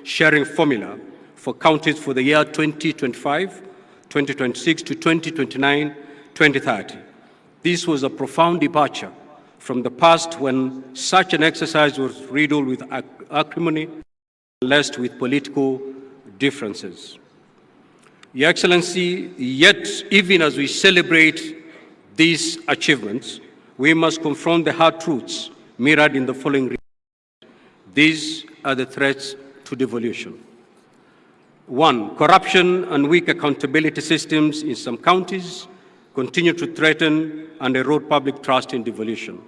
sharing formula for counties for the year 2025, 2026 to 2029, 2030. This was a profound departure from the past when such an exercise was riddled with acrimony, laced with political differences. Your Excellency, yet even as we celebrate these achievements, we must confront the hard truths mirrored in the following reasons. These are the threats to devolution. 1, corruption and weak accountability systems in some counties continue to threaten and erode public trust in devolution.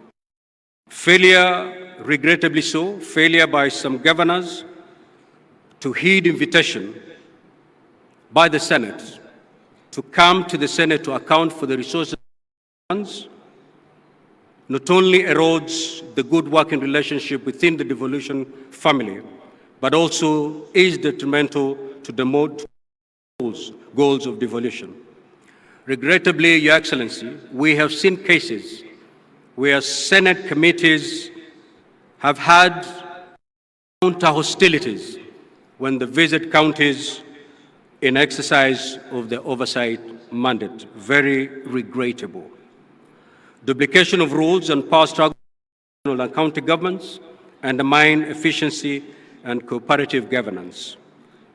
Failure, regrettably so, failure by some governors to heed invitation by the Senate to come to the Senate to account for the resources not only erodes the good working relationship within the devolution family, but also is detrimental to the goals of devolution. Regrettably, Your Excellency, we have seen cases where Senate committees have had counter hostilities when they visit counties in exercise of the oversight mandate. Very regrettable. Duplication of rules and power structure and county governments undermine efficiency and cooperative governance.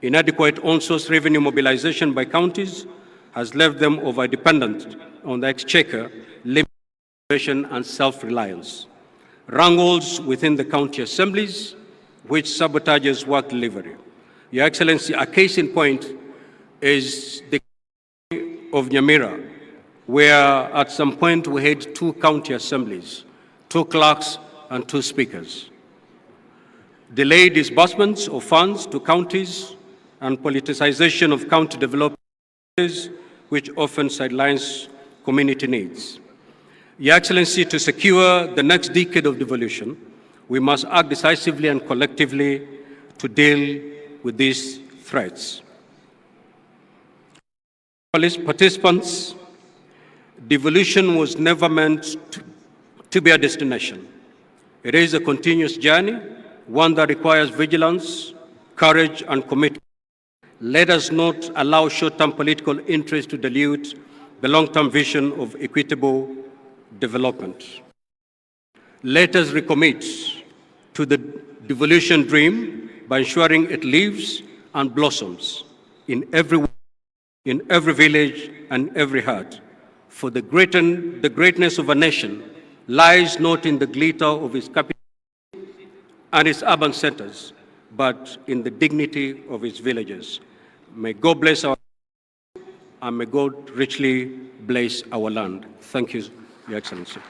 Inadequate on-source revenue mobilization by counties has left them over-dependent on the exchequer, limitation and self-reliance. Wrangles within the county assemblies, which sabotages work delivery. Your Excellency, a case in point is the of Nyamira, where at some point we had 2 county assemblies, 2 clerks and 2 speakers. Delayed disbursements of funds to counties and politicization of county development, which often sidelines community needs. Your Excellency, to secure the next decade of devolution, we must act decisively and collectively to deal with these threats. Participants, devolution was never meant to be a destination. It is a continuous journey, one that requires vigilance, courage, and commitment. Let us not allow short-term political interest to dilute the long-term vision of equitable development. Let us recommit to the devolution dream by ensuring it lives and blossoms in every village and every heart. For the greatness of a nation lies not in the glitter of its capital and its urban centers, but in the dignity of its villages. May God bless our and may God richly bless our land. Thank you, Your Excellency.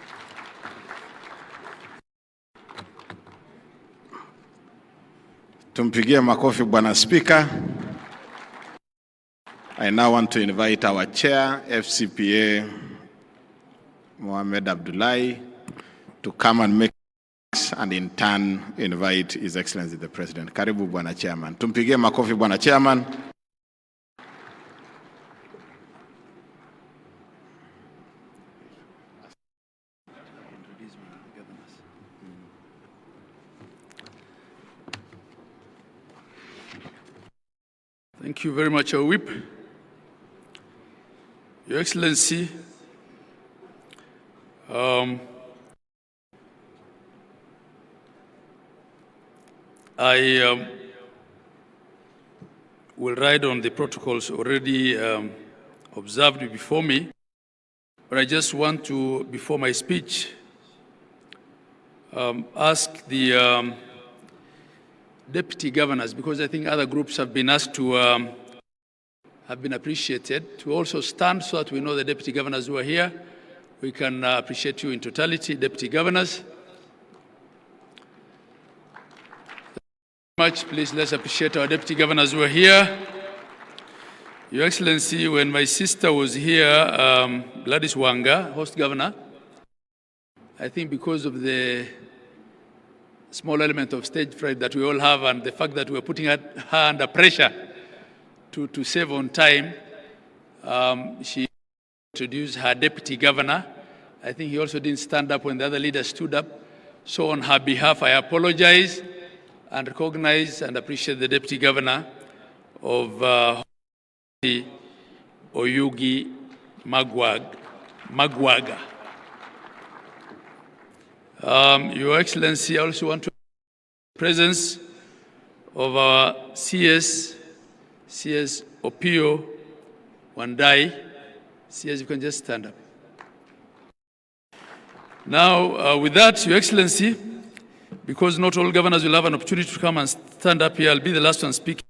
Tumpigie makofi Bwana Speaker. I now want to invite our chair, FCPA Mohamed Abdullahi, to come and make and in turn invite His Excellency the President. Karibu Bwana Chairman. Tumpigie makofi Bwana Chairman. Thank you very much, our whip. Your Excellency, I will ride on the protocols already observed before me, but I just want to, before my speech, ask the deputy governors, because I think other groups have been asked to, have been appreciated, to also stand so that we know the deputy governors who are here. We can appreciate you in totality, deputy governors. Much, please, let's appreciate our deputy governors who are here. Your Excellency, when my sister was here, Gladys Wanga, host governor, I think because of the small element of stage fright that we all have and the fact that we're putting her under pressure to save on time, she introduced her deputy governor. I think he also didn't stand up when the other leaders stood up. So on her behalf, I apologize and recognize and appreciate the deputy governor of Oyugi Magwaga. Your Excellency, I also want to the presence of our CS Opio Wandai. See, as you can just stand up. Now, with that, Your Excellency, because not all governors will have an opportunity to come and stand up here, I'll be the last one speaking.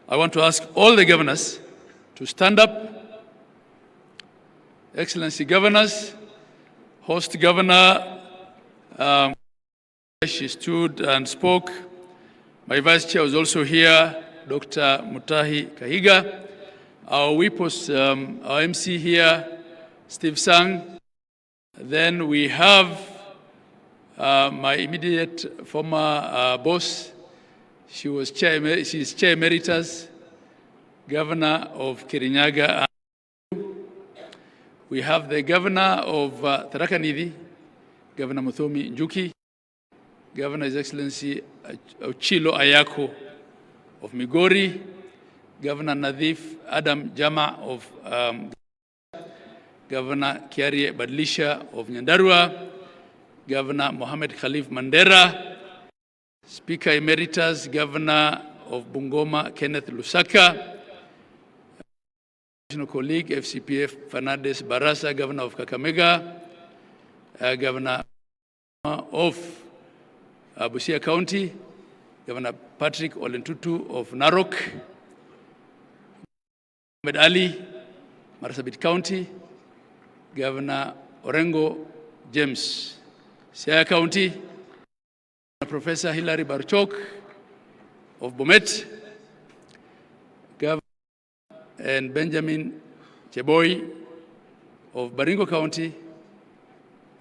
I want to ask all the governors to stand up. Excellency governors, host governor, she stood and spoke. My vice chair was also here, Dr. Mutahi Kahiga. Our WIPOS, our MC here, Steve Sang. Then we have my immediate former boss. She's Chair Emeritus, Governor of Kirinyaga. We have the Governor of Tharaka Nithi, Governor Muthomi Njuki, Governor His Excellency Ochilo Ayako of Migori, Governor Nadhif Adam Jama of Governor Kiarie Badlisha of Nyandarua, Governor Mohamed Khalif Mandera, Speaker Emeritus, Governor of Bungoma Kenneth Lusaka, national colleague FCPF Fernandez Barasa, Governor of Kakamega, Governor of Busia County, Governor Patrick Olentutu of Narok, Ahmed Ali, Marsabit County, Governor Orengo James, Siaya County, Professor Hilary Barchok of Bomet, Governor and Benjamin Cheboy of Baringo County,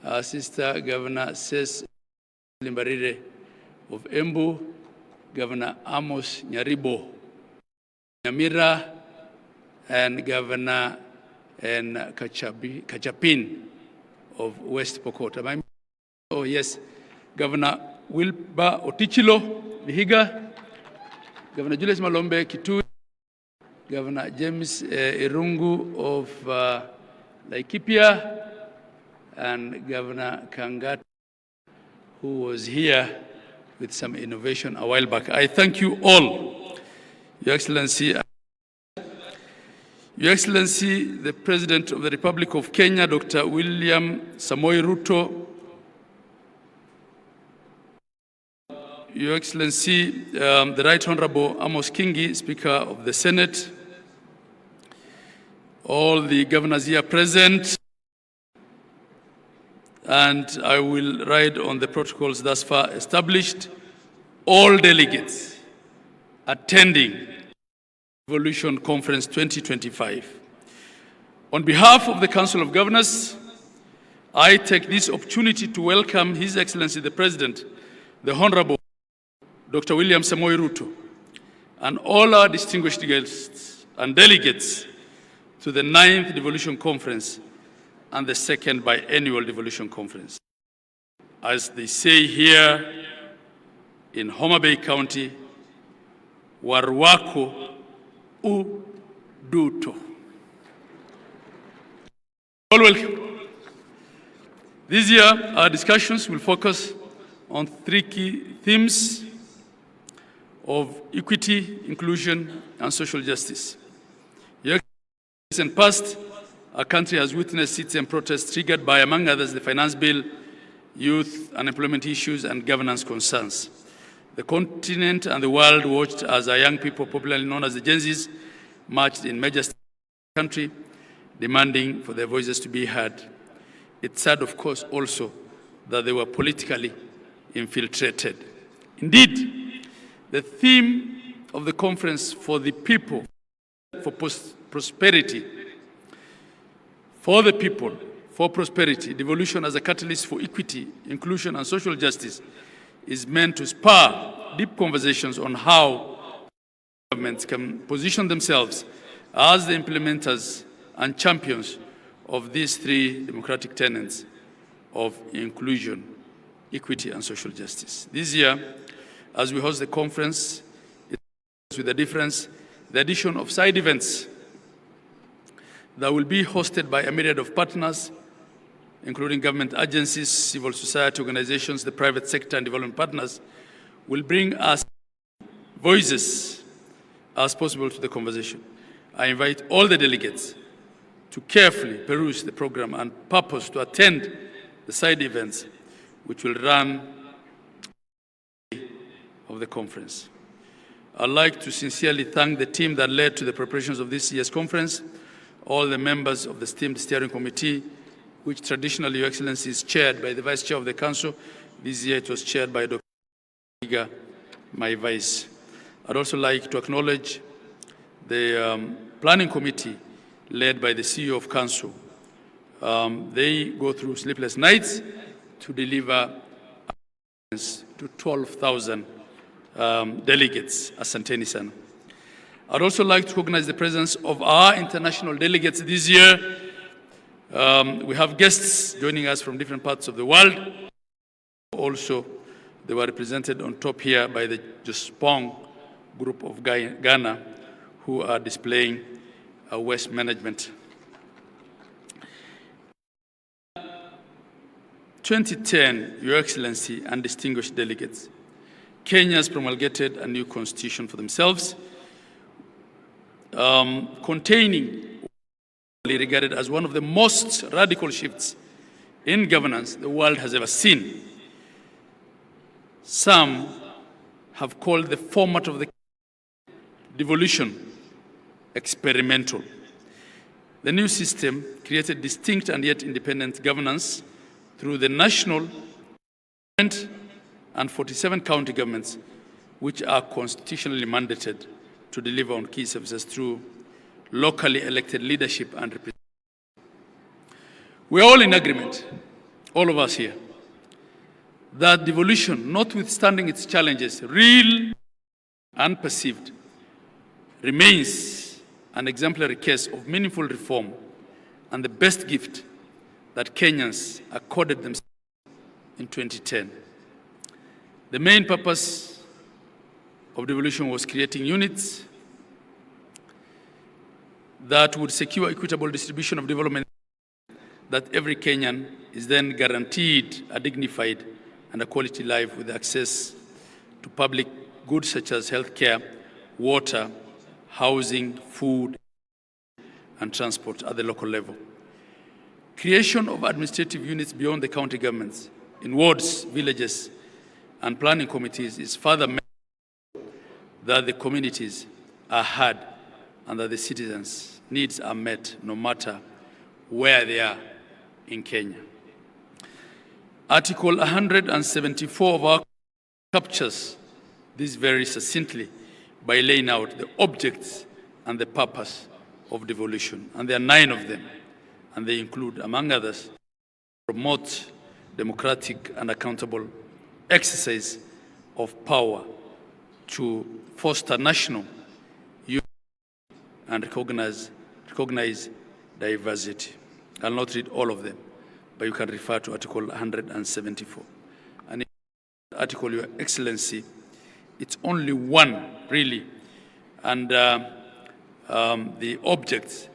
our sister Governor Ses Limbarire of Embu, Governor Amos Nyaribo, Nyamira, and Governor and Kachapin of West Pokot. Oh yes, Governor Wilba Otichilo, Vihiga, Governor Julius Malombe, Kitui, Governor James Irungu of Laikipia, and Governor Kangat, who was here with some innovation a while back. I thank you all, Your Excellency. Your Excellency, the President of the Republic of Kenya, Dr. William Samoei Ruto, Your Excellency, the Right Honorable Amos Kingi, Speaker of the Senate, all the governors here present, and I will ride on the protocols thus far established, all delegates attending Devolution Conference 2025. On behalf of the Council of Governors, I take this opportunity to welcome His Excellency the President, the Honorable Dr. William Samoei Ruto, and all our distinguished guests and delegates to the 9th Devolution Conference and the 2nd Biennial Devolution Conference. As they say here in Homa-Bay County, Warwako Uduto. All welcome. This year, our discussions will focus on 3 key themes of equity, inclusion, and social justice. In the past, our country has witnessed citizen protests triggered by, among others, the finance bill, youth unemployment issues, and governance concerns. The continent and the world watched as our young people, popularly known as the Gen Zs, marched in major states of the country, demanding for their voices to be heard. It's sad, of course, also that they were politically infiltrated. Indeed, the theme of the conference, for the people, for prosperity, for the people, for prosperity, devolution as a catalyst for equity, inclusion, and social justice, is meant to spur deep conversations on how governments can position themselves as the implementers and champions of these 3 democratic tenets of inclusion, equity, and social justice. This year, as we host the conference, with a difference, the addition of side events that will be hosted by a myriad of partners, including government agencies, civil society organizations, the private sector, and development partners, will bring us voices as possible to the conversation. I invite all the delegates to carefully peruse the program and purpose to attend the side events which will run of the conference. I'd like to sincerely thank the team that led to the preparations of this year's conference, all the members of the esteemed steering committee, which traditionally, Your Excellency, is chaired by the Vice Chair of the Council. This year it was chaired by Dr. Iga, my Vice. I'd also like to acknowledge the Planning Committee led by the CEO of Council. They go through sleepless nights to deliver to 12,000 delegates, Asanteni sana. I'd also like to recognize the presence of our international delegates this year. We have guests joining us from different parts of the world. Also, they were represented on top here by the Jospong group of Ghana, who are displaying waste management. 2010, Your Excellency and distinguished delegates, Kenya has promulgated a new constitution for themselves, containing regarded as one of the most radical shifts in governance the world has ever seen. Some have called the format of the devolution experimental. The new system created distinct and yet independent governance through the national government and 47 county governments, which are constitutionally mandated to deliver on key services through locally elected leadership and representation. We are all in agreement, all of us here, that devolution, notwithstanding its challenges, real and perceived, remains an exemplary case of meaningful reform and the best gift that Kenyans accorded themselves in 2010. The main purpose of devolution was creating units that would secure equitable distribution of development, that every Kenyan is then guaranteed a dignified and a quality life with access to public goods such as healthcare, water, housing, food, and transport at the local level. Creation of administrative units beyond the county governments in wards, villages, and planning committees is further meant that the communities are heard and that the citizens' needs are met no matter where they are in Kenya. Article 174 of our captures this very succinctly by laying out the objects and the purpose of devolution. And there are 9 of them, and they include, among others, promote democratic and accountable exercise of power to foster national unity and recognize diversity. I'll not read all of them, but you can refer to Article 174. And in Article, Your Excellency, it's only one, really, and the object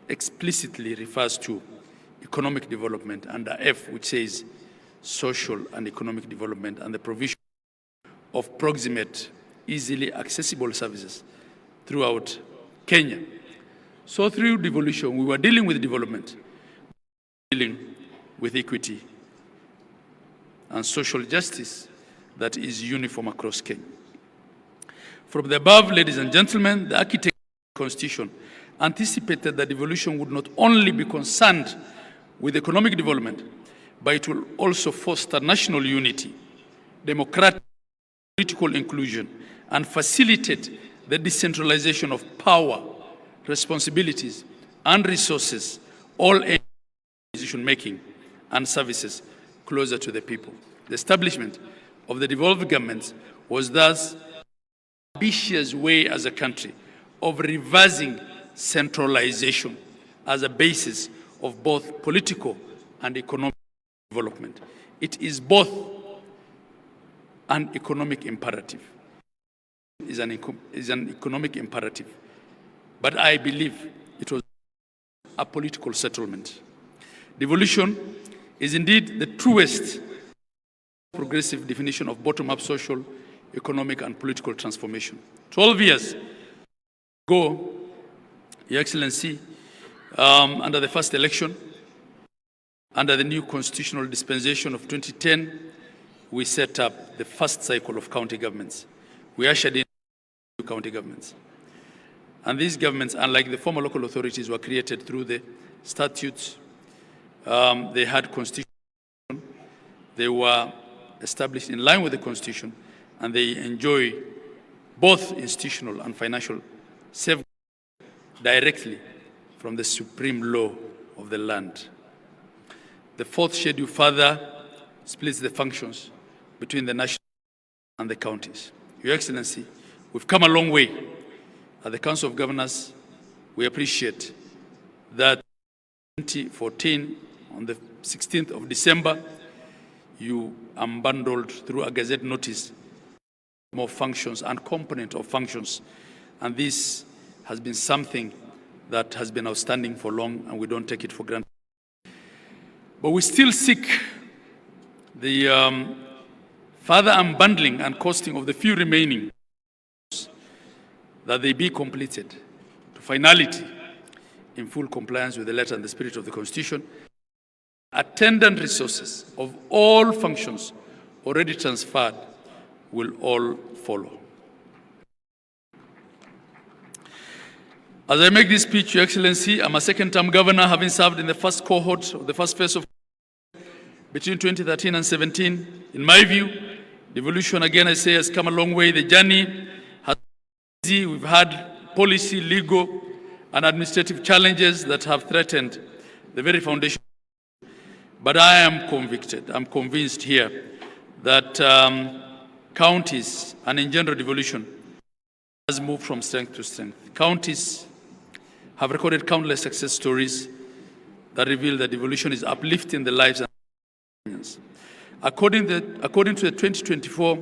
explicitly refers to economic development under F, which says social and economic development and the provision of proximate, easily accessible services throughout Kenya. So through devolution, we were dealing with development, dealing with equity and social justice that is uniform across Kenya. From the above, ladies and gentlemen, the architect of the Constitution anticipated that devolution would not only be concerned with economic development, but it will also foster national unity, democratic political inclusion, and facilitate the decentralization of power, responsibilities, and resources, all aimed at decision-making and services closer to the people. The establishment of the devolved governments was thus an ambitious way as a country of reversing centralization as a basis of both political and economic development. It is both an economic imperative, is an economic imperative, but I believe it was a political settlement. Devolution is indeed the truest progressive definition of bottom-up social, economic, and political transformation. 12 years Go, Your Excellency, under the first election, under the new constitutional dispensation of 2010, we set up the first cycle of county governments. We ushered in county governments. And these governments, unlike the former local authorities, were created through the statutes. They had constitution. They were established in line with the constitution, and they enjoy both institutional and financial safeguards directly from the supreme law of the land. The fourth schedule further splits the functions between the national and the counties. Your Excellency, we've come a long way. At the Council of Governors, we appreciate that 2014, on the 16th of December, you unbundled through a Gazette notice more functions and component of functions. And this has been something that has been outstanding for long, and we don't take it for granted. But we still seek the further unbundling and costing of the few remaining, that they be completed to finality in full compliance with the letter and the spirit of the Constitution. Attendant resources of all functions already transferred will all follow. As I make this speech, Your Excellency, I'm a second-term governor, having served in the first cohort of the first phase of between 2013 and 17. In my view, devolution, again I say, has come a long way. The journey has been easy. We've had policy, legal, and administrative challenges that have threatened the very foundation. But I am convicted, I'm convinced here that counties, and in general devolution, has moved from strength to strength. Counties have recorded countless success stories that reveal that devolution is uplifting the lives of Kenyans. According to the 2024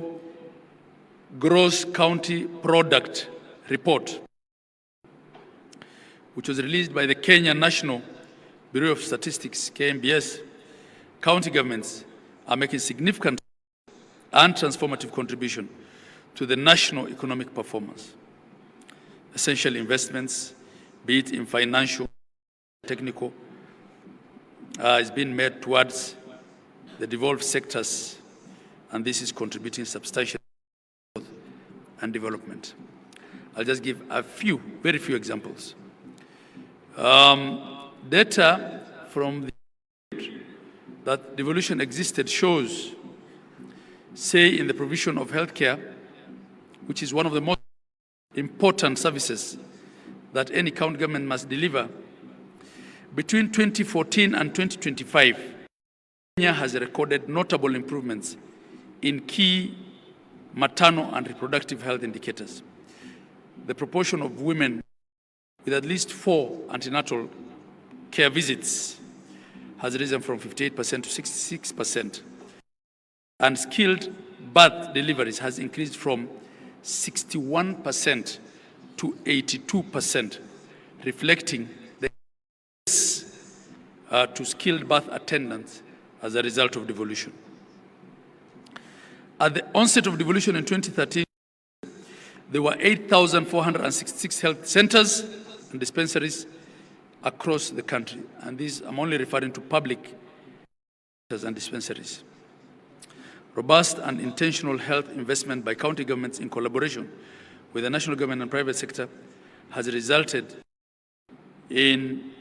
Gross County Product Report, which was released by the Kenya National Bureau of Statistics, KNBS, county governments are making significant and transformative contribution to the national economic performance. Essential investments, be it in financial, technical, is being made towards the devolved sectors, and this is contributing substantial growth and development. I'll just give a few, very few examples. Data from the that devolution existed shows, say, in the provision of healthcare, which is one of the most important services that any county government must deliver, between 2014 and 2025, Kenya has recorded notable improvements in key maternal and reproductive health indicators. The proportion of women with at least 4 antenatal care visits has risen from 58% to 66%. And skilled birth deliveries has increased from 61% to 82%, reflecting the increase to skilled birth attendants as a result of devolution. At the onset of devolution in 2013, there were 8,466 health centers and dispensaries across the country. And these, I'm only referring to public centers and dispensaries. Robust and intentional health investment by county governments in collaboration with the national government and private sector has resulted in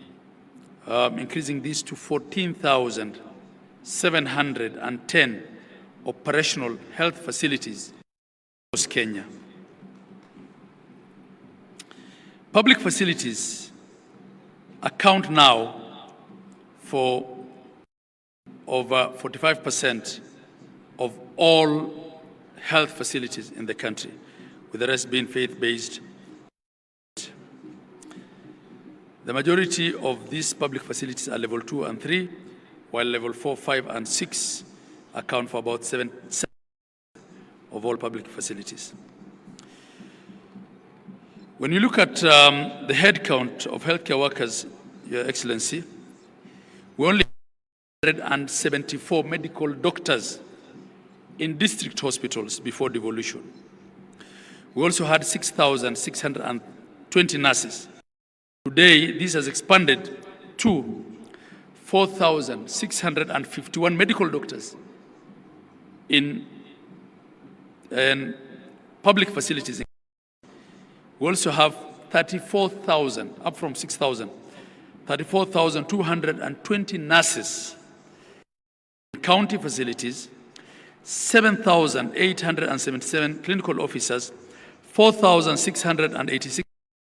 increasing these to 14,710 operational health facilities across Kenya. Public facilities account now for over 45% of all health facilities in the country, with the rest being faith-based. The majority of these public facilities are level 2 and 3, while level 4, 5, and 6 account for about 7% of all public facilities. When you look at the head count of healthcare workers, Your Excellency, we only have 174 medical doctors in district hospitals before devolution. We also had 6,600 20 nurses. Today, this has expanded to 4,651 medical doctors in public facilities. We also have 34,000, up from 6,000, 34,220 nurses in county facilities, 7,877 clinical officers, 4,686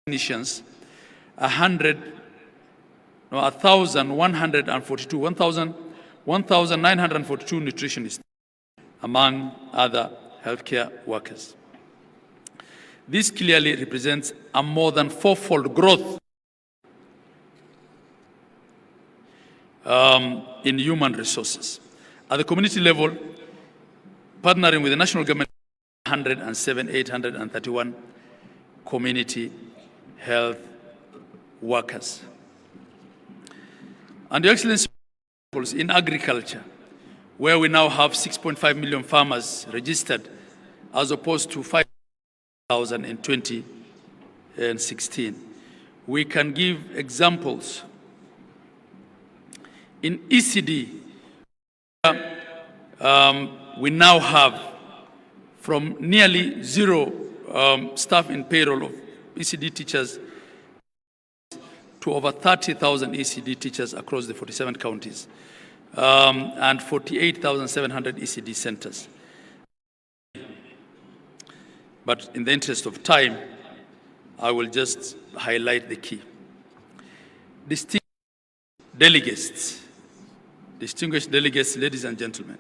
clinicians, 1,942 nutritionists, among other healthcare workers. This clearly represents a more than fourfold growth in human resources. At the community level, partnering with the national government, 831 community health workers. And Your Excellency, in agriculture, where we now have 6.5 million farmers registered, as opposed to 5,000 in 2016. We can give examples. In ECD, we now have from nearly zero staff in payroll of ECD teachers to over 30,000 ECD teachers across the 47 counties and 48,700 ECD centers. But in the interest of time, I will just highlight the key. Distinguished delegates, ladies and gentlemen,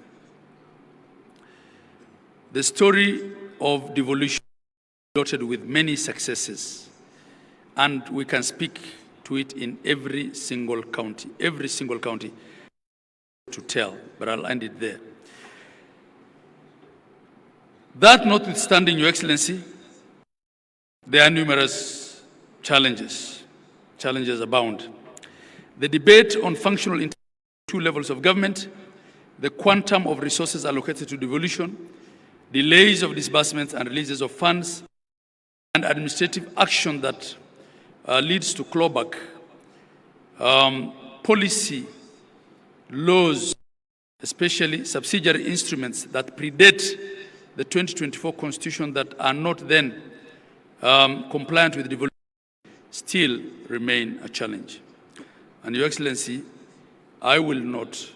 the story of devolution is dotted with many successes, and we can speak to it in every single county to tell, but I'll end it there. That notwithstanding, Your Excellency, there are numerous challenges. Challenges abound. The debate on functional two levels of government, the quantum of resources allocated to devolution, delays of disbursements and releases of funds, and administrative action that leads to clawback, policy, laws, especially subsidiary instruments that predate the 2024 Constitution that are not then compliant with devolution, still remain a challenge. And Your Excellency, I will note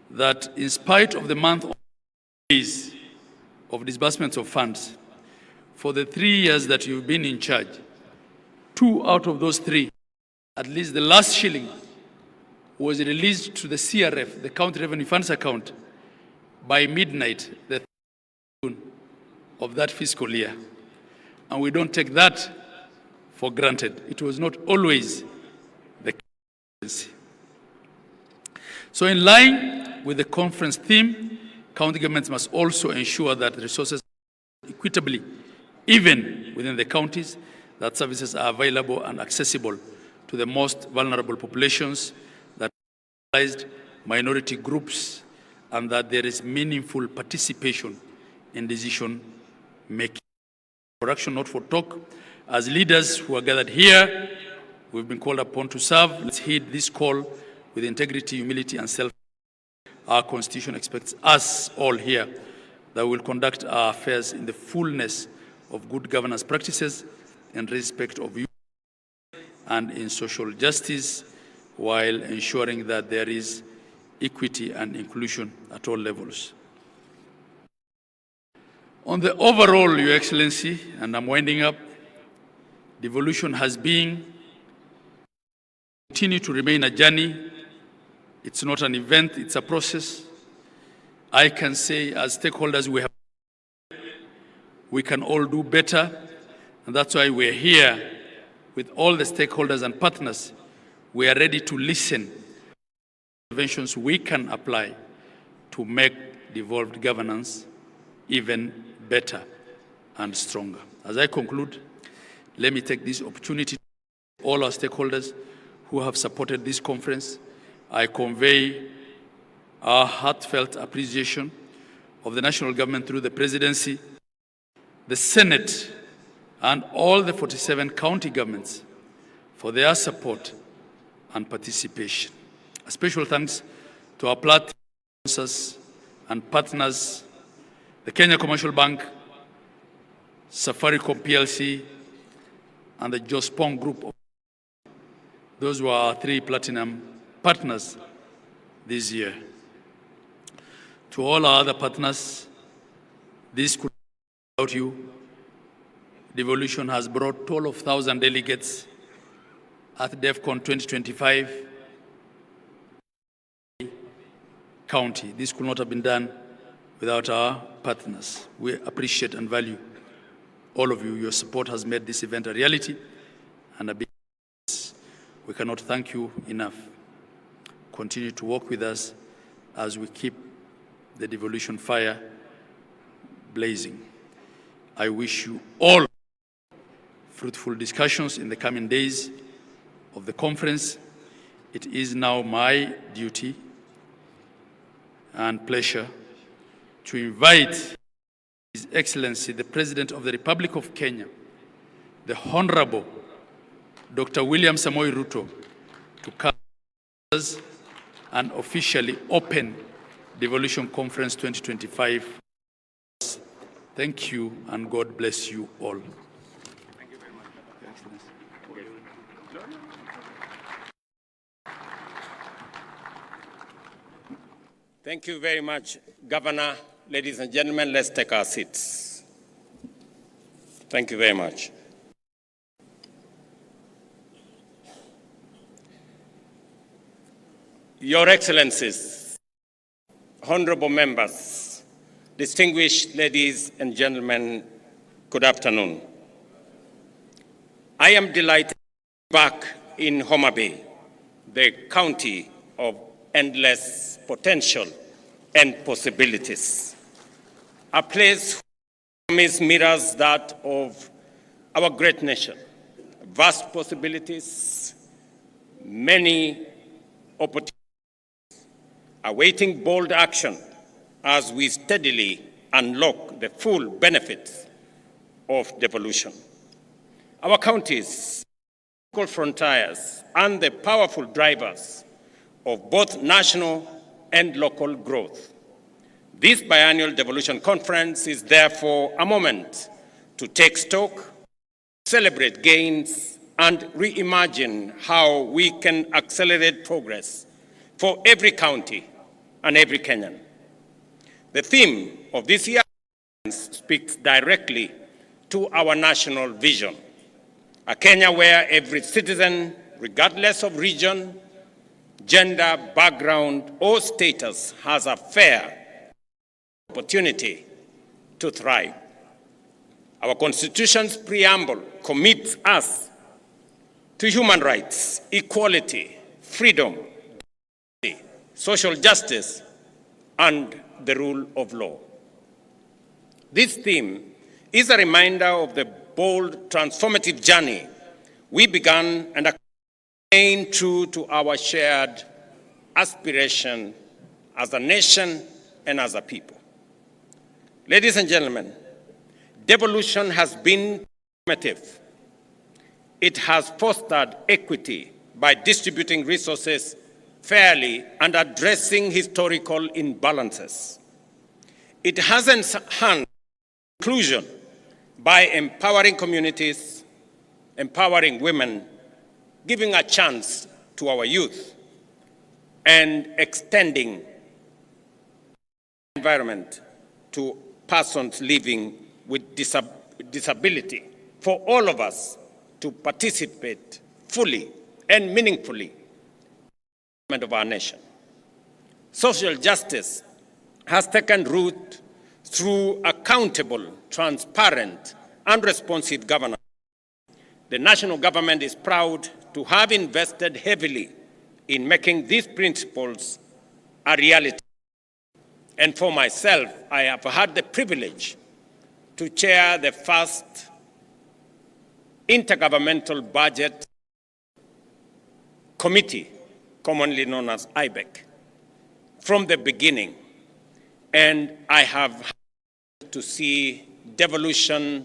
that in spite of the month of days of disbursements of funds, for the 3 years that you've been in charge, 2 out of those 3, at least the last shilling, was released to the CRF, the County Revenue Funds account, by midnight, the 3rd of that fiscal year. And we don't take that for granted. It was not always the case. So in line with the conference theme, county governments must also ensure that resources are equitably, even within the counties, that services are available and accessible to the most vulnerable populations, that minority groups, and that there is meaningful participation in decision making. For action, not for talk. As leaders who are gathered here, we've been called upon to serve. Let's heed this call with integrity, humility, and self. Our Constitution expects us all here that we'll conduct our affairs in the fullness of good governance practices in respect of you and in social justice, while ensuring that there is equity and inclusion at all levels. On the overall, Your Excellency, and I'm winding up, devolution has been, continue to remain a journey. It's not an event, it's a process. I can say as stakeholders we can all do better, and that's why we're here with all the stakeholders and partners. We are ready to listen to interventions we can apply to make devolved governance even better and stronger. As I conclude, let me take this opportunity to thank all our stakeholders who have supported this conference. I convey our heartfelt appreciation of the national government through the presidency, the Senate, and all the 47 county governments for their support and participation. A special thanks to our platform sponsors and partners, the Kenya Commercial Bank, Safaricom PLC, and the Jospong Group. Those were our 3 platinum partners this year. To all our other partners, this could be without you. Devolution has brought 12,000 delegates at DEFCON 2025 county. This could not have been done without our partners. We appreciate and value all of you. Your support has made this event a reality and a big success. We cannot thank you enough. Continue to work with us as we keep the devolution fire blazing. I wish you all fruitful discussions in the coming days of the conference. It is now my duty and pleasure to invite His Excellency, the President of the Republic of Kenya, the Honorable Dr. William Samoei Ruto, to come and officially open Devolution Conference 2025. Thank you, and God bless you all. Thank you very much, Your Excellency. Thank you very much, Governor. Ladies and gentlemen, let's take our seats. Thank you very much. Your Excellencies, honorable members, distinguished ladies and gentlemen, good afternoon. I am delighted to be back in Homa-Bay, the county of endless potential and possibilities. A place whose mirrors that of our great nation. Vast possibilities, many opportunities, awaiting bold action as we steadily unlock the full benefits of devolution. Our counties, local frontiers, and the powerful drivers of both national and local growth. This biennial devolution conference is therefore a moment to take stock, celebrate gains, and reimagine how we can accelerate progress for every county and every Kenyan. The theme of this year's conference speaks directly to our national vision, a Kenya where every citizen, regardless of region, gender, background, or status, has a fair opportunity to thrive. Our Constitution's preamble commits us to human rights, equality, freedom, social justice, and the rule of law. This theme is a reminder of the bold, transformative journey we began and remain true to our shared aspiration as a nation and as a people. Ladies and gentlemen, devolution has been transformative. It has fostered equity by distributing resources fairly and addressing historical imbalances. It has enhanced inclusion by empowering communities, empowering women, giving a chance to our youth, and extending the environment to persons living with disability, for all of us to participate fully and meaningfully in the development of our nation. Social justice has taken root through accountable, transparent, and responsive governance. The national government is proud to have invested heavily in making these principles a reality. And for myself, I have had the privilege to chair the first intergovernmental budget committee, commonly known as IBEC, from the beginning. And I have had to see devolution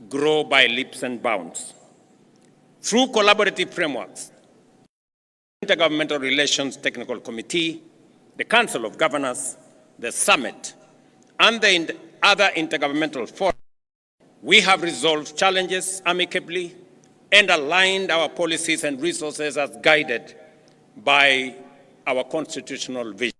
grow by leaps and bounds. Through collaborative frameworks, the Intergovernmental Relations Technical Committee, the Council of Governors, the Summit, and the other intergovernmental forums, we have resolved challenges amicably and aligned our policies and resources as guided by our constitutional vision.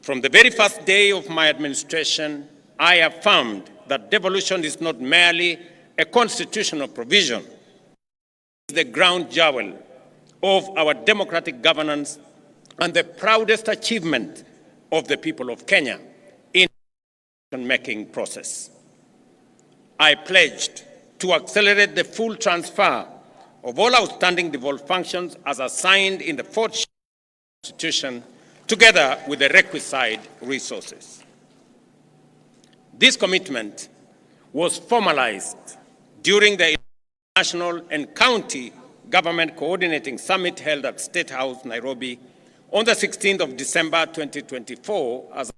From the very first day of my administration, I affirmed that devolution is not merely a constitutional provision, it is the ground jewel of our democratic governance and the proudest achievement of the people of Kenya in the decision-making process. I pledged to accelerate the full transfer of all outstanding devolved functions as assigned in the 4th Constitution, together with the requisite resources. This commitment was formalized during the National and County Government Coordinating Summit held at State House, Nairobi, on the 16th of December 2024, as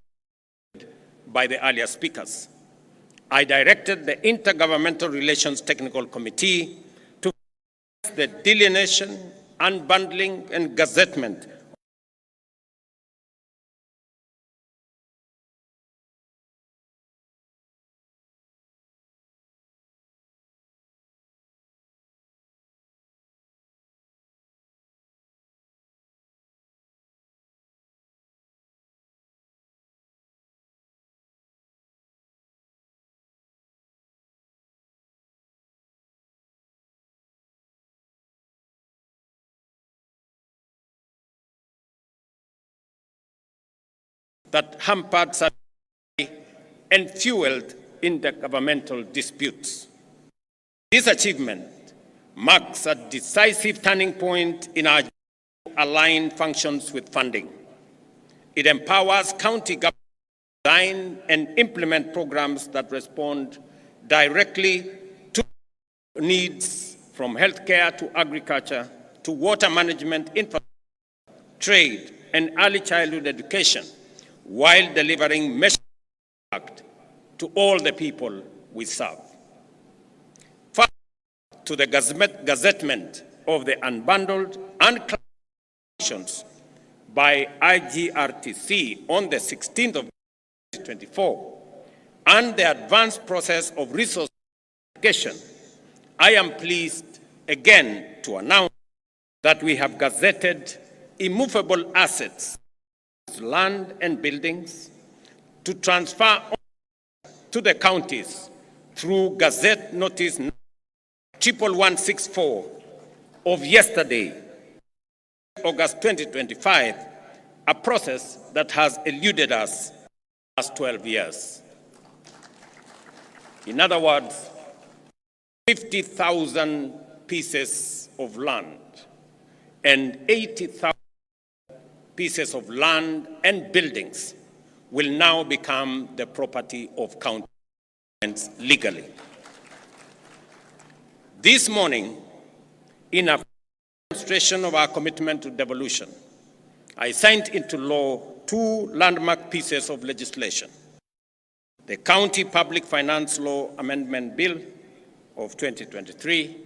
by the earlier speakers. I directed the Intergovernmental Relations Technical Committee to the delineation, unbundling, and gazettement that hampered and fueled intergovernmental disputes. This achievement marks a decisive turning point in our aligned functions with funding. It empowers county governments to design and implement programs that respond directly to needs, from healthcare to agriculture to water management, infrastructure, trade, and early childhood education, while delivering measurable impact to all the people we serve. Further, to the gazettement of the unbundled and clarifications by IGRTC on the 16th of 2024, and the advanced process of resource allocation, I am pleased again to announce that we have gazetted immovable assets, land and buildings, to transfer to the counties through Gazette Notice 11164 of yesterday, August 2025, a process that has eluded us the last 12 years. In other words, 50,000 pieces of land and 80,000 pieces of land and buildings will now become the property of county governments legally. This morning, in a demonstration of our commitment to devolution, I signed into law two landmark pieces of legislation: the County Public Finance Law Amendment Bill of 2023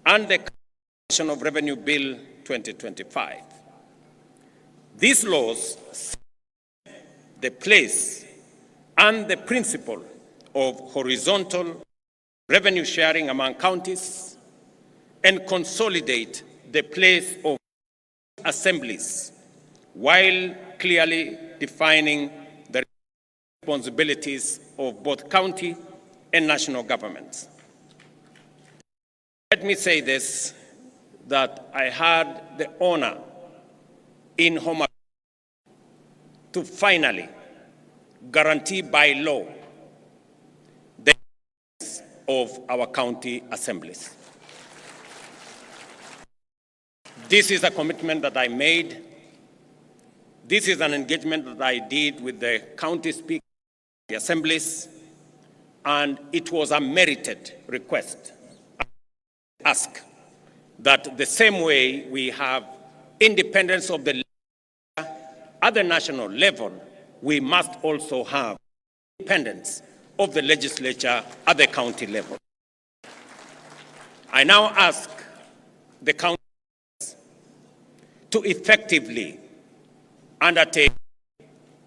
and the Calculation of Revenue Bill 2025. These laws set the place and the principle of horizontal revenue sharing among counties and consolidate the place of assemblies, while clearly defining the responsibilities of both county and national governments. Let me say this, that I had the honor in Homa-Bay to finally guarantee by law the rights of our county assemblies. This is a commitment that I made. This is an engagement that I did with the county speakers of the assemblies, and it was a merited request. I ask that the same way we have independence of the at the national level, we must also have independence of the legislature at the county level. I now ask the counties to effectively undertake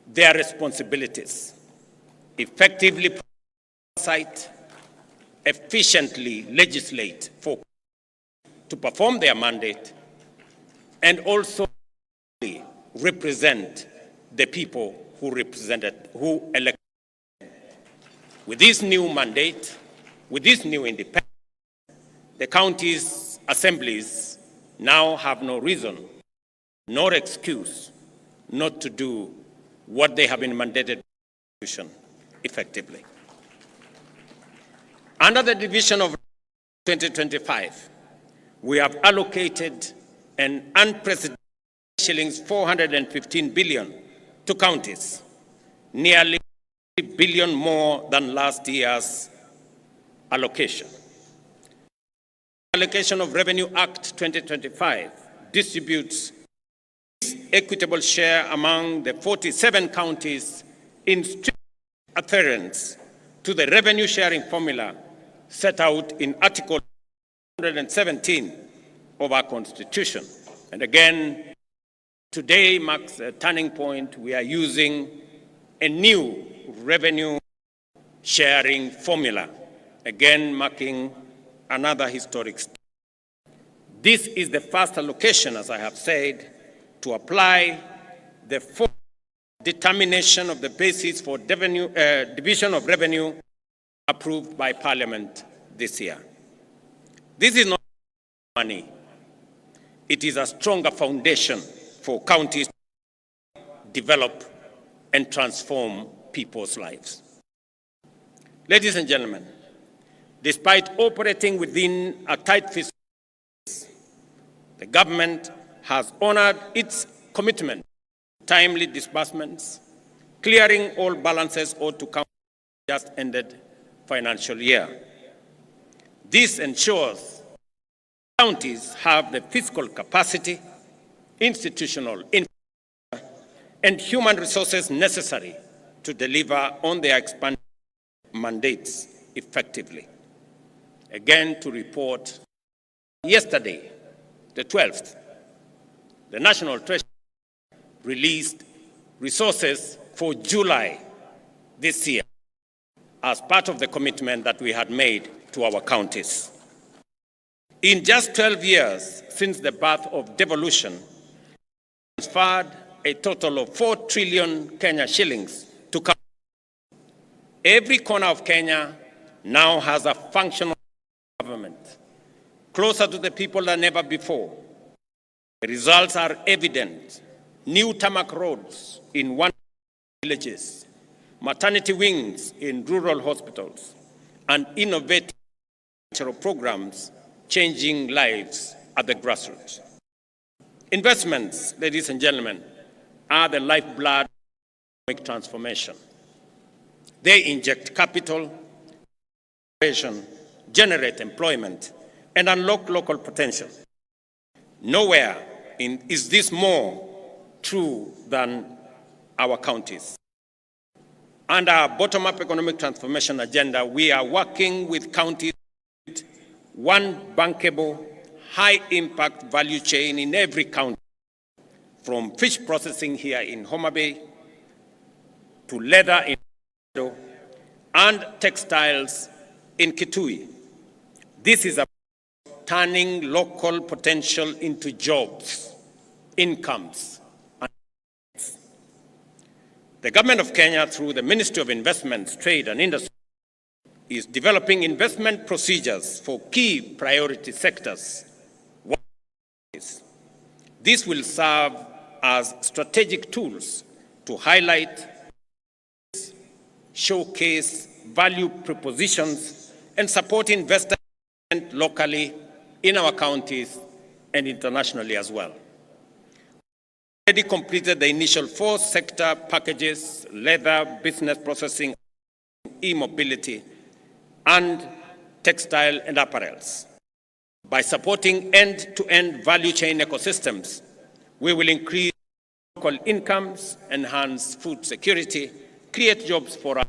their responsibilities, effectively oversight, efficiently legislate to perform their mandate, and also represent the people who elected. With this new mandate, with this new independence, the county's assemblies now have no reason, nor excuse not to do what they have been mandated by the Constitution effectively. Under the division of 2025, we have allocated an unprecedented shillings 415 billion to counties, nearly 3 billion more than last year's allocation. The Allocation of Revenue Act 2025 distributes equitable share among the 47 counties in strict adherence to the revenue sharing formula set out in Article 117 of our Constitution. And again, today marks a turning point. We are using a new revenue sharing formula, again marking another historic step. This is the first allocation, as I have said, to apply the full determination of the basis for division of revenue approved by Parliament this year. This is not money. It is a stronger foundation for counties to develop and transform people's lives. Ladies and gentlemen, despite operating within a tight fiscal space, the government has honored its commitment to timely disbursements, clearing all balances owed to counties just ended financial year. This ensures counties have the fiscal capacity, institutional infrastructure, and human resources necessary to deliver on their expanded mandates effectively. Again, to report, yesterday, the 12th, the National Treasury released resources for July this year as part of the commitment that we had made to our counties. In just 12 years since the birth of Devolution, we transferred a total of 4 trillion Kenya shillings to counties. Every corner of Kenya now has a functional government, closer to the people than ever before. The results are evident. New tarmac roads in villages, maternity wings in rural hospitals, and innovative programs changing lives at the grassroots. Investments, ladies and gentlemen, are the lifeblood of economic transformation. They inject capital, generate employment, and unlock local potential. Nowhere is this more true than our counties. Under our bottom-up economic transformation agenda, we are working with counties with one bankable, high-impact value chain in every county, from fish processing here in Homa-Bay to leather in and textiles in Kitui. This is about turning local potential into jobs, incomes, and assets. The Government of Kenya, through the Ministry of Investments, Trade and Industry, is developing investment procedures for key priority sectors. This will serve as strategic tools to highlight, showcase value propositions, and support investment locally in our counties and internationally as well. We already completed the initial 4 sector packages: leather, business processing, e-mobility, and textile and apparels. By supporting end-to-end value chain ecosystems, we will increase local incomes, enhance food security, create jobs for us,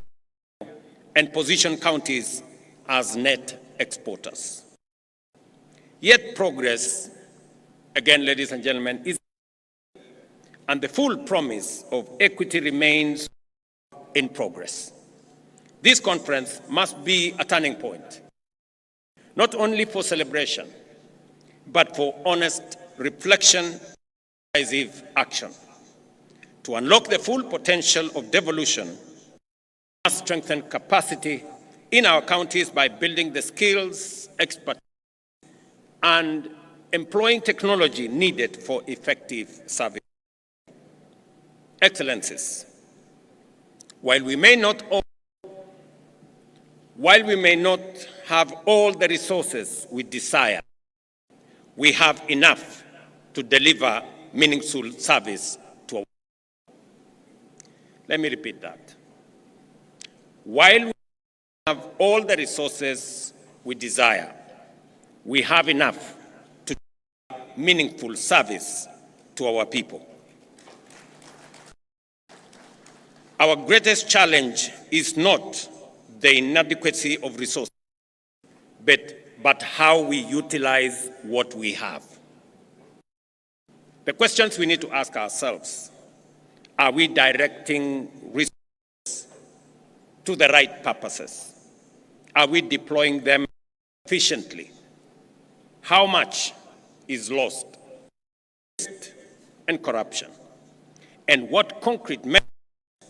and position counties as net exporters. Yet progress, again, ladies and gentlemen, is, and the full promise of equity remains in progress. This conference must be a turning point, not only for celebration, but for honest reflection and decisive action. To unlock the full potential of devolution, we must strengthen capacity in our counties by building the skills, expertise, and employing technology needed for effective service. Excellencies, while we may not have all the resources we desire, we have enough to deliver meaningful service to our. Let me repeat that. While we have all the resources we desire, we have enough to deliver meaningful service to our people. Our greatest challenge is not the inadequacy of resources, but how we utilize what we have. The questions we need to ask ourselves: are we directing resources to the right purposes? Are we deploying them efficiently? How much is lost and corruption? And what concrete measures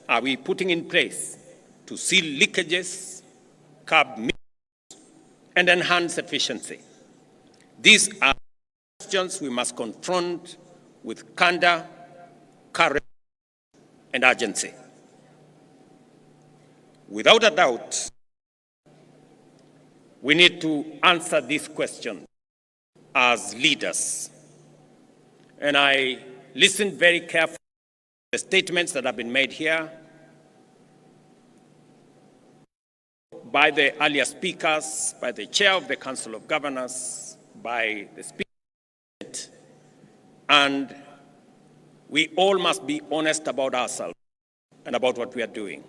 are we putting in place to seal leakages, curb misuse, and enhance efficiency? These are questions we must confront with candor, courage, and urgency. Without a doubt, we need to answer these questions as leaders. And I listened very carefully to the statements that have been made here by the earlier speakers, by the chair of the Council of Governors, by the Speaker of the Senate, and we all must be honest about ourselves and about what we are doing.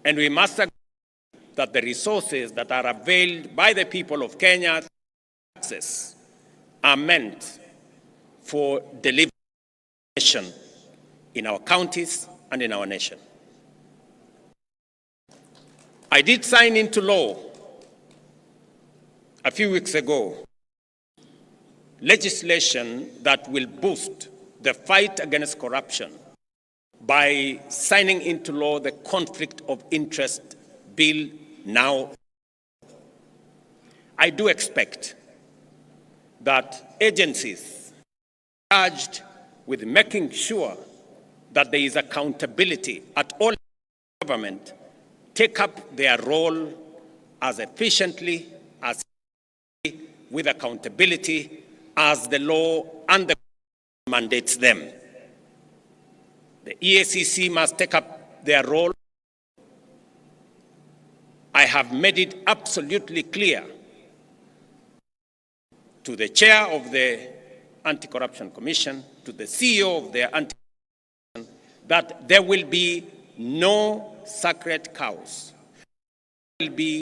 And we must agree that the resources that are availed by the people of Kenya are meant for delivering in our counties and in our nation. I did sign into law a few weeks ago legislation that will boost the fight against corruption by signing into law the Conflict of Interest Bill now. I do expect that agencies charged with making sure that there is accountability at all levels of government take up their role as efficiently, as with accountability as the law and the mandates them. The EACC must take up their role. I have made it absolutely clear to the chair of the Anti-Corruption Commission, to the CEO of the Anti-Corruption Commission, that there will be no sacred cows. There will be